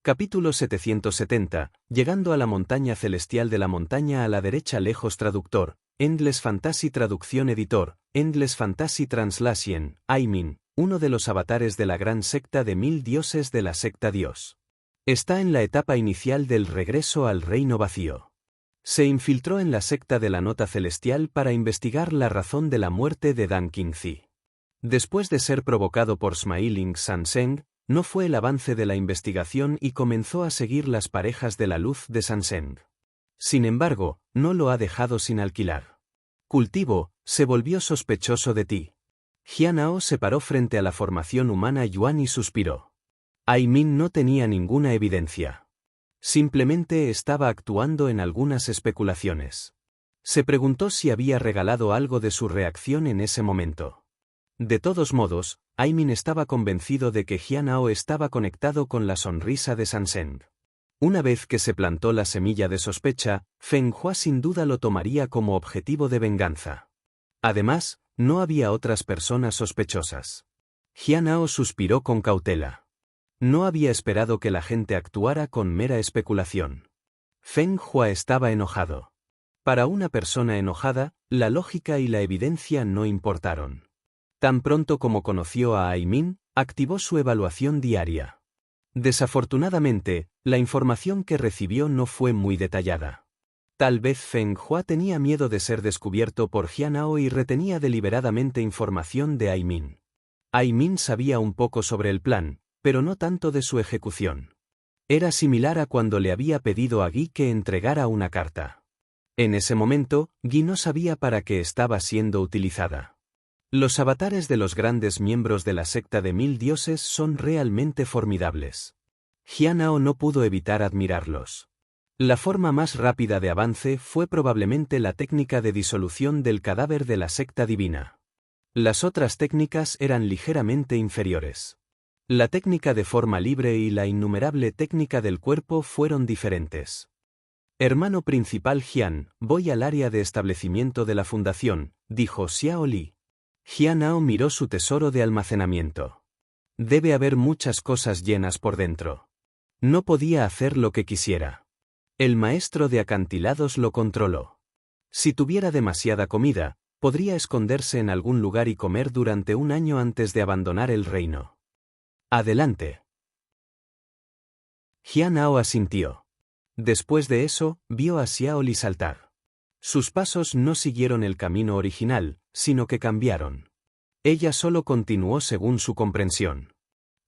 Capítulo 770, llegando a la montaña celestial de la montaña a la derecha lejos traductor, Endless Fantasy traducción editor, Endless Fantasy Translation, Aimin, uno de los avatares de la gran secta de 1000 dioses de la secta Dios. Está en la etapa inicial del regreso al reino vacío. Se infiltró en la secta de la nota celestial para investigar la razón de la muerte de Dan Qingzi. Después de ser provocado por Smiling Sanseng, no fue el avance de la investigación y comenzó a seguir las parejas de la luz de Sanseng. Sin embargo, no lo ha dejado sin alquilar. Cultivo, se volvió sospechoso de ti. Jianao se paró frente a la formación humana Yuan y suspiró. Aimin no tenía ninguna evidencia. Simplemente estaba actuando en algunas especulaciones. Se preguntó si había regalado algo de su reacción en ese momento. De todos modos, Aimin estaba convencido de que Jianao estaba conectado con la sonrisa de Sanseng. Una vez que se plantó la semilla de sospecha, Feng Hua sin duda lo tomaría como objetivo de venganza. Además, no había otras personas sospechosas. Jianao suspiró con cautela. No había esperado que la gente actuara con mera especulación. Feng Hua estaba enojado. Para una persona enojada, la lógica y la evidencia no importaron. Tan pronto como conoció a Aimin, activó su evaluación diaria. Desafortunadamente, la información que recibió no fue muy detallada. Tal vez Feng Hua tenía miedo de ser descubierto por Jianao y retenía deliberadamente información de Aimin. Aimin sabía un poco sobre el plan, pero no tanto de su ejecución. Era similar a cuando le había pedido a Guy que entregara una carta. En ese momento, Guy no sabía para qué estaba siendo utilizada. Los avatares de los grandes miembros de la secta de 1000 dioses son realmente formidables. Jianao no pudo evitar admirarlos. La forma más rápida de avance fue probablemente la técnica de disolución del cadáver de la secta divina. Las otras técnicas eran ligeramente inferiores. La técnica de forma libre y la innumerable técnica del cuerpo fueron diferentes. Hermano principal Jian, voy al área de establecimiento de la fundación, dijo Xiao Li. Jianao miró su tesoro de almacenamiento. Debe haber muchas cosas llenas por dentro. No podía hacer lo que quisiera. El maestro de acantilados lo controló. Si tuviera demasiada comida, podría esconderse en algún lugar y comer durante un año antes de abandonar el reino. Adelante. Jianao asintió. Después de eso, vio a Xiao Li saltar. Sus pasos no siguieron el camino original, sino que cambiaron. Ella solo continuó según su comprensión.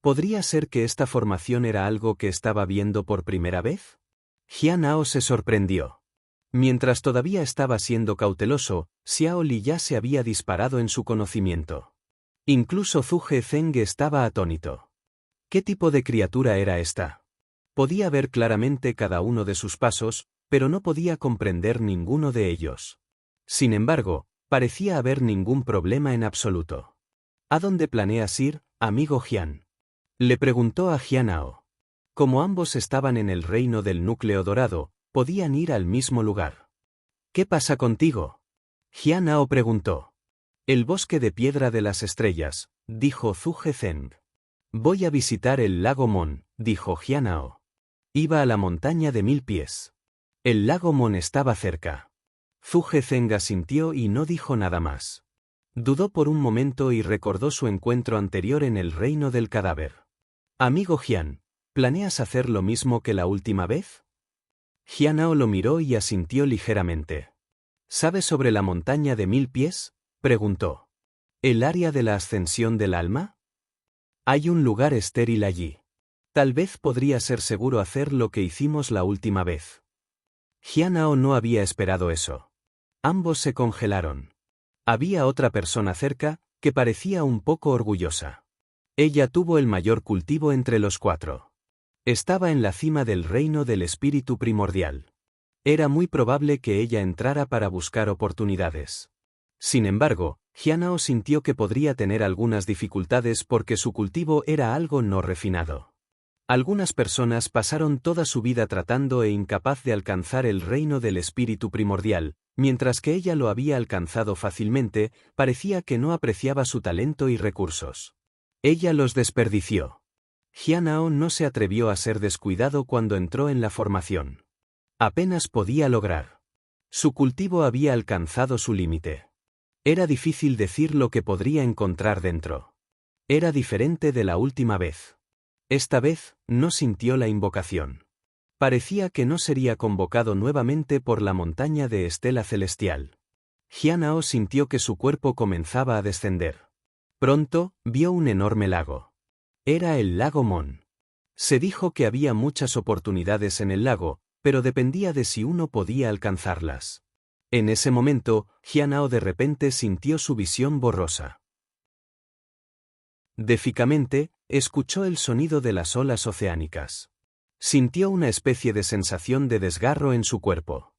¿Podría ser que esta formación era algo que estaba viendo por primera vez? Jianao se sorprendió. Mientras todavía estaba siendo cauteloso, Xiao Li ya se había disparado en su conocimiento. Incluso Zhuge Zeng estaba atónito. ¿Qué tipo de criatura era esta? Podía ver claramente cada uno de sus pasos, pero no podía comprender ninguno de ellos. Sin embargo, parecía haber ningún problema en absoluto. ¿A dónde planeas ir, amigo Jian? Le preguntó a Jianao. Como ambos estaban en el reino del núcleo dorado, podían ir al mismo lugar. ¿Qué pasa contigo? Jianao preguntó. El bosque de piedra de las estrellas, dijo Zhuge Zeng. Voy a visitar el lago Mon, dijo Jianao. Iba a la montaña de 1000 pies. El lago Mon estaba cerca. Zhuge Zeng asintió y no dijo nada más. Dudó por un momento y recordó su encuentro anterior en el reino del cadáver. Amigo Jian, ¿planeas hacer lo mismo que la última vez? Jianao lo miró y asintió ligeramente. ¿Sabes sobre la montaña de 1000 pies? Preguntó. ¿El área de la ascensión del alma? Hay un lugar estéril allí. Tal vez podría ser seguro hacer lo que hicimos la última vez. Jianao no había esperado eso. Ambos se congelaron. Había otra persona cerca, que parecía un poco orgullosa. Ella tuvo el mayor cultivo entre los 4. Estaba en la cima del reino del espíritu primordial. Era muy probable que ella entrara para buscar oportunidades. Sin embargo, Jianao sintió que podría tener algunas dificultades porque su cultivo era algo no refinado. Algunas personas pasaron toda su vida tratando e incapaz de alcanzar el reino del espíritu primordial, mientras que ella lo había alcanzado fácilmente, parecía que no apreciaba su talento y recursos. Ella los desperdició. Jianao no se atrevió a ser descuidado cuando entró en la formación. Apenas podía lograr. Su cultivo había alcanzado su límite. Era difícil decir lo que podría encontrar dentro. Era diferente de la última vez. Esta vez, no sintió la invocación. Parecía que no sería convocado nuevamente por la montaña de estela celestial. Jianao sintió que su cuerpo comenzaba a descender. Pronto, vio un enorme lago. Era el lago Mon. Se dijo que había muchas oportunidades en el lago, pero dependía de si uno podía alcanzarlas. En ese momento, Jianao de repente sintió su visión borrosa. Déficamente, escuchó el sonido de las olas oceánicas. Sintió una especie de sensación de desgarro en su cuerpo.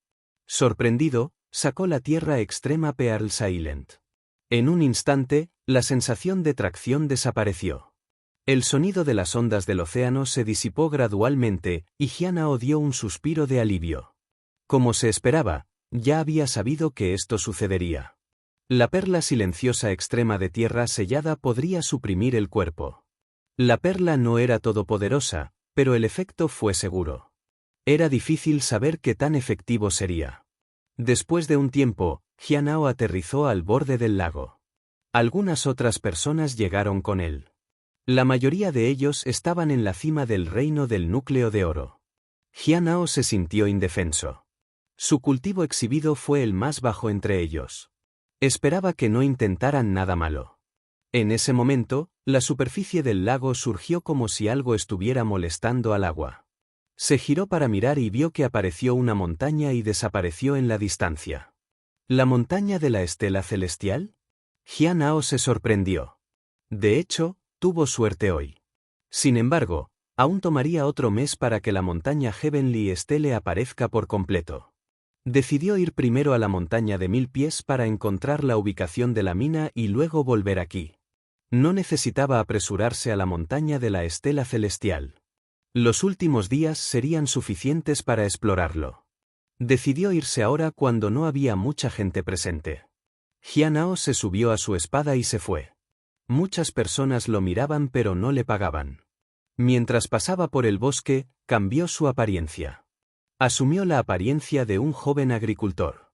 Sorprendido, sacó la tierra extrema Pearl Silent. En un instante, la sensación de tracción desapareció. El sonido de las ondas del océano se disipó gradualmente, y Jianao dio un suspiro de alivio. Como se esperaba, ya había sabido que esto sucedería. La perla silenciosa extrema de tierra sellada podría suprimir el cuerpo. La perla no era todopoderosa, pero el efecto fue seguro. Era difícil saber qué tan efectivo sería. Después de un tiempo, Jianao aterrizó al borde del lago. Algunas otras personas llegaron con él. La mayoría de ellos estaban en la cima del reino del núcleo de oro. Jianao se sintió indefenso. Su cultivo exhibido fue el más bajo entre ellos. Esperaba que no intentaran nada malo. En ese momento, la superficie del lago surgió como si algo estuviera molestando al agua. Se giró para mirar y vio que apareció una montaña y desapareció en la distancia. ¿La montaña de la estela celestial? Jianao se sorprendió. De hecho, tuvo suerte hoy. Sin embargo, aún tomaría otro mes para que la montaña Heavenly Stele aparezca por completo. Decidió ir primero a la montaña de 1000 pies para encontrar la ubicación de la mina y luego volver aquí. No necesitaba apresurarse a la montaña de la estela celestial. Los últimos días serían suficientes para explorarlo. Decidió irse ahora cuando no había mucha gente presente. Jianao se subió a su espada y se fue. Muchas personas lo miraban pero no le pagaban. Mientras pasaba por el bosque, cambió su apariencia. Asumió la apariencia de un joven agricultor.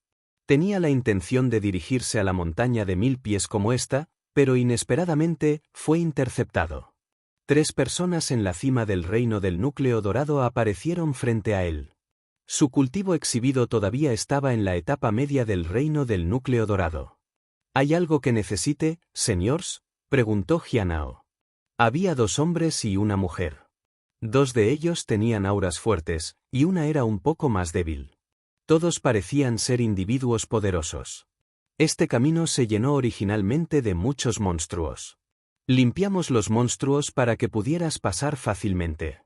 Tenía la intención de dirigirse a la montaña de 1000 pies como esta, pero inesperadamente, fue interceptado. 3 personas en la cima del reino del núcleo dorado aparecieron frente a él. Su cultivo exhibido todavía estaba en la etapa media del reino del núcleo dorado. ¿Hay algo que necesite, señores?, preguntó Jianao. Había 2 hombres y una mujer. 2 de ellos tenían auras fuertes, y una era un poco más débil. Todos parecían ser individuos poderosos. Este camino se llenó originalmente de muchos monstruos. Limpiamos los monstruos para que pudieras pasar fácilmente.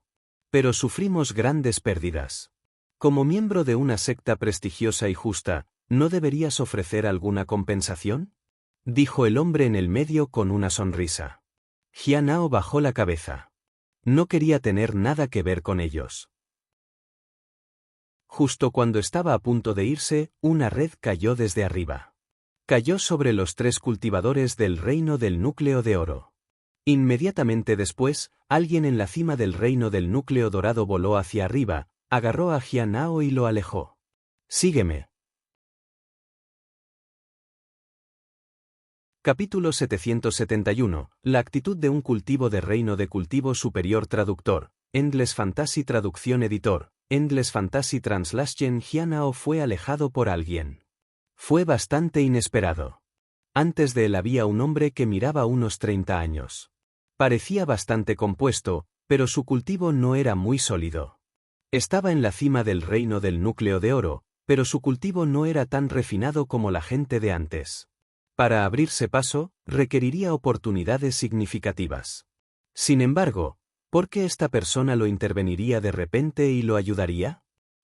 Pero sufrimos grandes pérdidas. Como miembro de una secta prestigiosa y justa, ¿no deberías ofrecer alguna compensación?, dijo el hombre en el medio con una sonrisa. Jianao bajó la cabeza. No quería tener nada que ver con ellos. Justo cuando estaba a punto de irse, una red cayó desde arriba. Cayó sobre los 3 cultivadores del reino del núcleo de oro. Inmediatamente después, alguien en la cima del reino del núcleo dorado voló hacia arriba, agarró a Jianao y lo alejó. Sígueme. Capítulo 771. La actitud de un cultivo de reino de cultivo superior. Traductor, Endless Fantasy. Traducción. Editor, Endless Fantasy Translation. Jianao fue alejado por alguien. Fue bastante inesperado. Antes de él había un hombre que miraba unos 30 años. Parecía bastante compuesto, pero su cultivo no era muy sólido. Estaba en la cima del reino del núcleo de oro, pero su cultivo no era tan refinado como la gente de antes. Para abrirse paso, requeriría oportunidades significativas. Sin embargo, ¿por qué esta persona lo interveniría de repente y lo ayudaría?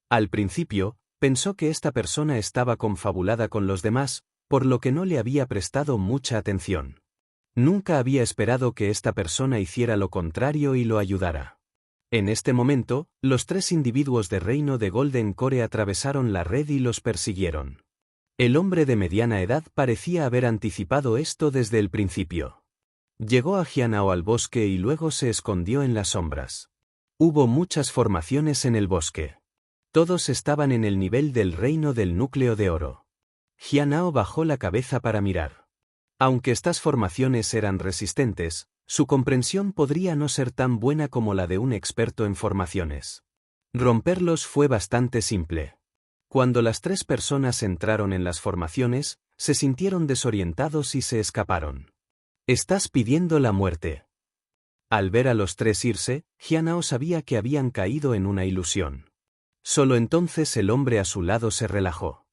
Al principio, pensó que esta persona estaba confabulada con los demás, por lo que no le había prestado mucha atención. Nunca había esperado que esta persona hiciera lo contrario y lo ayudara. En este momento, los 3 individuos de reino de Golden Core atravesaron la red y los persiguieron. El hombre de mediana edad parecía haber anticipado esto desde el principio. Llegó a Jianao al bosque y luego se escondió en las sombras. Hubo muchas formaciones en el bosque. Todos estaban en el nivel del reino del núcleo de oro. Jianao bajó la cabeza para mirar. Aunque estas formaciones eran resistentes, su comprensión podría no ser tan buena como la de un experto en formaciones. Romperlos fue bastante simple. Cuando las 3 personas entraron en las formaciones, se sintieron desorientados y se escaparon. «Estás pidiendo la muerte». Al ver a los 3 irse, Jianao sabía que habían caído en una ilusión. Solo entonces el hombre a su lado se relajó.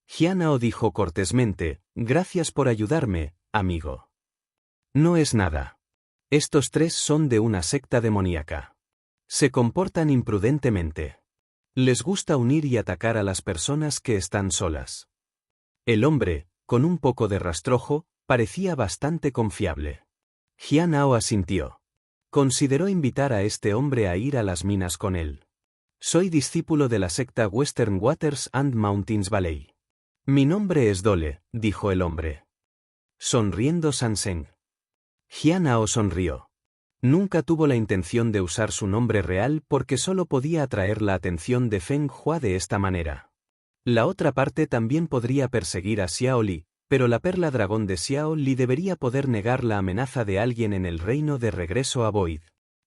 Jianao dijo cortésmente: «Gracias por ayudarme, amigo». «No es nada. Estos 3 son de una secta demoníaca. Se comportan imprudentemente. Les gusta unir y atacar a las personas que están solas». El hombre, con un poco de rastrojo, parecía bastante confiable. Jianao asintió. Consideró invitar a este hombre a ir a las minas con él. «Soy discípulo de la secta Western Waters and Mountains Valley. Mi nombre es Dole», dijo el hombre. Sonriendo Sanseng. Jianao sonrió. Nunca tuvo la intención de usar su nombre real porque solo podía atraer la atención de Feng Hua de esta manera. La otra parte también podría perseguir a Xiao Li, pero la perla dragón de Xiao Li debería poder negar la amenaza de alguien en el reino de regreso a Void.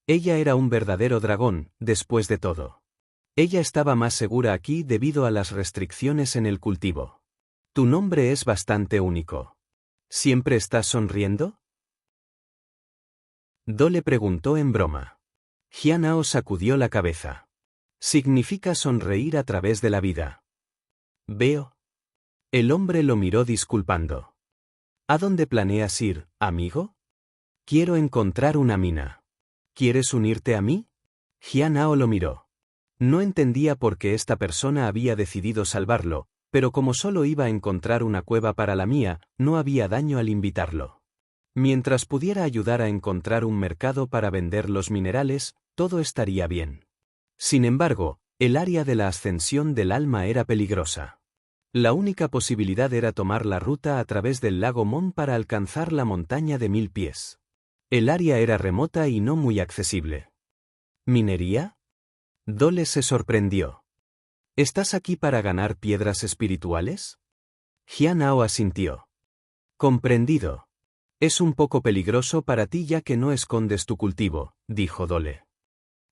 Ella era un verdadero dragón, después de todo. Ella estaba más segura aquí debido a las restricciones en el cultivo. «Tu nombre es bastante único. ¿Siempre estás sonriendo?». Dole preguntó en broma. Jianao sacudió la cabeza. «Significa sonreír a través de la vida». «Veo». El hombre lo miró disculpando. «¿A dónde planeas ir, amigo?». «Quiero encontrar una mina». «¿Quieres unirte a mí?». Jianao lo miró. No entendía por qué esta persona había decidido salvarlo, pero como solo iba a encontrar una cueva para la mía, no había daño al invitarlo. Mientras pudiera ayudar a encontrar un mercado para vender los minerales, todo estaría bien. Sin embargo, el área de la ascensión del alma era peligrosa. La única posibilidad era tomar la ruta a través del lago Mon para alcanzar la montaña de 1000 pies. El área era remota y no muy accesible. ¿Minería? Dole se sorprendió. ¿Estás aquí para ganar piedras espirituales? Jianao asintió. Comprendido. Es un poco peligroso para ti ya que no escondes tu cultivo, dijo Dole.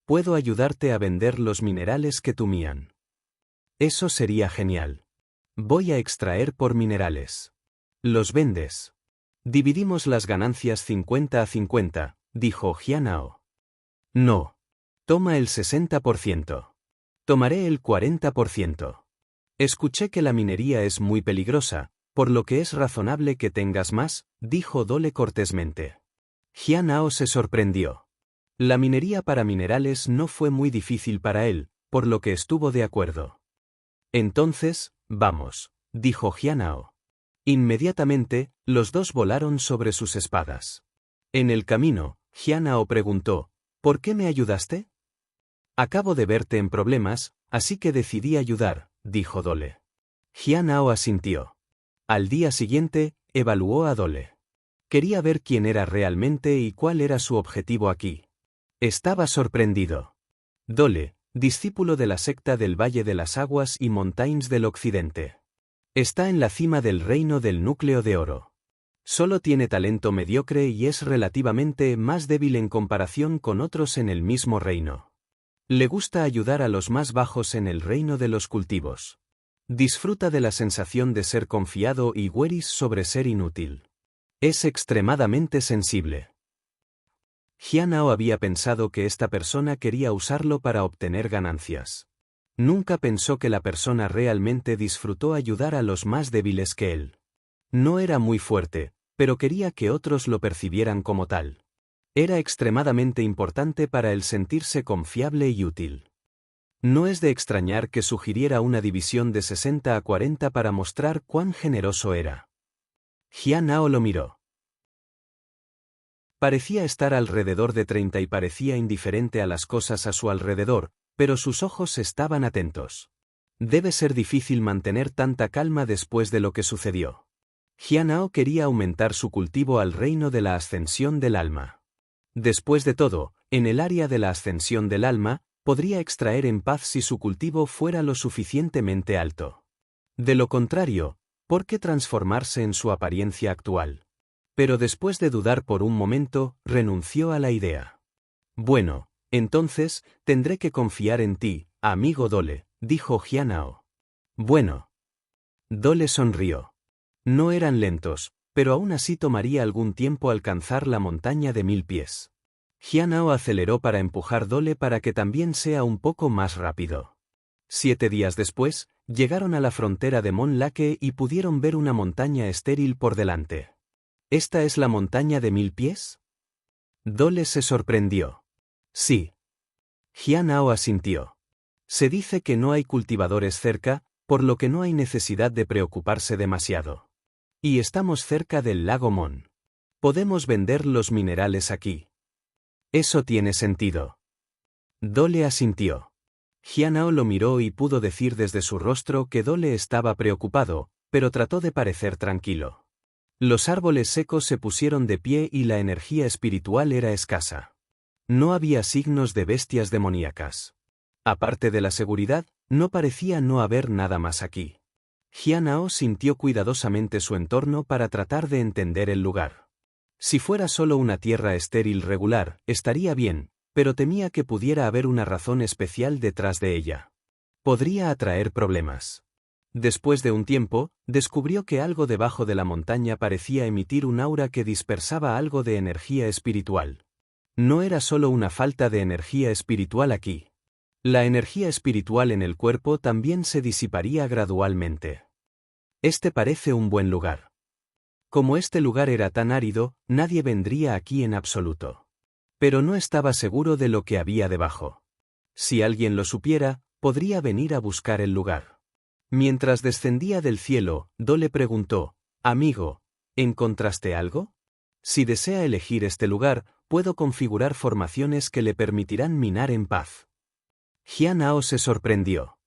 Puedo ayudarte a vender los minerales que tú mían. Eso sería genial. Voy a extraer por minerales. ¿Los vendes? Dividimos las ganancias 50 a 50, dijo Jianao. No. Toma el 60%. Tomaré el 40%. Escuché que la minería es muy peligrosa, por lo que es razonable que tengas más, dijo Dole cortésmente. Jianao se sorprendió. La minería para minerales no fue muy difícil para él, por lo que estuvo de acuerdo. Entonces, vamos, dijo Jianao. Inmediatamente, los dos volaron sobre sus espadas. En el camino, Jianao preguntó, ¿por qué me ayudaste? Acabo de verte en problemas, así que decidí ayudar, dijo Dole. Jianao asintió. Al día siguiente, evaluó a Dole. Quería ver quién era realmente y cuál era su objetivo aquí. Estaba sorprendido. Dole, discípulo de la secta del Valle de las Aguas y Montaigne del Occidente. Está en la cima del reino del núcleo de oro. Solo tiene talento mediocre y es relativamente más débil en comparación con otros en el mismo reino. Le gusta ayudar a los más bajos en el reino de los cultivos. Disfruta de la sensación de ser confiado y Weris sobre ser inútil. Es extremadamente sensible. Jianao había pensado que esta persona quería usarlo para obtener ganancias. Nunca pensó que la persona realmente disfrutó ayudar a los más débiles que él. No era muy fuerte, pero quería que otros lo percibieran como tal. Era extremadamente importante para él sentirse confiable y útil. No es de extrañar que sugiriera una división de 60 a 40 para mostrar cuán generoso era. Jianao lo miró. Parecía estar alrededor de 30 y parecía indiferente a las cosas a su alrededor, pero sus ojos estaban atentos. Debe ser difícil mantener tanta calma después de lo que sucedió. Jianao quería aumentar su cultivo al reino de la ascensión del alma. Después de todo, en el área de la ascensión del alma, podría extraer en paz si su cultivo fuera lo suficientemente alto. De lo contrario, ¿por qué transformarse en su apariencia actual? Pero después de dudar por un momento, renunció a la idea. Bueno, entonces, tendré que confiar en ti, amigo Dole, dijo Jianao. Bueno. Dole sonrió. No eran lentos, pero aún así tomaría algún tiempo alcanzar la montaña de 1000 pies. Jianao aceleró para empujar Dole para que también sea un poco más rápido. 7 días después, llegaron a la frontera de Mon Lake y pudieron ver una montaña estéril por delante. ¿Esta es la montaña de 1000 pies? Dole se sorprendió. Sí. Jianao asintió. Se dice que no hay cultivadores cerca, por lo que no hay necesidad de preocuparse demasiado. Y estamos cerca del lago Mon. Podemos vender los minerales aquí. Eso tiene sentido. Dole asintió. Jianao lo miró y pudo decir desde su rostro que Dole estaba preocupado, pero trató de parecer tranquilo. Los árboles secos se pusieron de pie y la energía espiritual era escasa. No había signos de bestias demoníacas. Aparte de la seguridad, no parecía no haber nada más aquí. Jianao sintió cuidadosamente su entorno para tratar de entender el lugar. Si fuera solo una tierra estéril regular, estaría bien, pero temía que pudiera haber una razón especial detrás de ella. Podría atraer problemas. Después de un tiempo, descubrió que algo debajo de la montaña parecía emitir un aura que dispersaba algo de energía espiritual. No era solo una falta de energía espiritual aquí. La energía espiritual en el cuerpo también se disiparía gradualmente. Este parece un buen lugar. Como este lugar era tan árido, nadie vendría aquí en absoluto. Pero no estaba seguro de lo que había debajo. Si alguien lo supiera, podría venir a buscar el lugar. Mientras descendía del cielo, Dole preguntó, «Amigo, ¿encontraste algo? Si desea elegir este lugar, puedo configurar formaciones que le permitirán minar en paz». Jianao se sorprendió.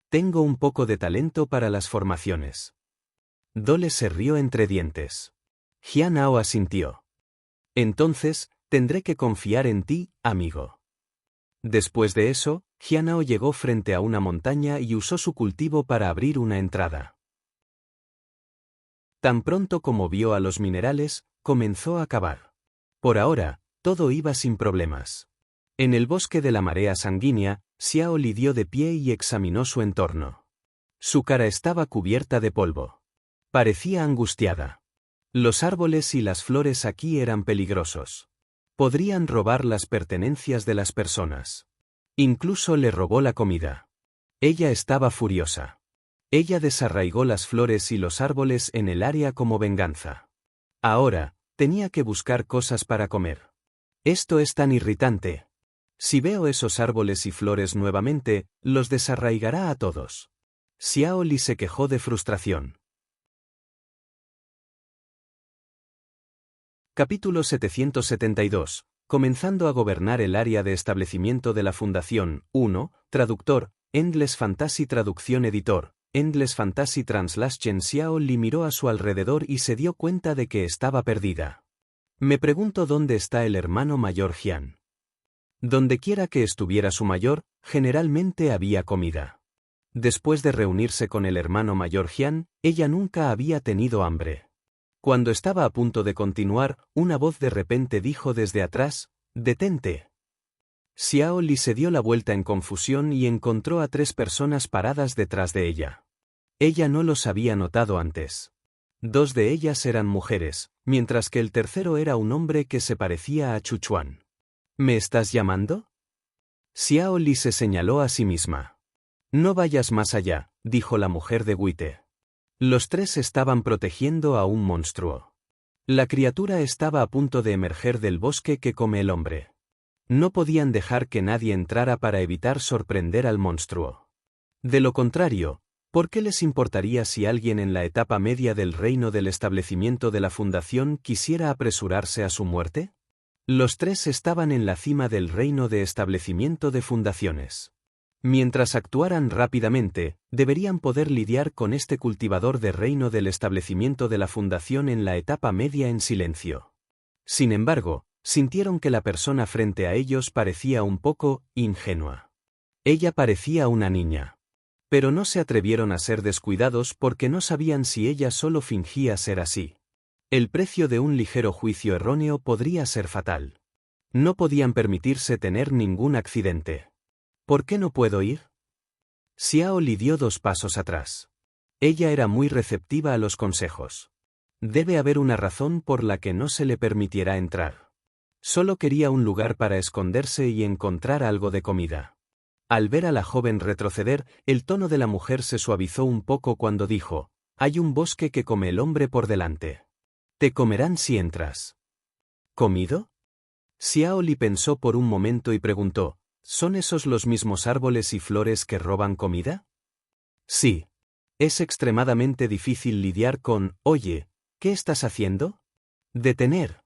«Tengo un poco de talento para las formaciones». Dole se rió entre dientes. Jianao asintió. «Entonces, tendré que confiar en ti, amigo». Después de eso, Jianao llegó frente a una montaña y usó su cultivo para abrir una entrada. Tan pronto como vio a los minerales, comenzó a cavar. Por ahora, todo iba sin problemas. En el bosque de la marea sanguínea, Xiao Li dio de pie y examinó su entorno. Su cara estaba cubierta de polvo. Parecía angustiada. Los árboles y las flores aquí eran peligrosos. Podrían robar las pertenencias de las personas. Incluso le robó la comida. Ella estaba furiosa. Ella desarraigó las flores y los árboles en el área como venganza. Ahora, tenía que buscar cosas para comer. Esto es tan irritante. Si veo esos árboles y flores nuevamente, los desarraigará a todos. Xiao Li se quejó de frustración. Capítulo 772. Comenzando a gobernar el área de establecimiento de la Fundación. 1. Traductor, Endless Fantasy Traducción Editor, Endless Fantasy Translation. Xiao Li miró a su alrededor y se dio cuenta de que estaba perdida. Me pregunto dónde está el hermano mayor Jian. Dondequiera que estuviera su mayor, generalmente había comida. Después de reunirse con el hermano mayor Jian, ella nunca había tenido hambre. Cuando estaba a punto de continuar, una voz de repente dijo desde atrás, «¡Detente!». Xiao Li se dio la vuelta en confusión y encontró a 3 personas paradas detrás de ella. Ella no los había notado antes. 2 de ellas eran mujeres, mientras que el tercero era un hombre que se parecía a Chuchuan. «¿Me estás llamando?». Xiao Li se señaló a sí misma. «No vayas más allá», dijo la mujer de Wite. Los 3 estaban protegiendo a un monstruo. La criatura estaba a punto de emerger del bosque que come el hombre. No podían dejar que nadie entrara para evitar sorprender al monstruo. De lo contrario, ¿por qué les importaría si alguien en la etapa media del reino del establecimiento de la Fundación quisiera apresurarse a su muerte? Los 3 estaban en la cima del reino de establecimiento de fundaciones. Mientras actuaran rápidamente, deberían poder lidiar con este cultivador de reino del establecimiento de la fundación en la etapa media en silencio. Sin embargo, sintieron que la persona frente a ellos parecía un poco ingenua. Ella parecía una niña. Pero no se atrevieron a ser descuidados porque no sabían si ella solo fingía ser así. El precio de un ligero juicio erróneo podría ser fatal. No podían permitirse tener ningún accidente. ¿Por qué no puedo ir? Xiao Li dio 2 pasos atrás. Ella era muy receptiva a los consejos. Debe haber una razón por la que no se le permitiera entrar. Solo quería un lugar para esconderse y encontrar algo de comida. Al ver a la joven retroceder, el tono de la mujer se suavizó un poco cuando dijo: «Hay un bosque que come el hombre por delante. Te comerán si entras». ¿Comido? Xiao Li pensó por un momento y preguntó: ¿son esos los mismos árboles y flores que roban comida? Sí. Es extremadamente difícil lidiar con: «Oye, ¿qué estás haciendo?» Detener.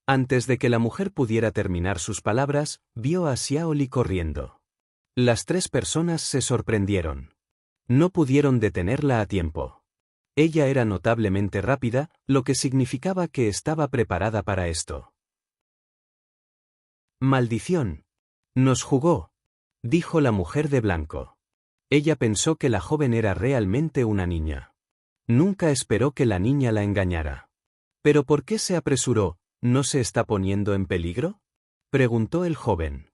Antes de que la mujer pudiera terminar sus palabras, vio a Xiao Li corriendo. Las 3 personas se sorprendieron. No pudieron detenerla a tiempo. Ella era notablemente rápida, lo que significaba que estaba preparada para esto. «Maldición. Nos jugó», dijo la mujer de blanco. Ella pensó que la joven era realmente una niña. Nunca esperó que la niña la engañara. ¿Pero por qué se apresuró? ¿No se está poniendo en peligro?, preguntó el joven.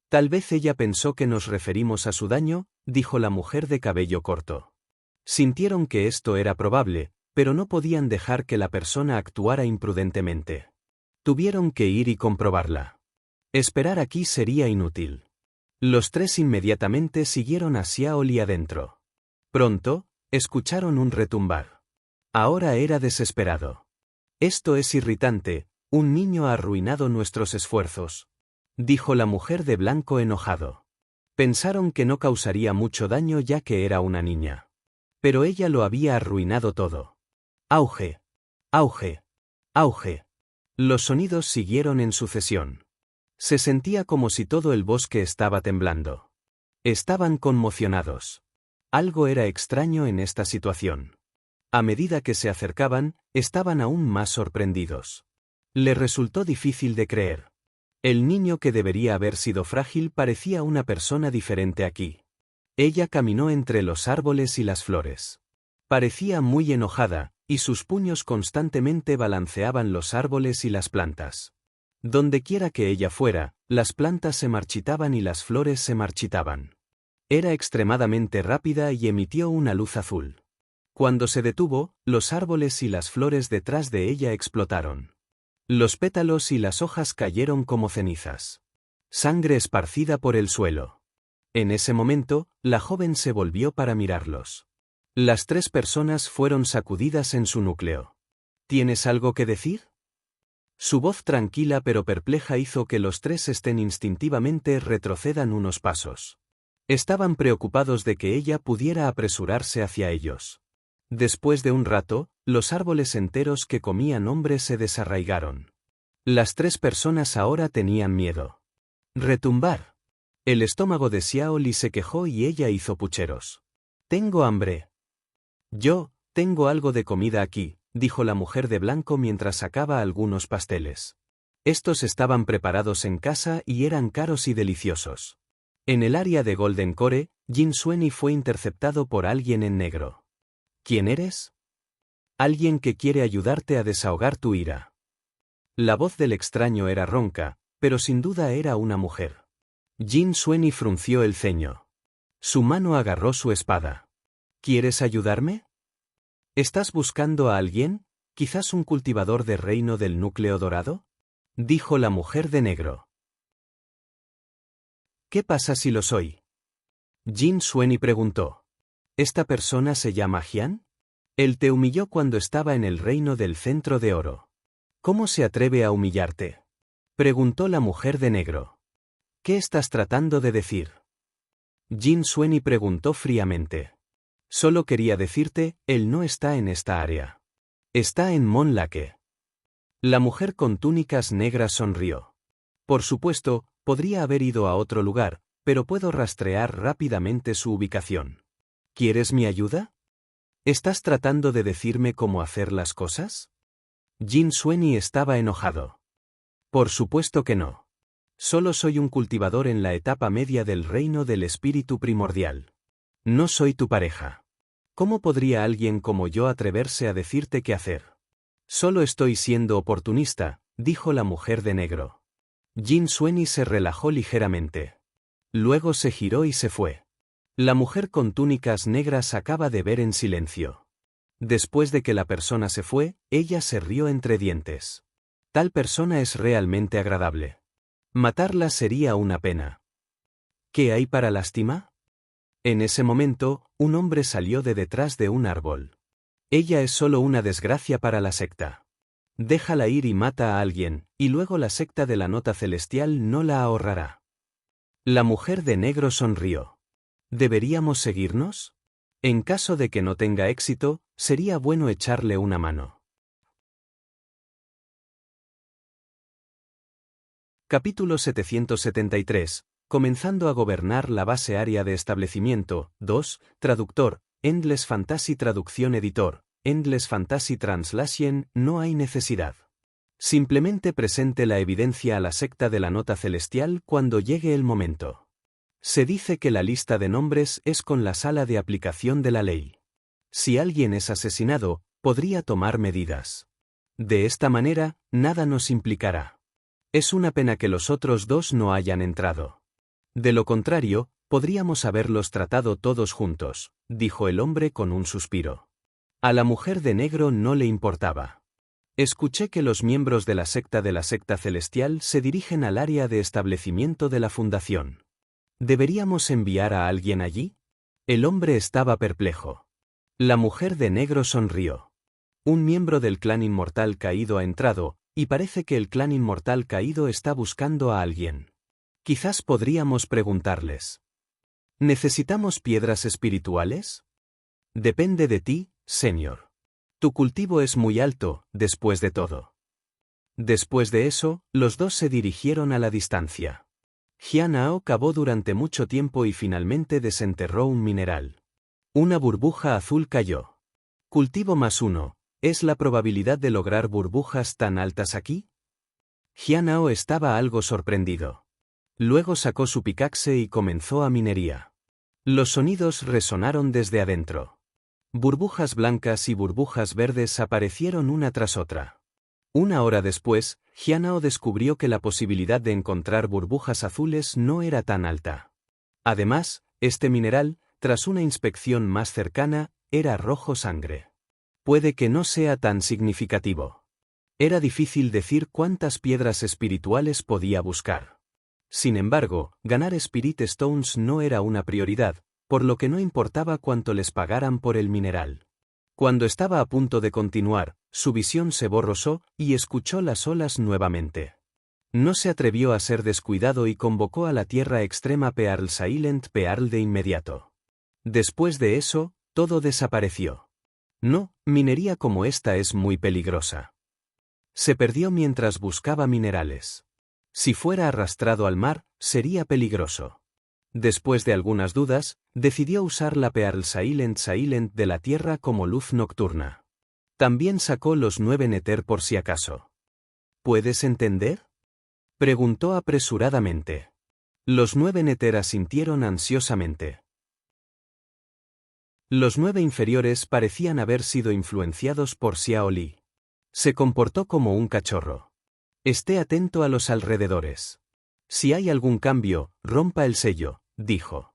Tal vez ella pensó que nos referimos a su daño, dijo la mujer de cabello corto. Sintieron que esto era probable, pero no podían dejar que la persona actuara imprudentemente. Tuvieron que ir y comprobarla. Esperar aquí sería inútil. Los 3 inmediatamente siguieron a Xiao Li adentro. Pronto, escucharon un retumbar. Ahora era desesperado. «Esto es irritante, un niño ha arruinado nuestros esfuerzos», dijo la mujer de blanco enojado. Pensaron que no causaría mucho daño ya que era una niña. Pero ella lo había arruinado todo. Auge. Auge. Auge. Los sonidos siguieron en sucesión. Se sentía como si todo el bosque estaba temblando. Estaban conmocionados. Algo era extraño en esta situación. A medida que se acercaban, estaban aún más sorprendidos. Le resultó difícil de creer. El niño que debería haber sido frágil parecía una persona diferente aquí. Ella caminó entre los árboles y las flores. Parecía muy enojada, y sus puños constantemente balanceaban los árboles y las plantas. Dondequiera que ella fuera, las plantas se marchitaban y las flores se marchitaban. Era extremadamente rápida y emitió una luz azul. Cuando se detuvo, los árboles y las flores detrás de ella explotaron. Los pétalos y las hojas cayeron como cenizas. Sangre esparcida por el suelo. En ese momento, la joven se volvió para mirarlos. Las 3 personas fueron sacudidas en su núcleo. ¿Tienes algo que decir? Su voz tranquila pero perpleja hizo que los 3 estén instintivamente retrocedan unos pasos. Estaban preocupados de que ella pudiera apresurarse hacia ellos. Después de un rato, los árboles enteros que comían hombres se desarraigaron. Las 3 personas ahora tenían miedo. Retumbar. El estómago de Xiao Li se quejó y ella hizo pucheros. «Tengo hambre». «Yo, tengo algo de comida aquí», dijo la mujer de blanco mientras sacaba algunos pasteles. Estos estaban preparados en casa y eran caros y deliciosos. En el área de Golden Core, Jin Xueni fue interceptado por alguien en negro. «¿Quién eres?» «Alguien que quiere ayudarte a desahogar tu ira». La voz del extraño era ronca, pero sin duda era una mujer. Jin Xueni frunció el ceño. Su mano agarró su espada. «¿Quieres ayudarme? ¿Estás buscando a alguien? ¿Quizás un cultivador de reino del núcleo dorado?», dijo la mujer de negro. «¿Qué pasa si lo soy?», Jin Xueni preguntó. «¿Esta persona se llama Jian? Él te humilló cuando estaba en el reino del centro de oro. ¿Cómo se atreve a humillarte?», preguntó la mujer de negro. «¿Qué estás tratando de decir?», Jin Xueni preguntó fríamente. «Solo quería decirte, él no está en esta área. Está en Mon Lake». La mujer con túnicas negras sonrió. Por supuesto, podría haber ido a otro lugar, pero puedo rastrear rápidamente su ubicación. ¿Quieres mi ayuda? ¿Estás tratando de decirme cómo hacer las cosas? Jin Xueni estaba enojado. Por supuesto que no. Solo soy un cultivador en la etapa media del reino del espíritu primordial. No soy tu pareja. ¿Cómo podría alguien como yo atreverse a decirte qué hacer? Solo estoy siendo oportunista, dijo la mujer de negro. Jin Xueni se relajó ligeramente. Luego se giró y se fue. La mujer con túnicas negras acaba de ver en silencio. Después de que la persona se fue, ella se rió entre dientes. Tal persona es realmente agradable. Matarla sería una pena. ¿Qué hay para lástima? En ese momento, un hombre salió de detrás de un árbol. Ella es solo una desgracia para la secta. Déjala ir y mata a alguien, y luego la secta de la nota celestial no la ahorrará. La mujer de negro sonrió. ¿Deberíamos seguirnos? En caso de que no tenga éxito, sería bueno echarle una mano. Capítulo 773. Comenzando a gobernar la base área de establecimiento. 2. Traductor. Endless Fantasy Traducción Editor. Endless Fantasy Translation. No hay necesidad. Simplemente presente la evidencia a la secta de la nota celestial cuando llegue el momento. Se dice que la lista de nombres es con la sala de aplicación de la ley. Si alguien es asesinado, podría tomar medidas. De esta manera, nada nos implicará. Es una pena que los otros dos no hayan entrado. De lo contrario, podríamos haberlos tratado todos juntos, dijo el hombre con un suspiro. A la mujer de negro no le importaba. Escuché que los miembros de la secta celestial se dirigen al área de establecimiento de la fundación. ¿Deberíamos enviar a alguien allí? El hombre estaba perplejo. La mujer de negro sonrió. Un miembro del clan inmortal caído ha entrado, y parece que el clan inmortal caído está buscando a alguien. Quizás podríamos preguntarles. ¿Necesitamos piedras espirituales? Depende de ti, señor. Tu cultivo es muy alto, después de todo. Después de eso, los dos se dirigieron a la distancia. Jianao cavó durante mucho tiempo y finalmente desenterró un mineral. Una burbuja azul cayó. Cultivo +1. ¿Es la probabilidad de lograr burbujas tan altas aquí? Jianao estaba algo sorprendido. Luego sacó su pickaxe y comenzó a minería. Los sonidos resonaron desde adentro. Burbujas blancas y burbujas verdes aparecieron una tras otra. Una hora después, Jianao descubrió que la posibilidad de encontrar burbujas azules no era tan alta. Además, este mineral, tras una inspección más cercana, era rojo sangre. Puede que no sea tan significativo. Era difícil decir cuántas piedras espirituales podía buscar. Sin embargo, ganar Spirit Stones no era una prioridad, por lo que no importaba cuánto les pagaran por el mineral. Cuando estaba a punto de continuar, su visión se borrosó y escuchó las olas nuevamente. No se atrevió a ser descuidado y convocó a la tierra extrema Pearl Silent Pearl de inmediato. Después de eso, todo desapareció. No, minería como esta es muy peligrosa. Se perdió mientras buscaba minerales. Si fuera arrastrado al mar, sería peligroso. Después de algunas dudas, decidió usar la Pearl Silent de la tierra como luz nocturna. También sacó los 9 Nether por si acaso. ¿Puedes entender? Preguntó apresuradamente. Los 9 Nether asintieron ansiosamente. Los 9 inferiores parecían haber sido influenciados por Xiao Li. Se comportó como un cachorro. Esté atento a los alrededores. Si hay algún cambio, rompa el sello, dijo.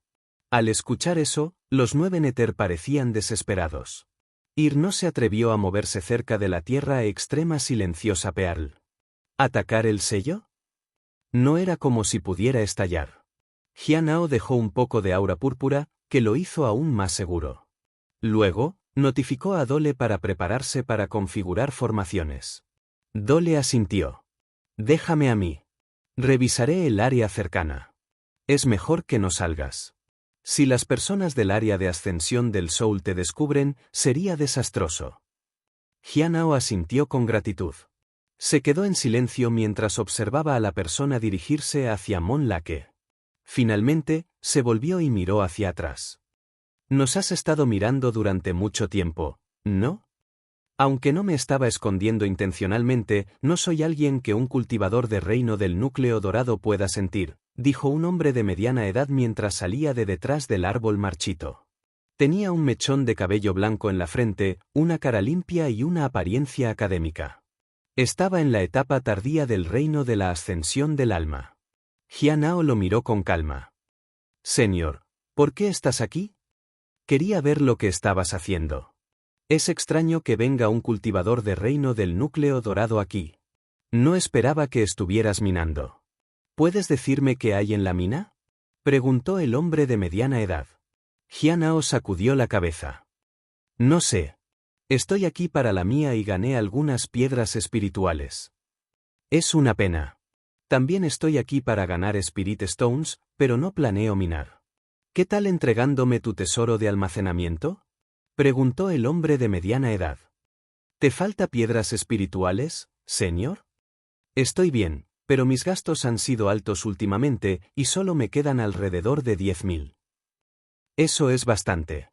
Al escuchar eso, los 9 Nether parecían desesperados. Ir no se atrevió a moverse cerca de la tierra extrema silenciosa Pearl. ¿Atacar el sello? No era como si pudiera estallar. Jianao dejó un poco de aura púrpura, que lo hizo aún más seguro. Luego, notificó a Dole para prepararse para configurar formaciones. Dole asintió. Déjame a mí. Revisaré el área cercana. Es mejor que no salgas. Si las personas del área de ascensión del Soul te descubren, sería desastroso. Jianao asintió con gratitud. Se quedó en silencio mientras observaba a la persona dirigirse hacia Mon Lake. Finalmente, se volvió y miró hacia atrás. Nos has estado mirando durante mucho tiempo, ¿no? Aunque no me estaba escondiendo intencionalmente, no soy alguien que un cultivador de reino del núcleo dorado pueda sentir, dijo un hombre de mediana edad mientras salía de detrás del árbol marchito. Tenía un mechón de cabello blanco en la frente, una cara limpia y una apariencia académica. Estaba en la etapa tardía del reino de la ascensión del alma. Jianao lo miró con calma. Señor, ¿por qué estás aquí? Quería ver lo que estabas haciendo. Es extraño que venga un cultivador de reino del núcleo dorado aquí. No esperaba que estuvieras minando. ¿Puedes decirme qué hay en la mina? Preguntó el hombre de mediana edad. Jianao sacudió la cabeza. No sé. Estoy aquí para la mía y gané algunas piedras espirituales. Es una pena. También estoy aquí para ganar Spirit Stones, pero no planeo minar. ¿Qué tal entregándome tu tesoro de almacenamiento? Preguntó el hombre de mediana edad. ¿Te falta piedras espirituales, señor? Estoy bien, pero mis gastos han sido altos últimamente y solo me quedan alrededor de 10.000. Eso es bastante.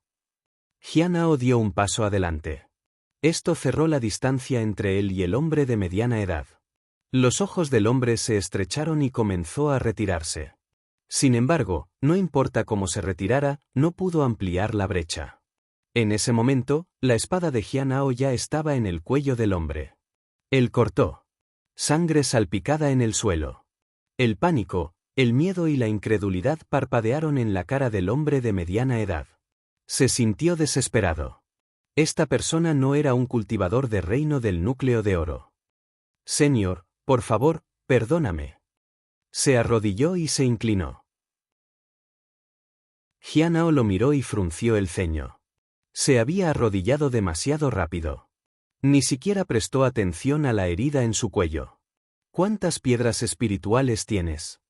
Jianao dio un paso adelante. Esto cerró la distancia entre él y el hombre de mediana edad. Los ojos del hombre se estrecharon y comenzó a retirarse. Sin embargo, no importa cómo se retirara, no pudo ampliar la brecha. En ese momento, la espada de Jianao ya estaba en el cuello del hombre. Él cortó. Sangre salpicada en el suelo. El pánico, el miedo y la incredulidad parpadearon en la cara del hombre de mediana edad. Se sintió desesperado. Esta persona no era un cultivador de reino del núcleo de oro. Señor, por favor, perdóname. Se arrodilló y se inclinó. Jianao lo miró y frunció el ceño. Se había arrodillado demasiado rápido. Ni siquiera prestó atención a la herida en su cuello. ¿Cuántas piedras espirituales tienes?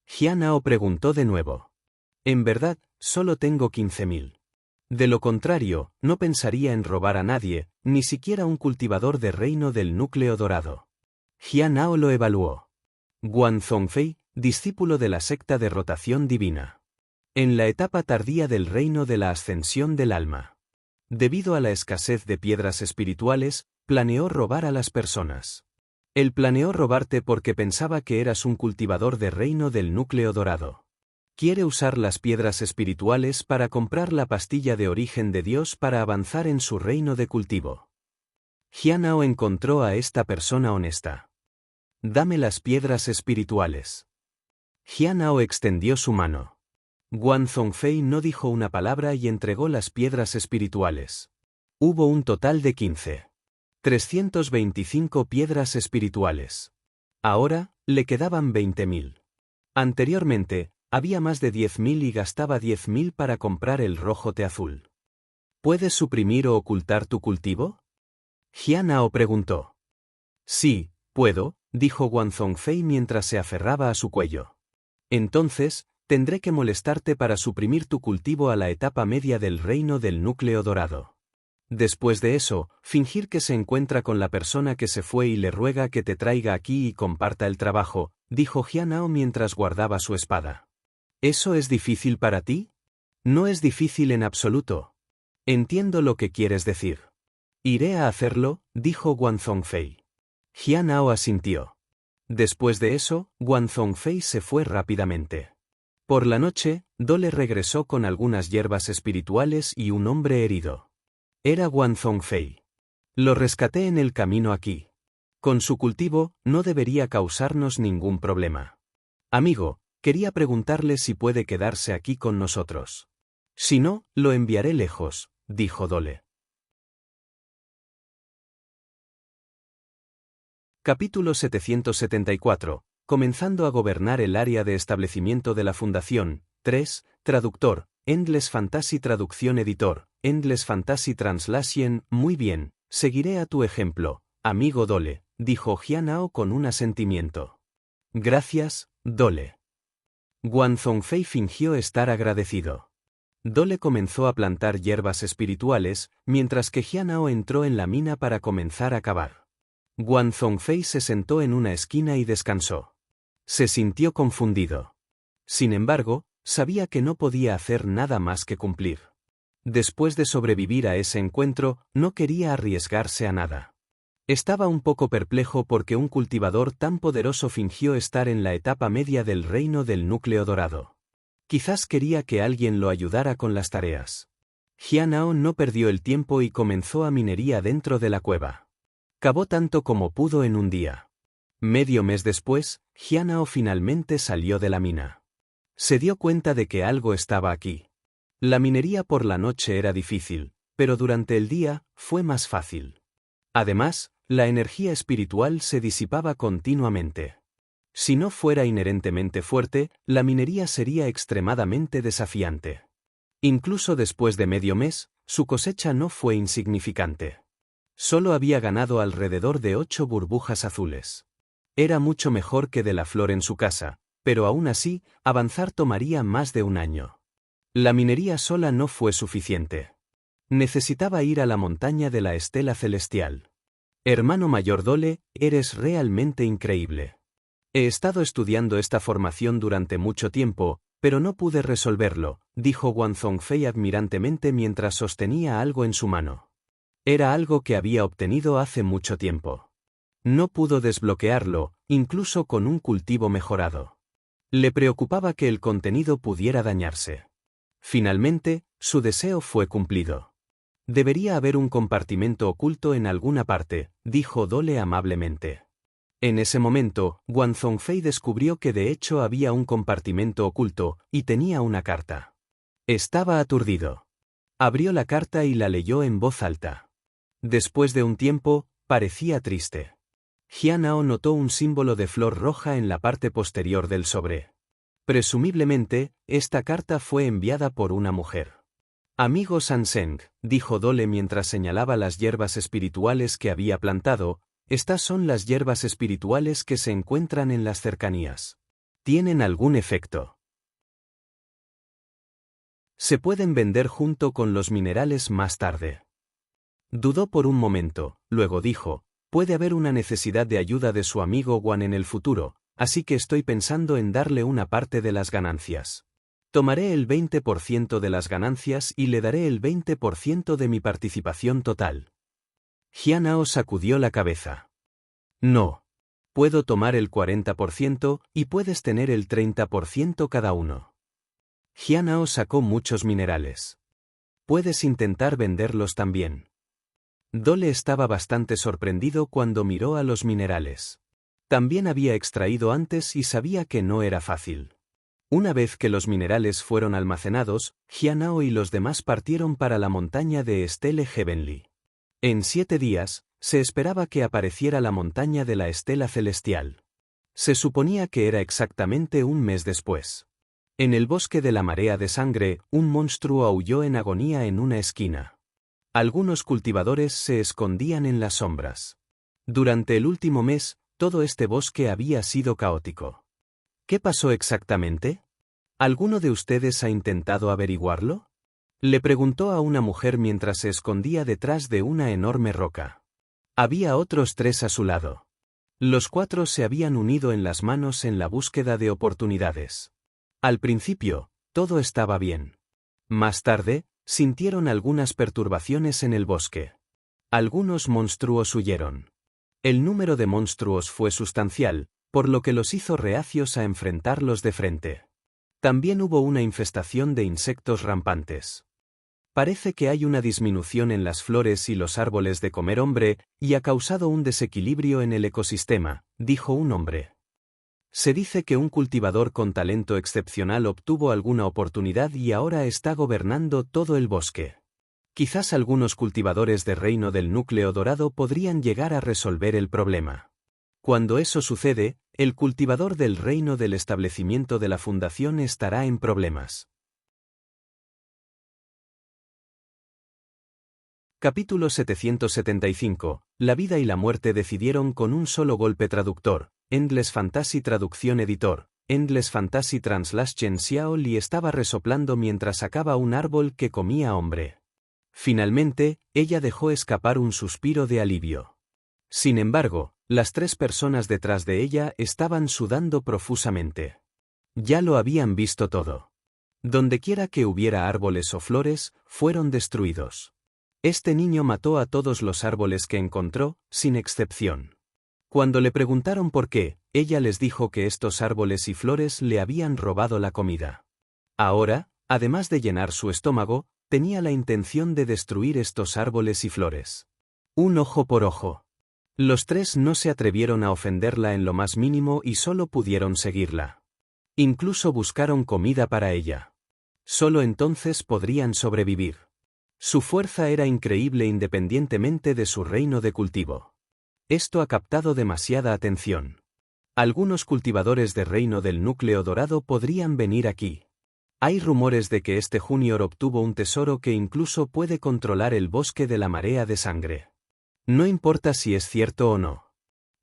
Jianao preguntó de nuevo. En verdad, solo tengo 15.000. De lo contrario, no pensaría en robar a nadie, ni siquiera un cultivador de reino del núcleo dorado. Jianao lo evaluó. Guan Zhongfei, discípulo de la secta de rotación divina. En la etapa tardía del reino de la ascensión del alma. Debido a la escasez de piedras espirituales, planeó robar a las personas. Él planeó robarte porque pensaba que eras un cultivador de reino del núcleo dorado. Quiere usar las piedras espirituales para comprar la pastilla de origen de Dios para avanzar en su reino de cultivo. Jianao encontró a esta persona honesta. Dame las piedras espirituales. Jianao extendió su mano. Guan Zhongfei no dijo una palabra y entregó las piedras espirituales. Hubo un total de 325 piedras espirituales. Ahora, le quedaban 20.000. Anteriormente, había más de 10.000 y gastaba 10.000 para comprar el rojo té azul. ¿Puedes suprimir o ocultar tu cultivo? Jianao preguntó. Sí, puedo, dijo Guan Zhongfei mientras se aferraba a su cuello. Entonces, tendré que molestarte para suprimir tu cultivo a la etapa media del reino del núcleo dorado. Después de eso, fingir que se encuentra con la persona que se fue y le ruega que te traiga aquí y comparta el trabajo, dijo Jianao mientras guardaba su espada. ¿Eso es difícil para ti? No es difícil en absoluto. Entiendo lo que quieres decir. Iré a hacerlo, dijo Guan Zhongfei. Jianao asintió. Después de eso, Guan Zhongfei se fue rápidamente. Por la noche, Dole regresó con algunas hierbas espirituales y un hombre herido. Era Guan Zhongfei. Lo rescaté en el camino aquí. Con su cultivo, no debería causarnos ningún problema. Amigo, quería preguntarle si puede quedarse aquí con nosotros. Si no, lo enviaré lejos, dijo Dole. Capítulo 774. Comenzando a gobernar el área de establecimiento de la Fundación. 3. Traductor. Endless Fantasy Traducción Editor. Endless Fantasy Translation. Muy bien, seguiré a tu ejemplo, amigo Dole, dijo Jianao con un asentimiento. Gracias, Dole. Guan Zhongfei fingió estar agradecido. Dole comenzó a plantar hierbas espirituales, mientras que Jianao entró en la mina para comenzar a cavar. Guan Zhongfei se sentó en una esquina y descansó. Se sintió confundido. Sin embargo, sabía que no podía hacer nada más que cumplir. Después de sobrevivir a ese encuentro, no quería arriesgarse a nada. Estaba un poco perplejo porque un cultivador tan poderoso fingió estar en la etapa media del reino del núcleo dorado. Quizás quería que alguien lo ayudara con las tareas. Jianao no perdió el tiempo y comenzó a minería dentro de la cueva. Cavó tanto como pudo en un día. Medio mes después, Jianao finalmente salió de la mina. Se dio cuenta de que algo estaba aquí. La minería por la noche era difícil, pero durante el día fue más fácil. Además, la energía espiritual se disipaba continuamente. Si no fuera inherentemente fuerte, la minería sería extremadamente desafiante. Incluso después de medio mes, su cosecha no fue insignificante. Solo había ganado alrededor de 8 burbujas azules. Era mucho mejor que de la flor en su casa, pero aún así, avanzar tomaría más de un año. La minería sola no fue suficiente. Necesitaba ir a la montaña de la estela celestial. Hermano mayor Dole, eres realmente increíble. He estado estudiando esta formación durante mucho tiempo, pero no pude resolverlo, dijo Wang Zhongfei admirantemente mientras sostenía algo en su mano. Era algo que había obtenido hace mucho tiempo. No pudo desbloquearlo, incluso con un cultivo mejorado. Le preocupaba que el contenido pudiera dañarse. Finalmente, su deseo fue cumplido. Debería haber un compartimento oculto en alguna parte, dijo Dole amablemente. En ese momento, Wang Zhongfei descubrió que de hecho había un compartimento oculto, y tenía una carta. Estaba aturdido. Abrió la carta y la leyó en voz alta. Después de un tiempo, parecía triste. Jianao notó un símbolo de flor roja en la parte posterior del sobre. Presumiblemente, esta carta fue enviada por una mujer. Amigo Sanseng, dijo Dole mientras señalaba las hierbas espirituales que había plantado, estas son las hierbas espirituales que se encuentran en las cercanías. ¿Tienen algún efecto? Se pueden vender junto con los minerales más tarde. Dudó por un momento, luego dijo, puede haber una necesidad de ayuda de su amigo Wan en el futuro, así que estoy pensando en darle una parte de las ganancias. Tomaré el 20% de las ganancias y le daré el 20% de mi participación total. Jianao sacudió la cabeza. No. Puedo tomar el 40% y puedes tener el 30% cada uno. Jianao sacó muchos minerales. Puedes intentar venderlos también. Dole estaba bastante sorprendido cuando miró a los minerales. También había extraído antes y sabía que no era fácil. Una vez que los minerales fueron almacenados, Jianao y los demás partieron para la montaña de Estelle Heavenly. En 7 días, se esperaba que apareciera la montaña de la estela celestial. Se suponía que era exactamente un mes después. En el bosque de la marea de sangre, un monstruo aulló en agonía en una esquina. Algunos cultivadores se escondían en las sombras. Durante el último mes, todo este bosque había sido caótico. ¿Qué pasó exactamente? ¿Alguno de ustedes ha intentado averiguarlo? Le preguntó a una mujer mientras se escondía detrás de una enorme roca. Había otros 3 a su lado. Los 4 se habían unido en las manos en la búsqueda de oportunidades. Al principio, todo estaba bien. Más tarde, sintieron algunas perturbaciones en el bosque. Algunos monstruos huyeron. El número de monstruos fue sustancial, por lo que los hizo reacios a enfrentarlos de frente. También hubo una infestación de insectos rampantes. Parece que hay una disminución en las flores y los árboles de comer hombre, y ha causado un desequilibrio en el ecosistema, dijo un hombre. Se dice que un cultivador con talento excepcional obtuvo alguna oportunidad y ahora está gobernando todo el bosque. Quizás algunos cultivadores de reino del núcleo dorado podrían llegar a resolver el problema. Cuando eso sucede, el cultivador del reino del establecimiento de la fundación estará en problemas. Capítulo 775. La vida y la muerte decidieron con un solo golpe. Traductor. Endless Fantasy Traducción Editor. Endless Fantasy Translation. Xiao Li estaba resoplando mientras sacaba un árbol que comía hombre. Finalmente, ella dejó escapar un suspiro de alivio. Sin embargo, las 3 personas detrás de ella estaban sudando profusamente. Ya lo habían visto todo. Dondequiera que hubiera árboles o flores, fueron destruidos. Este niño mató a todos los árboles que encontró, sin excepción. Cuando le preguntaron por qué, ella les dijo que estos árboles y flores le habían robado la comida. Ahora, además de llenar su estómago, tenía la intención de destruir estos árboles y flores. Un ojo por ojo. Los tres no se atrevieron a ofenderla en lo más mínimo y solo pudieron seguirla. Incluso buscaron comida para ella. Solo entonces podrían sobrevivir. Su fuerza era increíble independientemente de su reino de cultivo. Esto ha captado demasiada atención. Algunos cultivadores de reino del núcleo dorado podrían venir aquí. Hay rumores de que este Junior obtuvo un tesoro que incluso puede controlar el bosque de la marea de sangre. No importa si es cierto o no.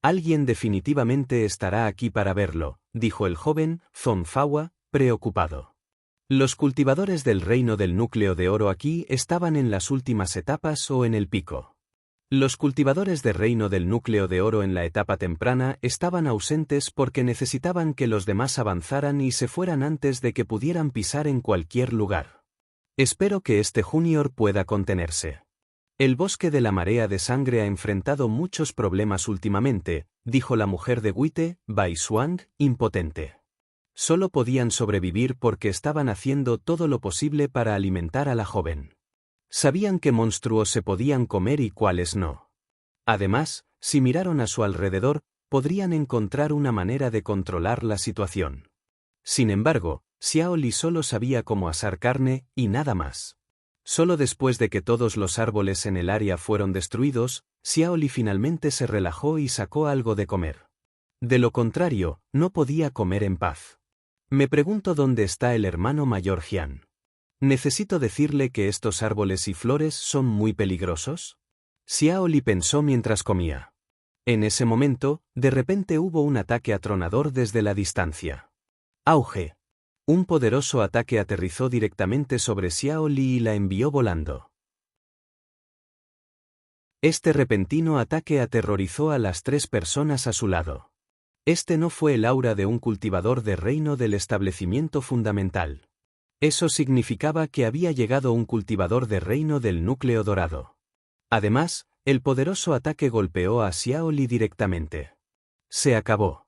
Alguien definitivamente estará aquí para verlo, dijo el joven Zonfawa, preocupado. Los cultivadores del reino del núcleo de oro aquí estaban en las últimas etapas o en el pico. Los cultivadores de reino del núcleo de oro en la etapa temprana estaban ausentes porque necesitaban que los demás avanzaran y se fueran antes de que pudieran pisar en cualquier lugar. Espero que este Junior pueda contenerse. El bosque de la marea de sangre ha enfrentado muchos problemas últimamente, dijo la mujer de Wite, Bai Xuan, impotente. Solo podían sobrevivir porque estaban haciendo todo lo posible para alimentar a la joven. Sabían qué monstruos se podían comer y cuáles no. Además, si miraron a su alrededor, podrían encontrar una manera de controlar la situación. Sin embargo, Xiao Li solo sabía cómo asar carne, y nada más. Solo después de que todos los árboles en el área fueron destruidos, Xiao Li finalmente se relajó y sacó algo de comer. De lo contrario, no podía comer en paz. Me pregunto dónde está el hermano mayor Jian. ¿Necesito decirle que estos árboles y flores son muy peligrosos? Xiao Li pensó mientras comía. En ese momento, de repente hubo un ataque atronador desde la distancia. ¡Auge! Un poderoso ataque aterrizó directamente sobre Xiao Li y la envió volando. Este repentino ataque aterrorizó a las tres personas a su lado. Este no fue el aura de un cultivador de reino del establecimiento fundamental. Eso significaba que había llegado un cultivador de reino del núcleo dorado. Además, el poderoso ataque golpeó a Xiao Li directamente. Se acabó.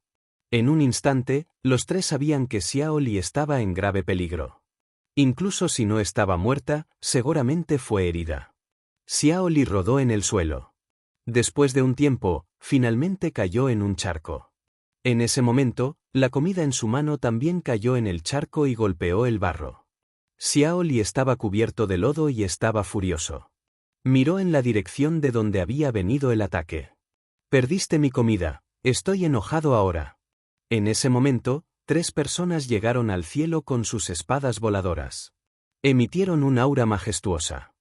En un instante, los tres sabían que Xiao Li estaba en grave peligro. Incluso si no estaba muerta, seguramente fue herida. Xiao Li rodó en el suelo. Después de un tiempo, finalmente cayó en un charco. En ese momento, la comida en su mano también cayó en el charco y golpeó el barro. Xiao Li estaba cubierto de lodo y estaba furioso. Miró en la dirección de donde había venido el ataque. Perdiste mi comida, estoy enojado ahora. En ese momento, tres personas llegaron al cielo con sus espadas voladoras. Emitieron un aura majestuosa.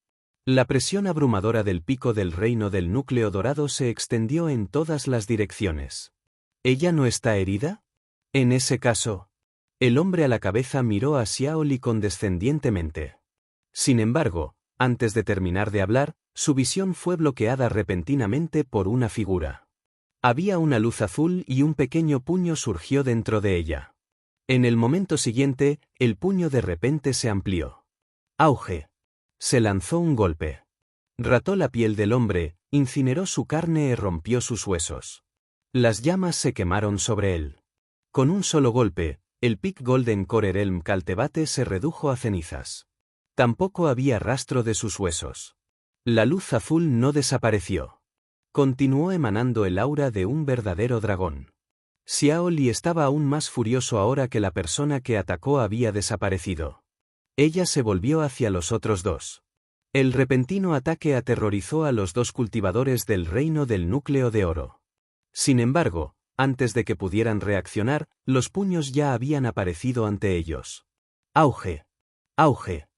La presión abrumadora del pico del reino del núcleo dorado se extendió en todas las direcciones. ¿Ella no está herida? En ese caso, el hombre a la cabeza miró a Xiao Li condescendientemente. Sin embargo, antes de terminar de hablar, su visión fue bloqueada repentinamente por una figura. Había una luz azul y un pequeño puño surgió dentro de ella. En el momento siguiente, el puño de repente se amplió. ¡Auge! Se lanzó un golpe. Rató la piel del hombre, incineró su carne y rompió sus huesos. Las llamas se quemaron sobre él. Con un solo golpe, el Pic Golden Core Realm Caltebate se redujo a cenizas. Tampoco había rastro de sus huesos. La luz azul no desapareció. Continuó emanando el aura de un verdadero dragón. Xiao Li estaba aún más furioso ahora que la persona que atacó había desaparecido. Ella se volvió hacia los otros dos. El repentino ataque aterrorizó a los dos cultivadores del reino del núcleo de oro. Sin embargo, antes de que pudieran reaccionar, los puños ya habían aparecido ante ellos. ¡Auge! ¡Auge!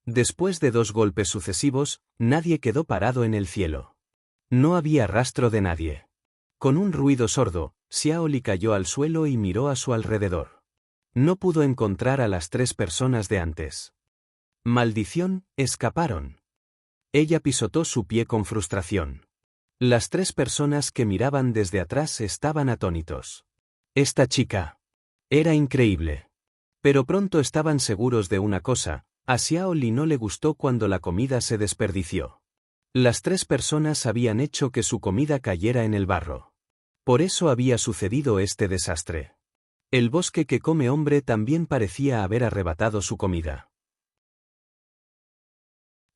Después de dos golpes sucesivos, nadie quedó parado en el cielo. No había rastro de nadie. Con un ruido sordo, Xiao Li cayó al suelo y miró a su alrededor. No pudo encontrar a las tres personas de antes. ¡Maldición! Escaparon. Ella pisotó su pie con frustración. Las tres personas que miraban desde atrás estaban atónitos. Esta chica. Era increíble. Pero pronto estaban seguros de una cosa: a Xiao Li no le gustó cuando la comida se desperdició. Las 3 personas habían hecho que su comida cayera en el barro. Por eso había sucedido este desastre. El bosque que come hombre también parecía haber arrebatado su comida.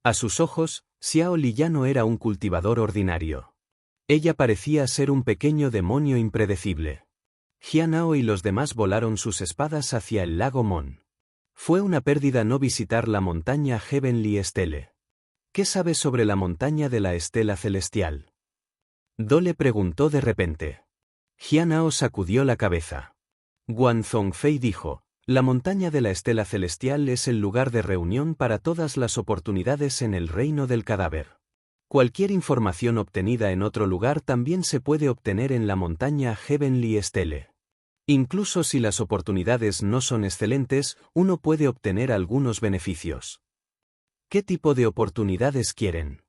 A sus ojos, Xiao Li ya no era un cultivador ordinario. Ella parecía ser un pequeño demonio impredecible. Jianao y los demás volaron sus espadas hacia el lago Mon. Fue una pérdida no visitar la montaña Heavenly Stele. ¿Qué sabes sobre la montaña de la estela celestial? Dole preguntó de repente. Jianao sacudió la cabeza. Guan Zhongfei dijo: la montaña de la estela celestial es el lugar de reunión para todas las oportunidades en el reino del cadáver. Cualquier información obtenida en otro lugar también se puede obtener en la montaña Heavenly Stele. Incluso si las oportunidades no son excelentes, uno puede obtener algunos beneficios. ¿Qué tipo de oportunidades quieren?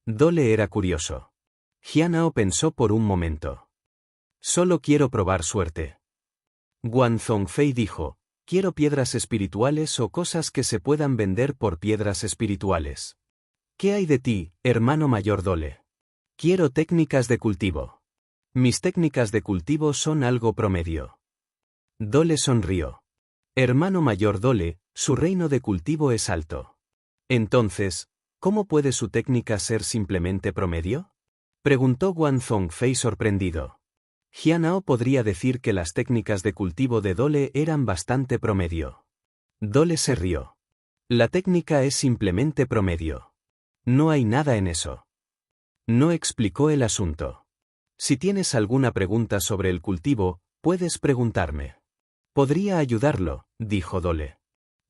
Dole era curioso. Jianao pensó por un momento. Solo quiero probar suerte. Guan Zhongfei dijo: quiero piedras espirituales o cosas que se puedan vender por piedras espirituales. ¿Qué hay de ti, hermano mayor Dole? Quiero técnicas de cultivo. Mis técnicas de cultivo son algo promedio. Dole sonrió. Hermano mayor Dole, su reino de cultivo es alto. Entonces, ¿cómo puede su técnica ser simplemente promedio? Preguntó Guan Zhongfei sorprendido. Jianao podría decir que las técnicas de cultivo de Dole eran bastante promedio. Dole se rió. La técnica es simplemente promedio. No hay nada en eso. No explicó el asunto. Si tienes alguna pregunta sobre el cultivo, puedes preguntarme. Podría ayudarlo, dijo Dole.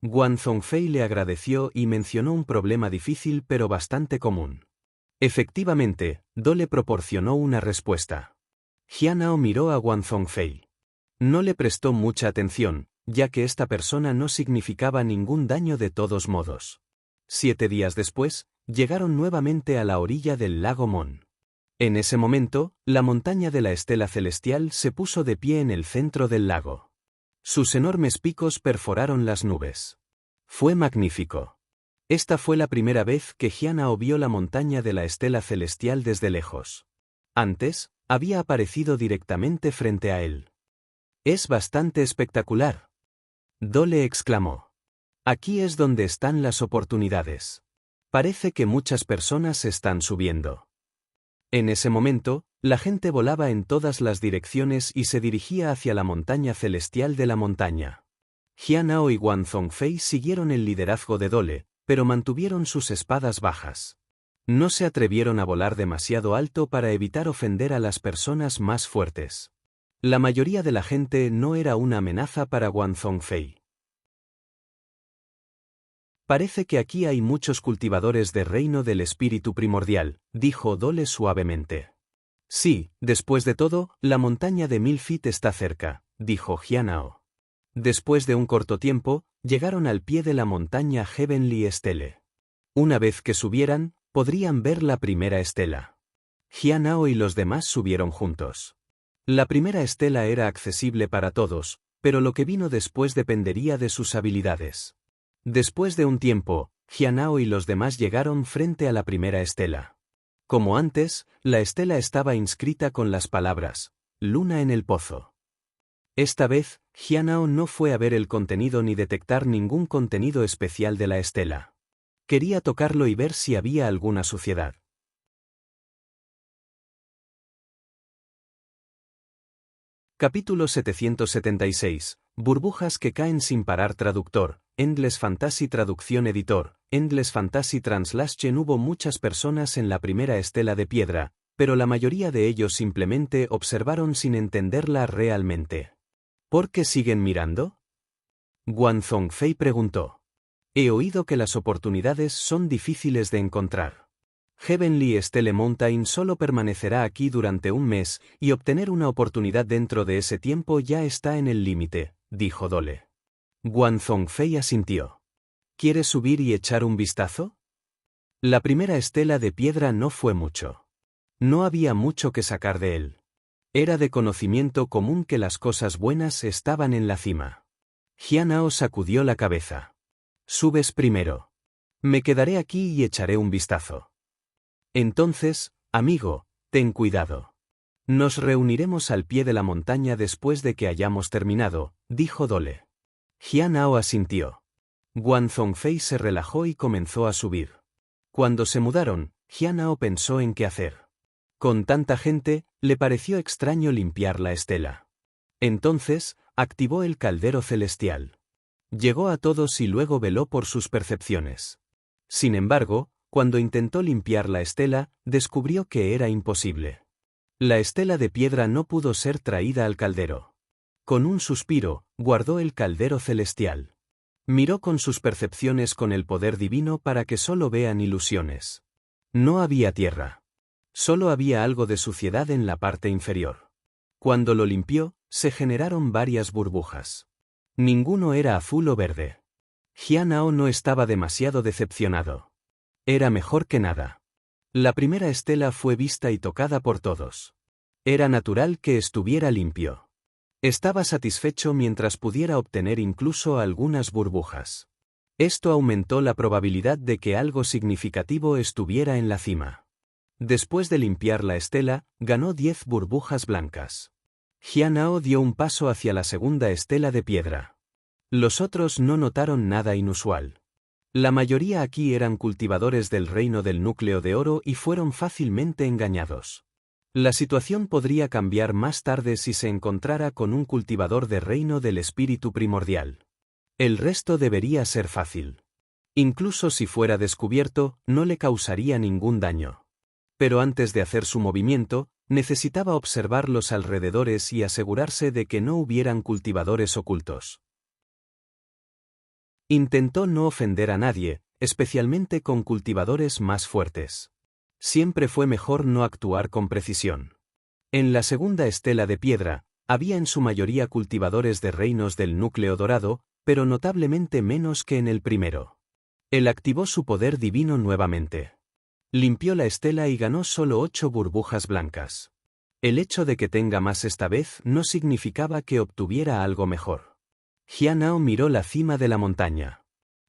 Guan Zhongfei le agradeció y mencionó un problema difícil pero bastante común. Efectivamente, Dole proporcionó una respuesta. Jianao miró a Guan Zhongfei. No le prestó mucha atención, ya que esta persona no significaba ningún daño de todos modos. 7 días después, llegaron nuevamente a la orilla del lago Mon. En ese momento, la montaña de la estela celestial se puso de pie en el centro del lago. Sus enormes picos perforaron las nubes. Fue magnífico. Esta fue la primera vez que Jianao vio la montaña de la estela celestial desde lejos. Antes, había aparecido directamente frente a él. Es bastante espectacular. Dole exclamó. Aquí es donde están las oportunidades. Parece que muchas personas están subiendo. En ese momento, la gente volaba en todas las direcciones y se dirigía hacia la montaña celestial de la montaña. Jianao y Guan Zhongfei siguieron el liderazgo de Dole, pero mantuvieron sus espadas bajas. No se atrevieron a volar demasiado alto para evitar ofender a las personas más fuertes. La mayoría de la gente no era una amenaza para Guan Zhongfei. Parece que aquí hay muchos cultivadores de reino del espíritu primordial, dijo Dole suavemente. Sí, después de todo, la montaña de 1000 feet está cerca, dijo Jianao. Después de un corto tiempo, llegaron al pie de la montaña Heavenly Stele. Una vez que subieran, podrían ver la primera estela. Jianao y los demás subieron juntos. La primera estela era accesible para todos, pero lo que vino después dependería de sus habilidades. Después de un tiempo, Jianao y los demás llegaron frente a la primera estela. Como antes, la estela estaba inscrita con las palabras: Luna en el pozo. Esta vez, Jianao no fue a ver el contenido ni detectar ningún contenido especial de la estela. Quería tocarlo y ver si había alguna suciedad. Capítulo 776. Burbujas que caen sin parar. Traductor, Endless Fantasy. Traducción. Editor, Endless Fantasy Translation. Hubo muchas personas en la primera estela de piedra, pero la mayoría de ellos simplemente observaron sin entenderla realmente. ¿Por qué siguen mirando? Guan Zhongfei preguntó. He oído que las oportunidades son difíciles de encontrar. Heavenly Stele Mountain solo permanecerá aquí durante un mes, y obtener una oportunidad dentro de ese tiempo ya está en el límite, dijo Dole. Guan Zhongfei asintió. ¿Quieres subir y echar un vistazo? La primera estela de piedra no fue mucho. No había mucho que sacar de él. Era de conocimiento común que las cosas buenas estaban en la cima. Jianao sacudió la cabeza. Subes primero. Me quedaré aquí y echaré un vistazo. Entonces, amigo, ten cuidado. Nos reuniremos al pie de la montaña después de que hayamos terminado, dijo Dole. Jianao asintió. Guan Zhongfei se relajó y comenzó a subir. Cuando se mudaron, Jianao pensó en qué hacer. Con tanta gente, le pareció extraño limpiar la estela. Entonces, activó el caldero celestial. Llegó a todos y luego veló por sus percepciones. Sin embargo, cuando intentó limpiar la estela, descubrió que era imposible. La estela de piedra no pudo ser traída al caldero. Con un suspiro, guardó el caldero celestial. Miró con sus percepciones con el poder divino para que solo vean ilusiones. No había tierra. Solo había algo de suciedad en la parte inferior. Cuando lo limpió, se generaron varias burbujas. Ninguno era azul o verde. Jianao no estaba demasiado decepcionado. Era mejor que nada. La primera estela fue vista y tocada por todos. Era natural que estuviera limpio. Estaba satisfecho mientras pudiera obtener incluso algunas burbujas. Esto aumentó la probabilidad de que algo significativo estuviera en la cima. Después de limpiar la estela, ganó 10 burbujas blancas. Jianao dio un paso hacia la segunda estela de piedra. Los otros no notaron nada inusual. La mayoría aquí eran cultivadores del reino del núcleo de oro y fueron fácilmente engañados. La situación podría cambiar más tarde si se encontrara con un cultivador de reino del espíritu primordial. El resto debería ser fácil. Incluso si fuera descubierto, no le causaría ningún daño. Pero antes de hacer su movimiento, necesitaba observar los alrededores y asegurarse de que no hubieran cultivadores ocultos. Intentó no ofender a nadie, especialmente con cultivadores más fuertes. Siempre fue mejor no actuar con precisión. En la segunda estela de piedra, había en su mayoría cultivadores de reinos del núcleo dorado, pero notablemente menos que en el primero. Él activó su poder divino nuevamente. Limpió la estela y ganó solo 8 burbujas blancas. El hecho de que tenga más esta vez no significaba que obtuviera algo mejor. Jianao miró la cima de la montaña.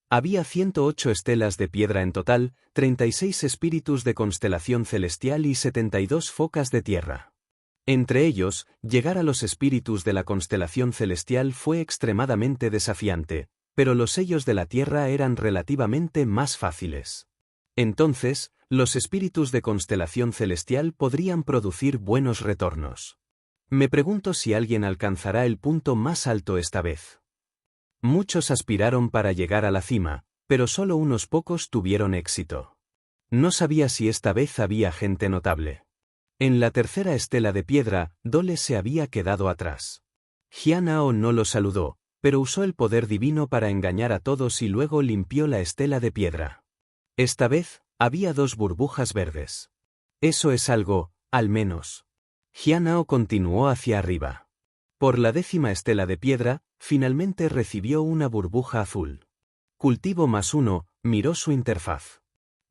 Había 108 estelas de piedra en total, 36 espíritus de constelación celestial y 72 focas de tierra. Entre ellos, llegar a los espíritus de la constelación celestial fue extremadamente desafiante, pero los sellos de la tierra eran relativamente más fáciles. Entonces, los espíritus de constelación celestial podrían producir buenos retornos. Me pregunto si alguien alcanzará el punto más alto esta vez. Muchos aspiraron para llegar a la cima, pero solo unos pocos tuvieron éxito. No sabía si esta vez había gente notable. En la tercera estela de piedra, Dole se había quedado atrás. Jianao no lo saludó, pero usó el poder divino para engañar a todos y luego limpió la estela de piedra. Esta vez, había 2 burbujas verdes. Eso es algo, al menos. Jianao continuó hacia arriba. Por la 10ª estela de piedra, finalmente recibió una burbuja azul. Cultivo +1, miró su interfaz.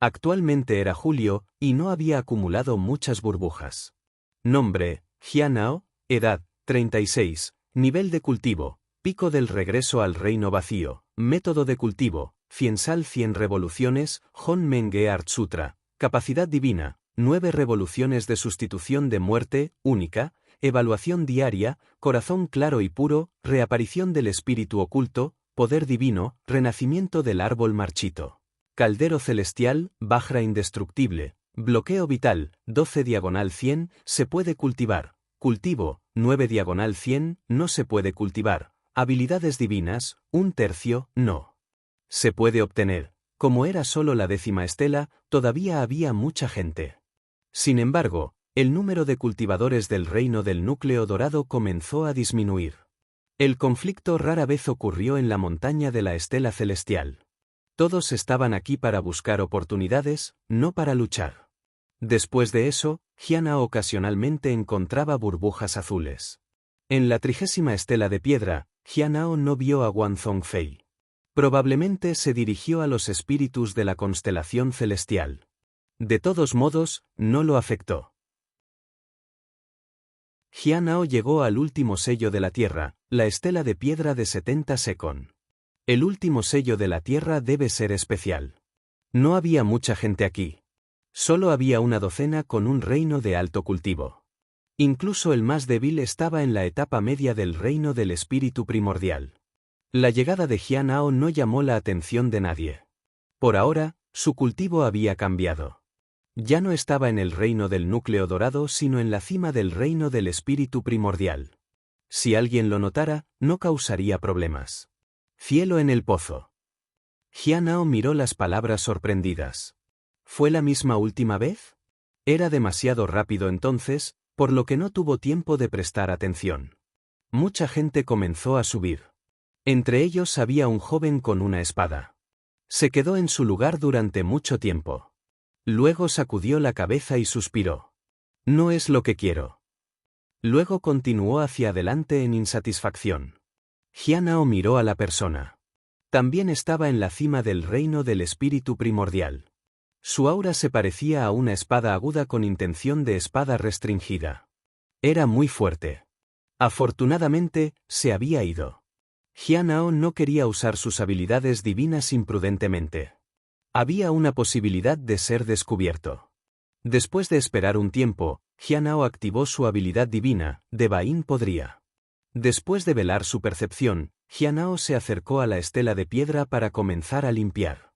Actualmente era julio, y no había acumulado muchas burbujas. Nombre, Jianao, edad, 36, nivel de cultivo, pico del regreso al reino vacío, método de cultivo, Fiensal 100 revoluciones, Hon Menge Art Sutra, capacidad divina, 9 revoluciones de sustitución de muerte, única, evaluación diaria, corazón claro y puro, reaparición del espíritu oculto, poder divino, renacimiento del árbol marchito. Caldero celestial, Vajra indestructible, bloqueo vital, 12/100, se puede cultivar. Cultivo, 9/100, no se puede cultivar. Habilidades divinas, 1/3, no. Se puede obtener. Como era solo la 10ª estela, todavía había mucha gente. Sin embargo, el número de cultivadores del reino del núcleo dorado comenzó a disminuir. El conflicto rara vez ocurrió en la montaña de la estela celestial. Todos estaban aquí para buscar oportunidades, no para luchar. Después de eso, Jianao ocasionalmente encontraba burbujas azules. En la 30ª estela de piedra, Jianao no vio a Guan Zhongfei. Probablemente se dirigió a los espíritus de la constelación celestial. De todos modos, no lo afectó. Jianao llegó al último sello de la tierra, La estela de piedra de 70 secon. El último sello de la tierra debe ser especial. No había mucha gente aquí. Solo había una docena con un reino de alto cultivo. Incluso el más débil estaba en la etapa media del reino del espíritu primordial. La llegada de Jianao no llamó la atención de nadie. Por ahora, su cultivo había cambiado. Ya no estaba en el reino del núcleo dorado sino en la cima del reino del espíritu primordial. Si alguien lo notara, no causaría problemas. Cielo en el pozo. Jianao miró las palabras sorprendidas. ¿Fue la misma última vez? Era demasiado rápido entonces, por lo que no tuvo tiempo de prestar atención. Mucha gente comenzó a subir. Entre ellos había un joven con una espada. Se quedó en su lugar durante mucho tiempo. Luego sacudió la cabeza y suspiró. No es lo que quiero. Luego continuó hacia adelante en insatisfacción. Jianao miró a la persona. También estaba en la cima del reino del espíritu primordial. Su aura se parecía a una espada aguda con intención de espada restringida. Era muy fuerte. Afortunadamente, se había ido. Jianao no quería usar sus habilidades divinas imprudentemente. Había una posibilidad de ser descubierto. Después de esperar un tiempo, Jianao activó su habilidad divina, de Bain podría. Después de velar su percepción, Jianao se acercó a la estela de piedra para comenzar a limpiar.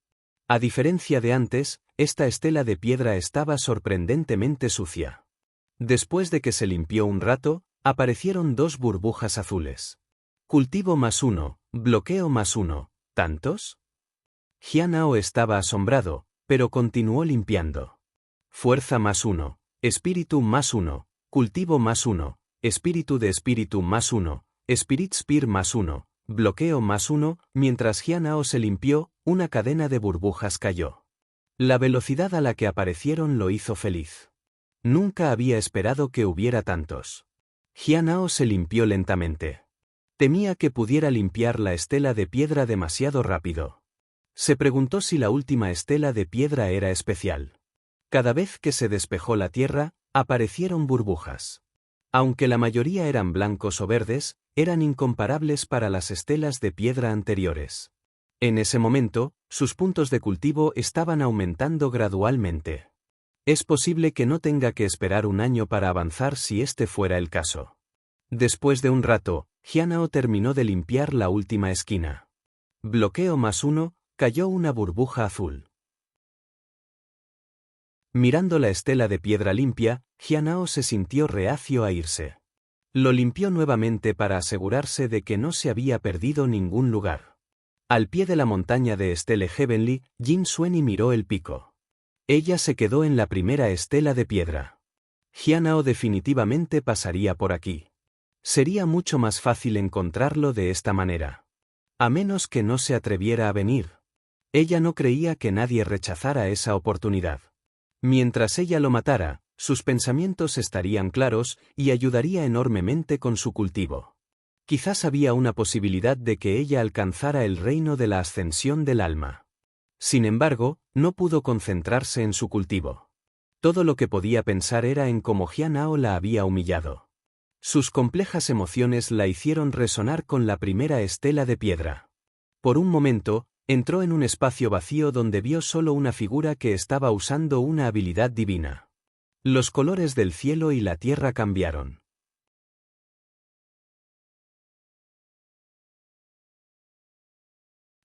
A diferencia de antes, esta estela de piedra estaba sorprendentemente sucia. Después de que se limpió un rato, aparecieron 2 burbujas azules. Cultivo +1, bloqueo +1, ¿tantos? Jianao estaba asombrado, pero continuó limpiando. Fuerza +1, espíritu +1, cultivo +1, espíritu de espíritu +1, Spirit Spear +1, bloqueo +1, mientras Jianao se limpió, una cadena de burbujas cayó. La velocidad a la que aparecieron lo hizo feliz. Nunca había esperado que hubiera tantos. Jianao se limpió lentamente. Temía que pudiera limpiar la estela de piedra demasiado rápido. Se preguntó si la última estela de piedra era especial. Cada vez que se despejó la tierra, aparecieron burbujas. Aunque la mayoría eran blancos o verdes, eran incomparables para las estelas de piedra anteriores. En ese momento, sus puntos de cultivo estaban aumentando gradualmente. Es posible que no tenga que esperar un año para avanzar si este fuera el caso. Después de un rato, Jianao terminó de limpiar la última esquina. Bloqueo +1, cayó una burbuja azul. Mirando la estela de piedra limpia, Jianao se sintió reacio a irse. Lo limpió nuevamente para asegurarse de que no se había perdido ningún lugar. Al pie de la montaña de Estelle Heavenly, Jin Sueni miró el pico. Ella se quedó en la primera estela de piedra. Jianao definitivamente pasaría por aquí. Sería mucho más fácil encontrarlo de esta manera. A menos que no se atreviera a venir. Ella no creía que nadie rechazara esa oportunidad. Mientras ella lo matara, sus pensamientos estarían claros y ayudaría enormemente con su cultivo. Quizás había una posibilidad de que ella alcanzara el reino de la ascensión del alma. Sin embargo, no pudo concentrarse en su cultivo. Todo lo que podía pensar era en cómo Jianao la había humillado. Sus complejas emociones la hicieron resonar con la primera estela de piedra. Por un momento, entró en un espacio vacío donde vio solo una figura que estaba usando una habilidad divina. Los colores del cielo y la tierra cambiaron.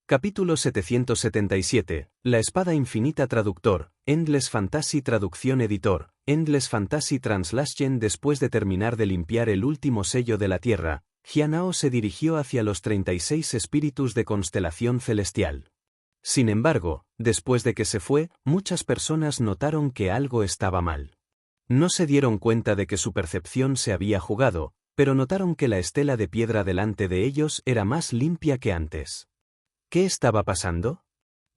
Capítulo 777, La espada infinita traductor, Endless Fantasy traducción editor, Endless Fantasy Translation. Después de terminar de limpiar el último sello de la tierra, Jianao se dirigió hacia los 36 espíritus de constelación celestial. Sin embargo, después de que se fue, muchas personas notaron que algo estaba mal. No se dieron cuenta de que su percepción se había jugado, pero notaron que la estela de piedra delante de ellos era más limpia que antes. ¿Qué estaba pasando?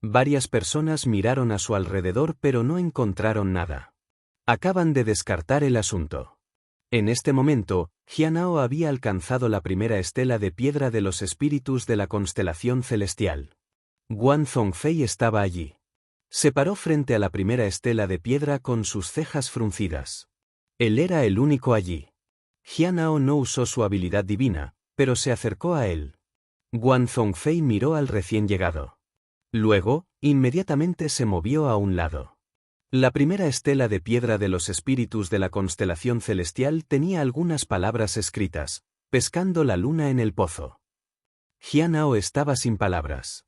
Varias personas miraron a su alrededor pero no encontraron nada. Acaban de descartar el asunto. En este momento, Jianao había alcanzado la primera estela de piedra de los espíritus de la constelación celestial. Guan Zhongfei estaba allí. Se paró frente a la primera estela de piedra con sus cejas fruncidas. Él era el único allí. Jianao no usó su habilidad divina, pero se acercó a él. Guan Zhongfei miró al recién llegado. Luego, inmediatamente se movió a un lado. La primera estela de piedra de los espíritus de la constelación celestial tenía algunas palabras escritas: pescando la luna en el pozo. Jianhao estaba sin palabras.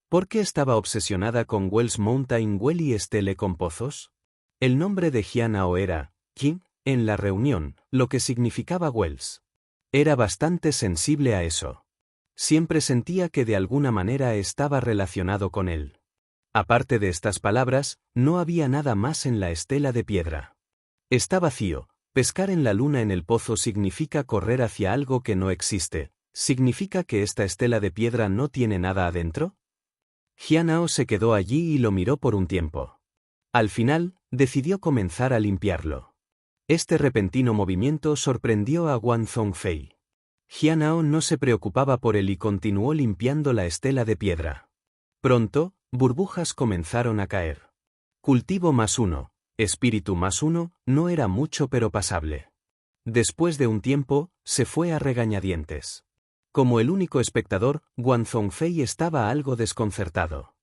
¿Por qué estaba obsesionada con Wells Mountain Well y Estele con pozos? El nombre de Jianhao era Qi en la reunión, lo que significaba Wells. Era bastante sensible a eso. Siempre sentía que de alguna manera estaba relacionado con él. Aparte de estas palabras, no había nada más en la estela de piedra. Está vacío. Pescar en la luna en el pozo significa correr hacia algo que no existe. ¿Significa que esta estela de piedra no tiene nada adentro? Jianhao se quedó allí y lo miró por un tiempo. Al final, decidió comenzar a limpiarlo. Este repentino movimiento sorprendió a Guan Zhongfei. Jianhao no se preocupaba por él y continuó limpiando la estela de piedra. Pronto, burbujas comenzaron a caer. Cultivo +1, espíritu +1, no era mucho pero pasable. Después de un tiempo, se fue a regañadientes. Como el único espectador, Guan Zhongfei estaba algo desconcertado.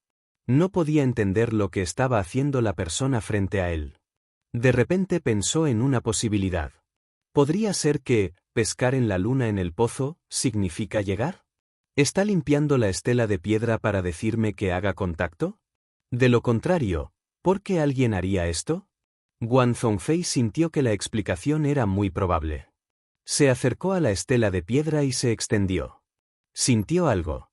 No podía entender lo que estaba haciendo la persona frente a él. De repente pensó en una posibilidad. ¿Podría ser que, pescar en la luna en el pozo, significa llegar? ¿Está limpiando la estela de piedra para decirme que haga contacto? De lo contrario, ¿por qué alguien haría esto? Guan Zhongfei sintió que la explicación era muy probable. Se acercó a la estela de piedra y se extendió. Sintió algo.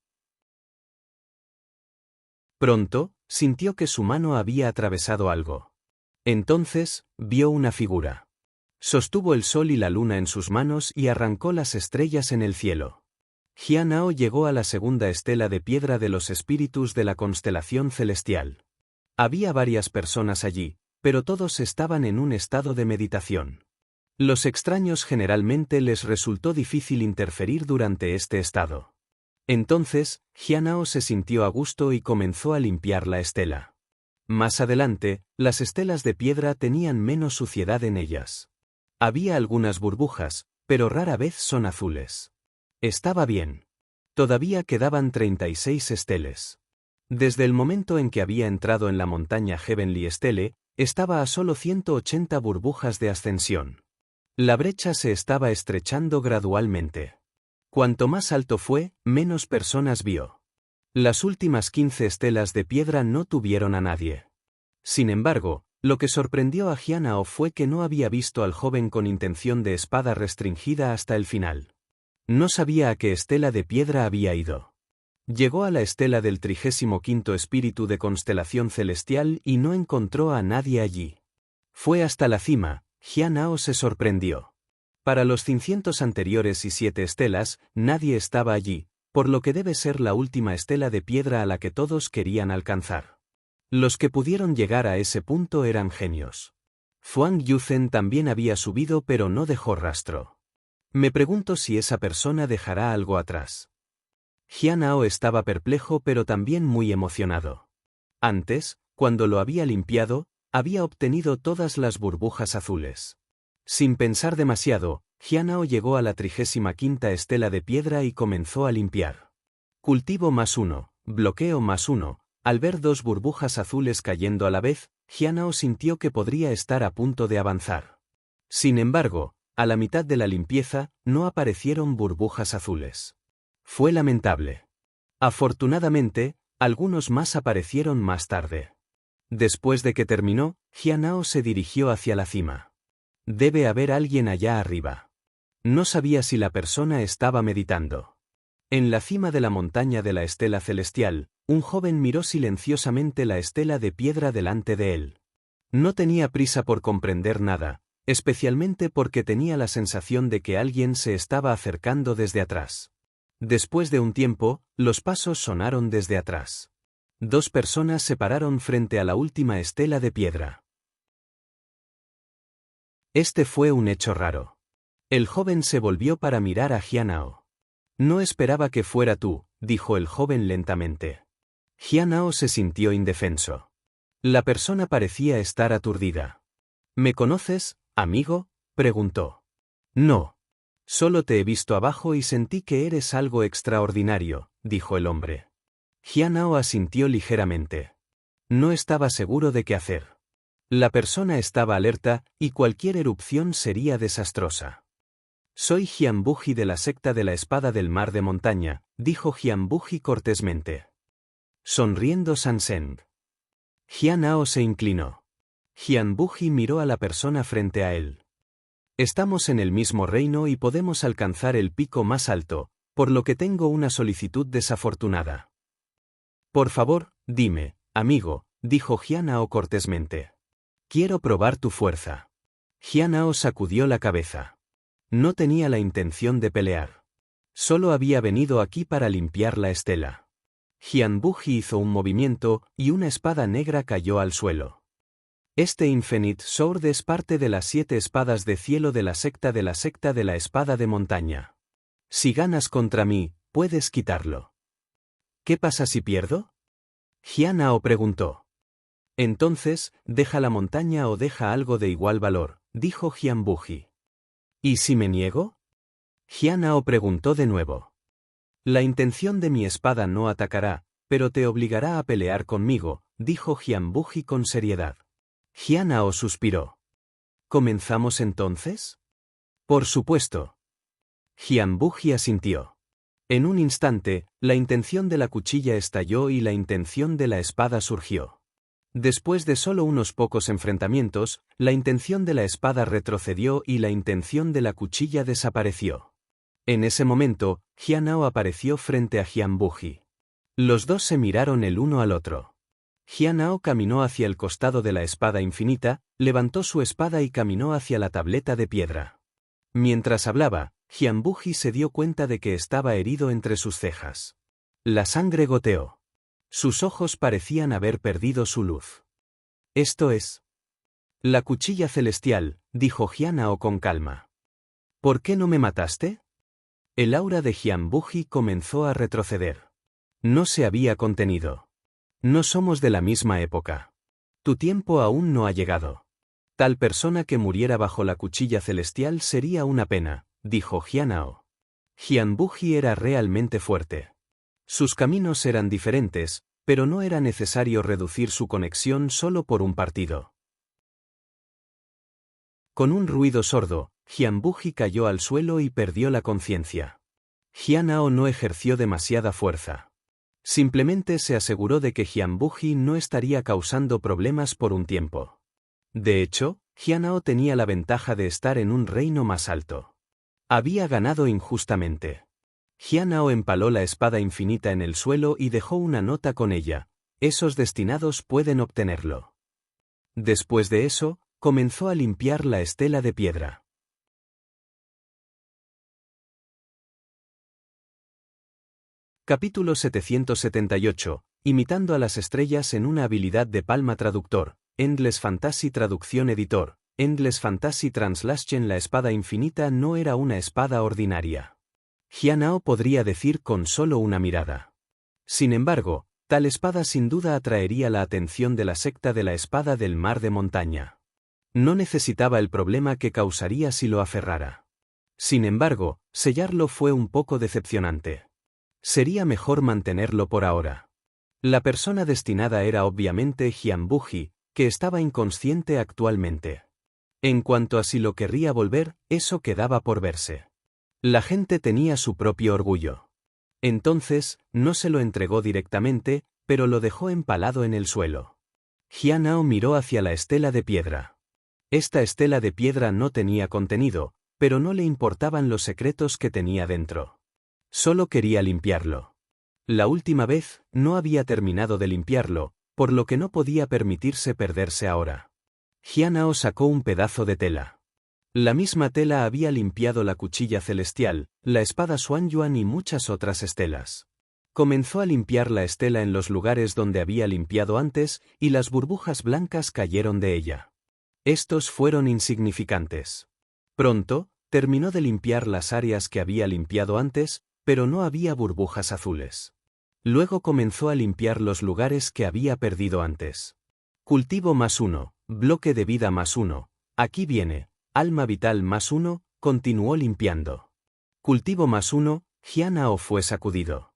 Pronto, sintió que su mano había atravesado algo. Entonces, vio una figura. Sostuvo el sol y la luna en sus manos y arrancó las estrellas en el cielo. Jianhao llegó a la segunda estela de piedra de los espíritus de la constelación celestial. Había varias personas allí, pero todos estaban en un estado de meditación. Los extraños generalmente les resultó difícil interferir durante este estado. Entonces, Jianhao se sintió a gusto y comenzó a limpiar la estela. Más adelante, las estelas de piedra tenían menos suciedad en ellas. Había algunas burbujas, pero rara vez son azules. Estaba bien. Todavía quedaban 36 esteles. Desde el momento en que había entrado en la montaña Heavenly Estele, estaba a solo 180 burbujas de ascensión. La brecha se estaba estrechando gradualmente. Cuanto más alto fue, menos personas vio. Las últimas 15 estelas de piedra no tuvieron a nadie. Sin embargo, lo que sorprendió a Jianhao fue que no había visto al joven con intención de espada restringida hasta el final. No sabía a qué estela de piedra había ido. Llegó a la estela del 35º espíritu de constelación celestial y no encontró a nadie allí. Fue hasta la cima. Jianhao se sorprendió. Para los 500 anteriores y 7 estelas, nadie estaba allí, por lo que debe ser la última estela de piedra a la que todos querían alcanzar. Los que pudieron llegar a ese punto eran genios. Zhuang Yuzhen también había subido pero no dejó rastro. Me pregunto si esa persona dejará algo atrás. Jianhao estaba perplejo pero también muy emocionado. Antes, cuando lo había limpiado, había obtenido todas las burbujas azules. Sin pensar demasiado, Jianhao llegó a la 35ª estela de piedra y comenzó a limpiar. Cultivo +1, bloqueo +1. Al ver 2 burbujas azules cayendo a la vez, Jianhao sintió que podría estar a punto de avanzar. Sin embargo, a la mitad de la limpieza, no aparecieron burbujas azules. Fue lamentable. Afortunadamente, algunos más aparecieron más tarde. Después de que terminó, Jianhao se dirigió hacia la cima. Debe haber alguien allá arriba. No sabía si la persona estaba meditando. En la cima de la montaña de la estela celestial, un joven miró silenciosamente la estela de piedra delante de él. No tenía prisa por comprender nada, especialmente porque tenía la sensación de que alguien se estaba acercando desde atrás. Después de un tiempo, los pasos sonaron desde atrás. 2 personas se pararon frente a la última estela de piedra. Este fue un hecho raro. El joven se volvió para mirar a Jianhao. No esperaba que fuera tú, dijo el joven lentamente. Jianhao se sintió indefenso. La persona parecía estar aturdida. ¿Me conoces, amigo?, preguntó. No. Solo te he visto abajo y sentí que eres algo extraordinario, dijo el hombre. Jianao asintió ligeramente. No estaba seguro de qué hacer. La persona estaba alerta, y cualquier erupción sería desastrosa. Soy Jianbuji de la secta de la espada del mar de montaña, dijo Jianbuji cortésmente. Sonriendo Sansheng. Jianao se inclinó. Jianbuji miró a la persona frente a él. Estamos en el mismo reino y podemos alcanzar el pico más alto, por lo que tengo una solicitud desafortunada. Por favor, dime, amigo, dijo Jianao cortésmente. Quiero probar tu fuerza. Jianao sacudió la cabeza. No tenía la intención de pelear. Solo había venido aquí para limpiar la estela. Jianbuji hizo un movimiento, y una espada negra cayó al suelo. Este Infinite Sword es parte de las 7 espadas de cielo de la secta de la espada de montaña. Si ganas contra mí, puedes quitarlo. ¿Qué pasa si pierdo? Jianao preguntó. Entonces, deja la montaña o deja algo de igual valor, dijo Jianbuji. ¿Y si me niego? Jianao preguntó de nuevo. La intención de mi espada no atacará, pero te obligará a pelear conmigo, dijo Jianbuji con seriedad. Jianao suspiró. ¿Comenzamos entonces? Por supuesto. Jianbuji asintió. En un instante, la intención de la cuchilla estalló y la intención de la espada surgió. Después de solo unos pocos enfrentamientos, la intención de la espada retrocedió y la intención de la cuchilla desapareció. En ese momento, Jianao apareció frente a Jianbuji. Los dos se miraron el uno al otro. Jianao caminó hacia el costado de la espada infinita, levantó su espada y caminó hacia la tableta de piedra. Mientras hablaba, Jianbuji se dio cuenta de que estaba herido entre sus cejas. La sangre goteó. Sus ojos parecían haber perdido su luz. Esto es la cuchilla celestial, dijo Jianao con calma. ¿Por qué no me mataste? El aura de Jianbuji comenzó a retroceder. No se había contenido. No somos de la misma época. Tu tiempo aún no ha llegado. Tal persona que muriera bajo la cuchilla celestial sería una pena, dijo Jianao. Jianbuji era realmente fuerte. Sus caminos eran diferentes, pero no era necesario reducir su conexión solo por un partido. Con un ruido sordo, Jianbuji cayó al suelo y perdió la conciencia. Jianao no ejerció demasiada fuerza. Simplemente se aseguró de que Jianbuji no estaría causando problemas por un tiempo. De hecho, Jianao tenía la ventaja de estar en un reino más alto. Había ganado injustamente. Jianao empaló la espada infinita en el suelo y dejó una nota con ella. Esos destinados pueden obtenerlo. Después de eso, comenzó a limpiar la estela de piedra. Capítulo 778. Imitando a las estrellas en una habilidad de palma traductor. Endless Fantasy Traducción Editor. Endless Fantasy Translation. La espada infinita no era una espada ordinaria. Jianao podría decir con solo una mirada. Sin embargo, tal espada sin duda atraería la atención de la secta de la espada del mar de montaña. No necesitaba el problema que causaría si lo aferrara. Sin embargo, sellarlo fue un poco decepcionante. Sería mejor mantenerlo por ahora. La persona destinada era obviamente Jianbuji, que estaba inconsciente actualmente. En cuanto a si lo querría volver, eso quedaba por verse. La gente tenía su propio orgullo. Entonces, no se lo entregó directamente, pero lo dejó empalado en el suelo. Jianao miró hacia la estela de piedra. Esta estela de piedra no tenía contenido, pero no le importaban los secretos que tenía dentro. Solo quería limpiarlo. La última vez, no había terminado de limpiarlo, por lo que no podía permitirse perderse ahora. Jianao sacó un pedazo de tela. La misma tela había limpiado la cuchilla celestial, la espada Xuanyuan y muchas otras estelas. Comenzó a limpiar la estela en los lugares donde había limpiado antes, y las burbujas blancas cayeron de ella. Estos fueron insignificantes. Pronto, terminó de limpiar las áreas que había limpiado antes, pero no había burbujas azules. Luego comenzó a limpiar los lugares que había perdido antes. Cultivo +1, bloque de vida +1, aquí viene. Alma vital +1, continuó limpiando. Cultivo +1, Jianhao fue sacudido.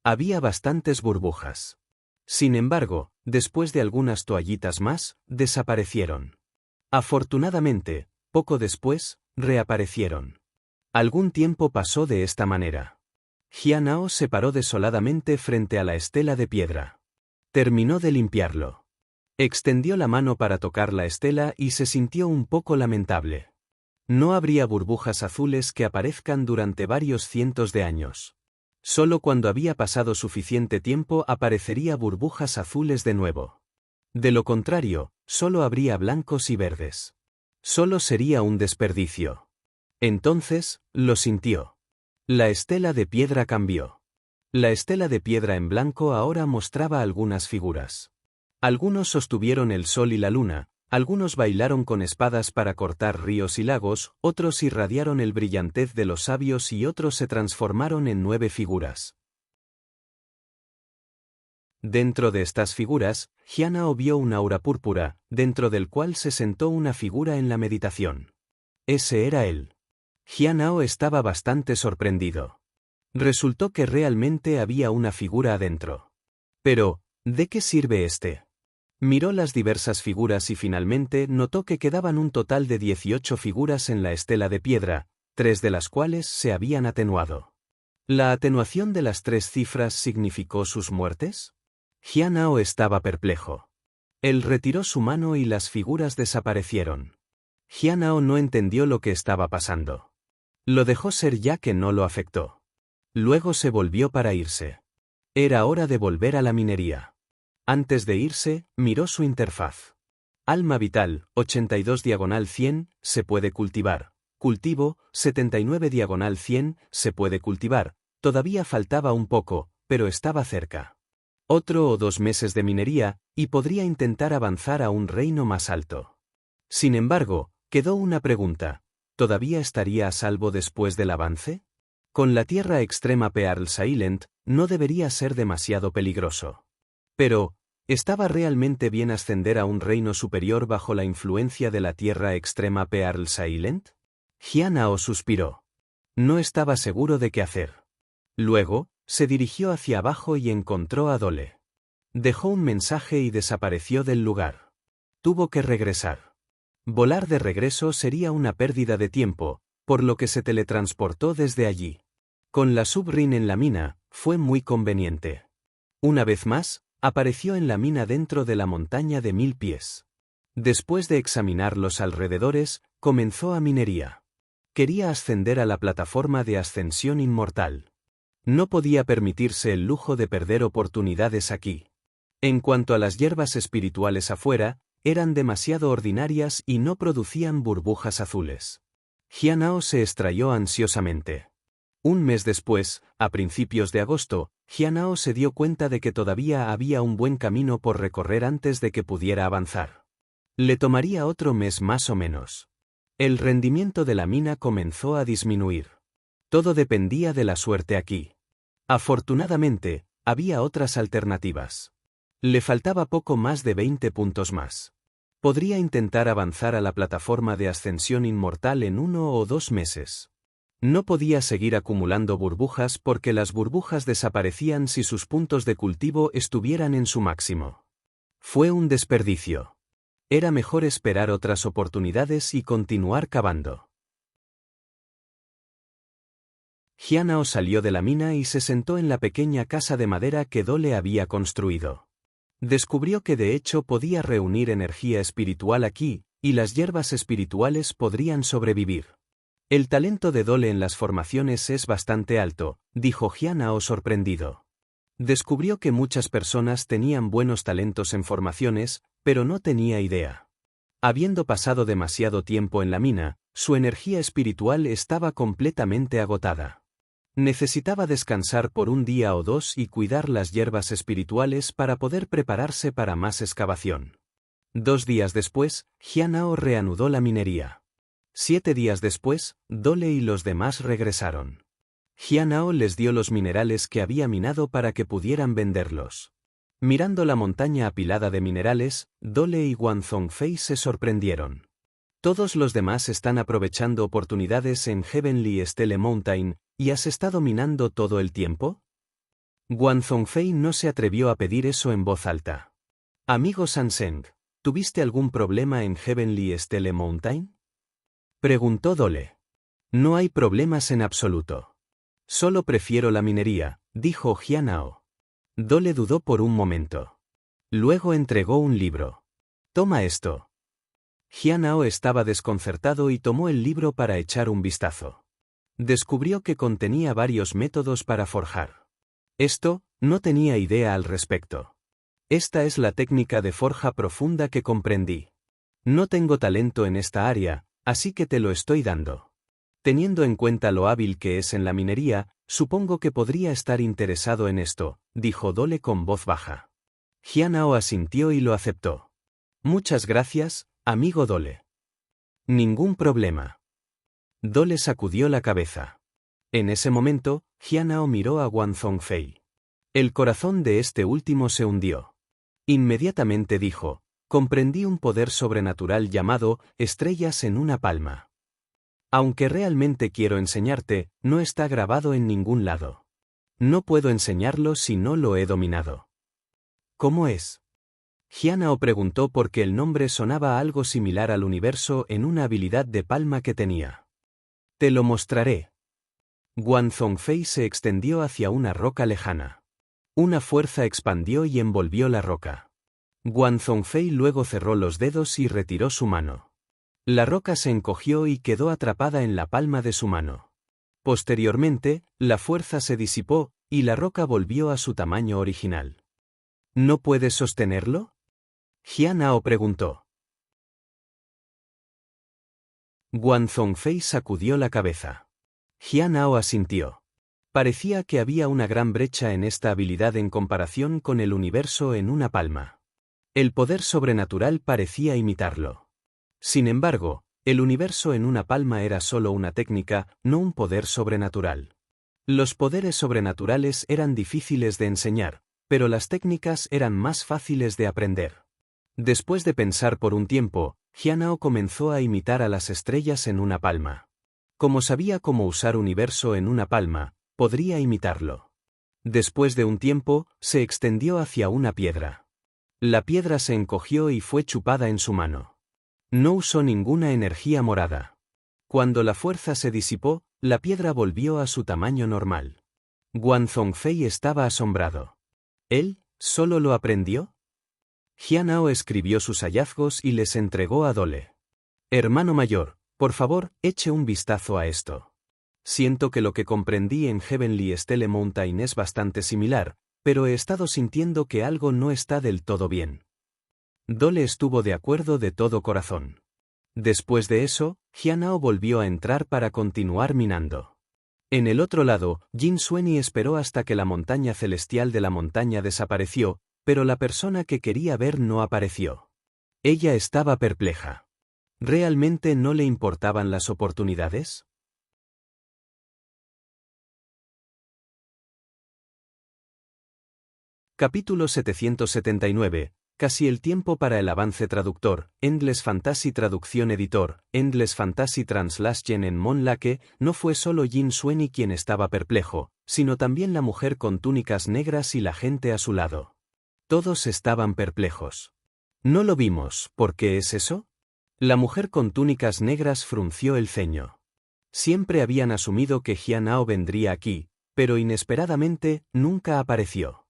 Había bastantes burbujas. Sin embargo, después de algunas toallitas más, desaparecieron. Afortunadamente, poco después, reaparecieron. Algún tiempo pasó de esta manera. Jianhao se paró desoladamente frente a la estela de piedra. Terminó de limpiarlo. Extendió la mano para tocar la estela y se sintió un poco lamentable. No habría burbujas azules que aparezcan durante varios cientos de años. Solo cuando había pasado suficiente tiempo aparecería burbujas azules de nuevo. De lo contrario, solo habría blancos y verdes. Solo sería un desperdicio. Entonces, lo sintió. La estela de piedra cambió. La estela de piedra en blanco ahora mostraba algunas figuras. Algunos sostuvieron el sol y la luna, algunos bailaron con espadas para cortar ríos y lagos, otros irradiaron el brillantez de los sabios y otros se transformaron en 9 figuras. Dentro de estas figuras, Jianhao vio un aura púrpura, dentro del cual se sentó una figura en la meditación. Ese era él. Jianhao estaba bastante sorprendido. Resultó que realmente había una figura adentro. Pero, ¿de qué sirve este? Miró las diversas figuras y finalmente notó que quedaban un total de 18 figuras en la estela de piedra, 3 de las cuales se habían atenuado. ¿La atenuación de las 3 cifras significó sus muertes? Jianhao estaba perplejo. Él retiró su mano y las figuras desaparecieron. Jianhao no entendió lo que estaba pasando. Lo dejó ser ya que no lo afectó. Luego se volvió para irse. Era hora de volver a la minería. Antes de irse, miró su interfaz. Alma vital, 82/100, se puede cultivar. Cultivo, 79/100, se puede cultivar. Todavía faltaba un poco, pero estaba cerca. Otro o 2 meses de minería, y podría intentar avanzar a un reino más alto. Sin embargo, quedó una pregunta. ¿Todavía estaría a salvo después del avance? Con la Tierra Extrema Pearl Silent, no debería ser demasiado peligroso. Pero, ¿estaba realmente bien ascender a un reino superior bajo la influencia de la Tierra Extrema Pearl Silent? Jianhao suspiró. No estaba seguro de qué hacer. Luego, se dirigió hacia abajo y encontró a Dole. Dejó un mensaje y desapareció del lugar. Tuvo que regresar. Volar de regreso sería una pérdida de tiempo, por lo que se teletransportó desde allí. Con la Sub-Rin en la mina, fue muy conveniente. Una vez más, apareció en la mina dentro de la montaña de 1000 pies. Después de examinar los alrededores, comenzó a minería. Quería ascender a la plataforma de ascensión inmortal. No podía permitirse el lujo de perder oportunidades aquí. En cuanto a las hierbas espirituales afuera, eran demasiado ordinarias y no producían burbujas azules. Jianhao se extrayó ansiosamente. Un mes después, a principios de agosto, Jianhao se dio cuenta de que todavía había un buen camino por recorrer antes de que pudiera avanzar. Le tomaría otro mes más o menos. El rendimiento de la mina comenzó a disminuir. Todo dependía de la suerte aquí. Afortunadamente, había otras alternativas. Le faltaba poco más de 20 puntos más. Podría intentar avanzar a la plataforma de ascensión inmortal en 1 o 2 meses. No podía seguir acumulando burbujas porque las burbujas desaparecían si sus puntos de cultivo estuvieran en su máximo. Fue un desperdicio. Era mejor esperar otras oportunidades y continuar cavando. Jianhao salió de la mina y se sentó en la pequeña casa de madera que Dole había construido. Descubrió que de hecho podía reunir energía espiritual aquí, y las hierbas espirituales podrían sobrevivir. El talento de Dole en las formaciones es bastante alto, dijo Jianhao sorprendido. Descubrió que muchas personas tenían buenos talentos en formaciones, pero no tenía idea. Habiendo pasado demasiado tiempo en la mina, su energía espiritual estaba completamente agotada. Necesitaba descansar por un día o 2 y cuidar las hierbas espirituales para poder prepararse para más excavación. 2 días después, Jianhao reanudó la minería. 7 días después, Dole y los demás regresaron. Jianhao les dio los minerales que había minado para que pudieran venderlos. Mirando la montaña apilada de minerales, Dole y Wang Zhongfei se sorprendieron. Todos los demás están aprovechando oportunidades en Heavenly Stele Mountain, ¿Y has estado minando todo el tiempo? Guan Zhongfei no se atrevió a pedir eso en voz alta. Amigo Sanseng, ¿tuviste algún problema en Heavenly Stele Mountain? Preguntó Dole. No hay problemas en absoluto. Solo prefiero la minería, dijo Jianao. Dole dudó por un momento. Luego entregó un libro. Toma esto. Jianao estaba desconcertado y tomó el libro para echar un vistazo. Descubrió que contenía varios métodos para forjar. Esto, no tenía idea al respecto. Esta es la técnica de forja profunda que comprendí. No tengo talento en esta área, así que te lo estoy dando. Teniendo en cuenta lo hábil que es en la minería, supongo que podría estar interesado en esto, dijo Dole con voz baja. Jianao asintió y lo aceptó. Muchas gracias, amigo Dole. Ningún problema. Dole sacudió la cabeza. En ese momento, Jianao miró a Guan Zhongfei. El corazón de este último se hundió. Inmediatamente dijo, comprendí un poder sobrenatural llamado estrellas en una palma. Aunque realmente quiero enseñarte, no está grabado en ningún lado. No puedo enseñarlo si no lo he dominado. ¿Cómo es? Jianao preguntó porque el nombre sonaba algo similar al universo en una habilidad de palma que tenía. Te lo mostraré. Guan Zhongfei se extendió hacia una roca lejana. Una fuerza expandió y envolvió la roca. Guan Zhongfei luego cerró los dedos y retiró su mano. La roca se encogió y quedó atrapada en la palma de su mano. Posteriormente, la fuerza se disipó, y la roca volvió a su tamaño original. ¿No puedes sostenerlo? Jianao preguntó. Guan Zhongfei sacudió la cabeza. Jianao asintió. Parecía que había una gran brecha en esta habilidad en comparación con el universo en una palma. El poder sobrenatural parecía imitarlo. Sin embargo, el universo en una palma era solo una técnica, no un poder sobrenatural. Los poderes sobrenaturales eran difíciles de enseñar, pero las técnicas eran más fáciles de aprender. Después de pensar por un tiempo, Jianao comenzó a imitar a las estrellas en una palma. Como sabía cómo usar universo en una palma, podría imitarlo. Después de un tiempo, se extendió hacia una piedra. La piedra se encogió y fue chupada en su mano. No usó ninguna energía morada. Cuando la fuerza se disipó, la piedra volvió a su tamaño normal. Guan Zhongfei estaba asombrado. ¿Él solo lo aprendió? Jianao escribió sus hallazgos y les entregó a Dole. Hermano mayor, por favor, eche un vistazo a esto. Siento que lo que comprendí en Heavenly Stele Mountain es bastante similar, pero he estado sintiendo que algo no está del todo bien. Dole estuvo de acuerdo de todo corazón. Después de eso, Jianao volvió a entrar para continuar minando. En el otro lado, Jin Sueni esperó hasta que la montaña celestial de la montaña desapareció, pero la persona que quería ver no apareció. Ella estaba perpleja. ¿Realmente no le importaban las oportunidades? Capítulo 779. Casi el tiempo para el avance traductor, Endless Fantasy Traducción Editor, Endless Fantasy Translation en Mon Lake. No fue solo Jin Sueni quien estaba perplejo, sino también la mujer con túnicas negras y la gente a su lado. Todos estaban perplejos. No lo vimos, ¿por qué es eso? La mujer con túnicas negras frunció el ceño. Siempre habían asumido que Jianao vendría aquí, pero inesperadamente, nunca apareció.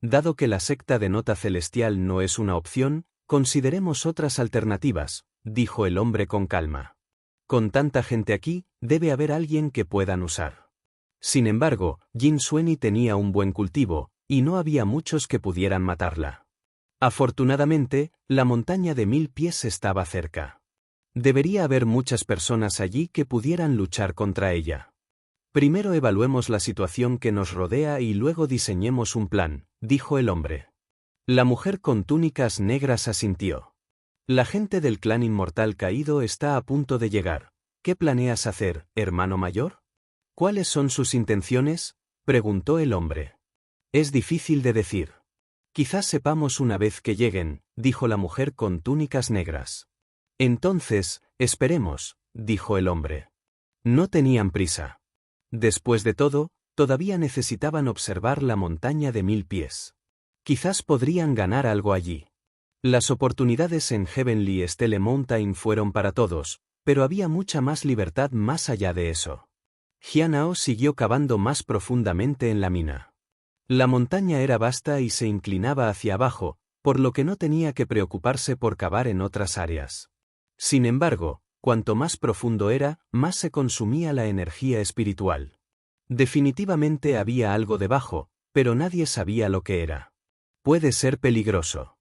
Dado que la secta de nota celestial no es una opción, consideremos otras alternativas, dijo el hombre con calma. Con tanta gente aquí, debe haber alguien que puedan usar. Sin embargo, Jin Sueni tenía un buen cultivo, y no había muchos que pudieran matarla. Afortunadamente, la montaña de 1000 pies estaba cerca. Debería haber muchas personas allí que pudieran luchar contra ella. Primero evaluemos la situación que nos rodea y luego diseñemos un plan, dijo el hombre. La mujer con túnicas negras asintió. La gente del clan inmortal caído está a punto de llegar. ¿Qué planeas hacer, hermano mayor? ¿Cuáles son sus intenciones? Preguntó el hombre. Es difícil de decir. Quizás sepamos una vez que lleguen, dijo la mujer con túnicas negras. Entonces, esperemos, dijo el hombre. No tenían prisa. Después de todo, todavía necesitaban observar la montaña de 1000 pies. Quizás podrían ganar algo allí. Las oportunidades en Heavenly Stele Mountain fueron para todos, pero había mucha más libertad más allá de eso. Jianhao siguió cavando más profundamente en la mina. La montaña era vasta y se inclinaba hacia abajo, por lo que no tenía que preocuparse por cavar en otras áreas. Sin embargo, cuanto más profundo era, más se consumía la energía espiritual. Definitivamente había algo debajo, pero nadie sabía lo que era. Puede ser peligroso.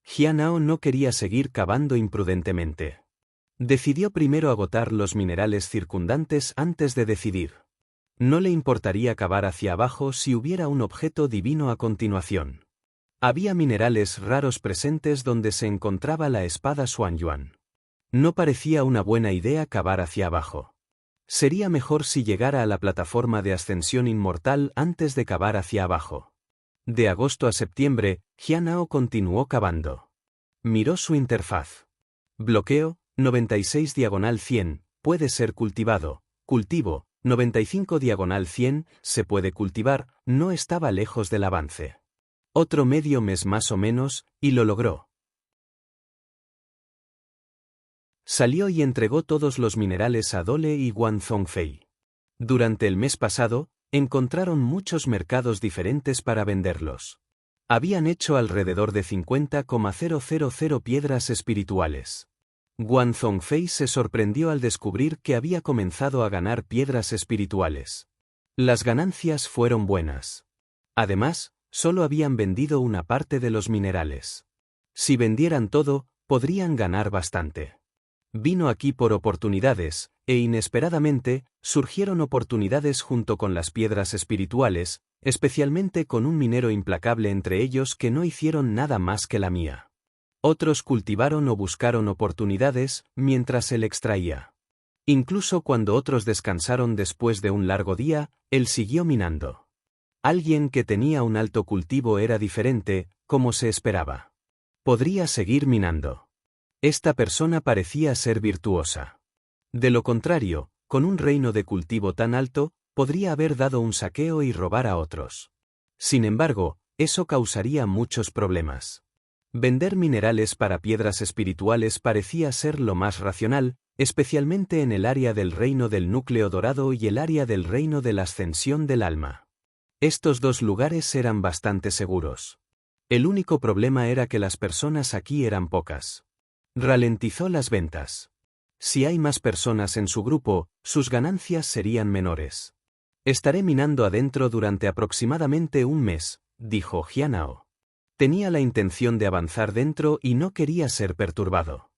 Jianhao no quería seguir cavando imprudentemente. Decidió primero agotar los minerales circundantes antes de decidir. No le importaría cavar hacia abajo si hubiera un objeto divino a continuación. Había minerales raros presentes donde se encontraba la espada Xuanyuan. No parecía una buena idea cavar hacia abajo. Sería mejor si llegara a la plataforma de ascensión inmortal antes de cavar hacia abajo. De agosto a septiembre, Jianhao continuó cavando. Miró su interfaz. Bloqueo, 96/100, puede ser cultivado. Cultivo, 95/100, se puede cultivar, no estaba lejos del avance. Otro medio mes más o menos, y lo logró. Salió y entregó todos los minerales a Dole y Guan Zhongfei. Durante el mes pasado, encontraron muchos mercados diferentes para venderlos. Habían hecho alrededor de 50,000 piedras espirituales. Guan Zhongfei se sorprendió al descubrir que había comenzado a ganar piedras espirituales. Las ganancias fueron buenas. Además, solo habían vendido una parte de los minerales. Si vendieran todo, podrían ganar bastante. Vino aquí por oportunidades, e inesperadamente, surgieron oportunidades junto con las piedras espirituales, especialmente con un minero implacable entre ellos que no hicieron nada más que la mía. Otros cultivaron o buscaron oportunidades, mientras él extraía. Incluso cuando otros descansaron después de un largo día, él siguió minando. Alguien que tenía un alto cultivo era diferente, como se esperaba. Podría seguir minando. Esta persona parecía ser virtuosa. De lo contrario, con un reino de cultivo tan alto, podría haber dado un saqueo y robar a otros. Sin embargo, eso causaría muchos problemas. Vender minerales para piedras espirituales parecía ser lo más racional, especialmente en el área del reino del núcleo dorado y el área del reino de la ascensión del alma. Estos dos lugares eran bastante seguros. El único problema era que las personas aquí eran pocas. Ralentizó las ventas. Si hay más personas en su grupo, sus ganancias serían menores. Estaré minando adentro durante aproximadamente un mes, dijo Jianhao. Tenía la intención de avanzar dentro y no quería ser perturbado.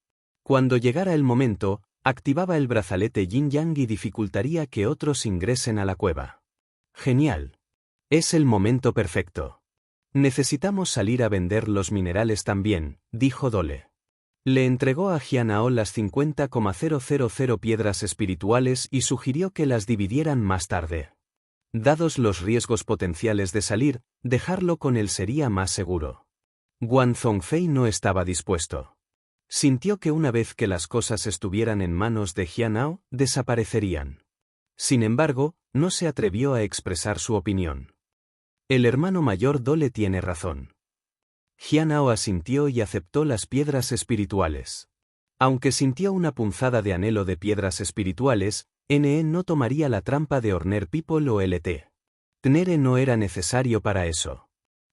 Cuando llegara el momento, activaba el brazalete Yin-Yang y dificultaría que otros ingresen a la cueva. Genial. Es el momento perfecto. Necesitamos salir a vender los minerales también, dijo Dole. Le entregó a Jianhao las 50,000 piedras espirituales y sugirió que las dividieran más tarde. Dados los riesgos potenciales de salir, dejarlo con él sería más seguro. Guan Zhongfei no estaba dispuesto. Sintió que una vez que las cosas estuvieran en manos de Jianhao, desaparecerían. Sin embargo, no se atrevió a expresar su opinión. El hermano mayor Dole tiene razón. Jianhao asintió y aceptó las piedras espirituales. Aunque sintió una punzada de anhelo de piedras espirituales, NE no tomaría la trampa de Horner People o LT. Tnere no era necesario para eso.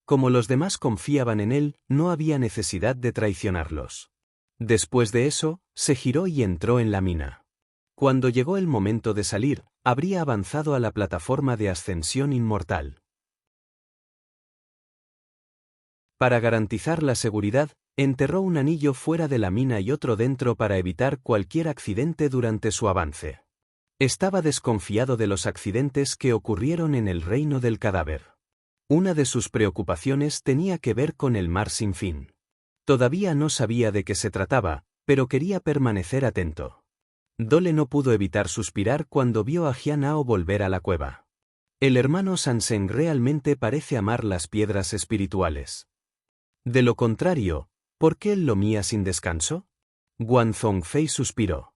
Como los demás confiaban en él, no había necesidad de traicionarlos. Después de eso, se giró y entró en la mina. Cuando llegó el momento de salir, habría avanzado a la plataforma de ascensión inmortal. Para garantizar la seguridad, enterró un anillo fuera de la mina y otro dentro para evitar cualquier accidente durante su avance. Estaba desconfiado de los accidentes que ocurrieron en el reino del cadáver. Una de sus preocupaciones tenía que ver con el mar sin fin. Todavía no sabía de qué se trataba, pero quería permanecer atento. Dole no pudo evitar suspirar cuando vio a Jianhao volver a la cueva. El hermano Sanseng realmente parece amar las piedras espirituales. De lo contrario, ¿por qué él lo mía sin descanso? Guan Zhongfei suspiró.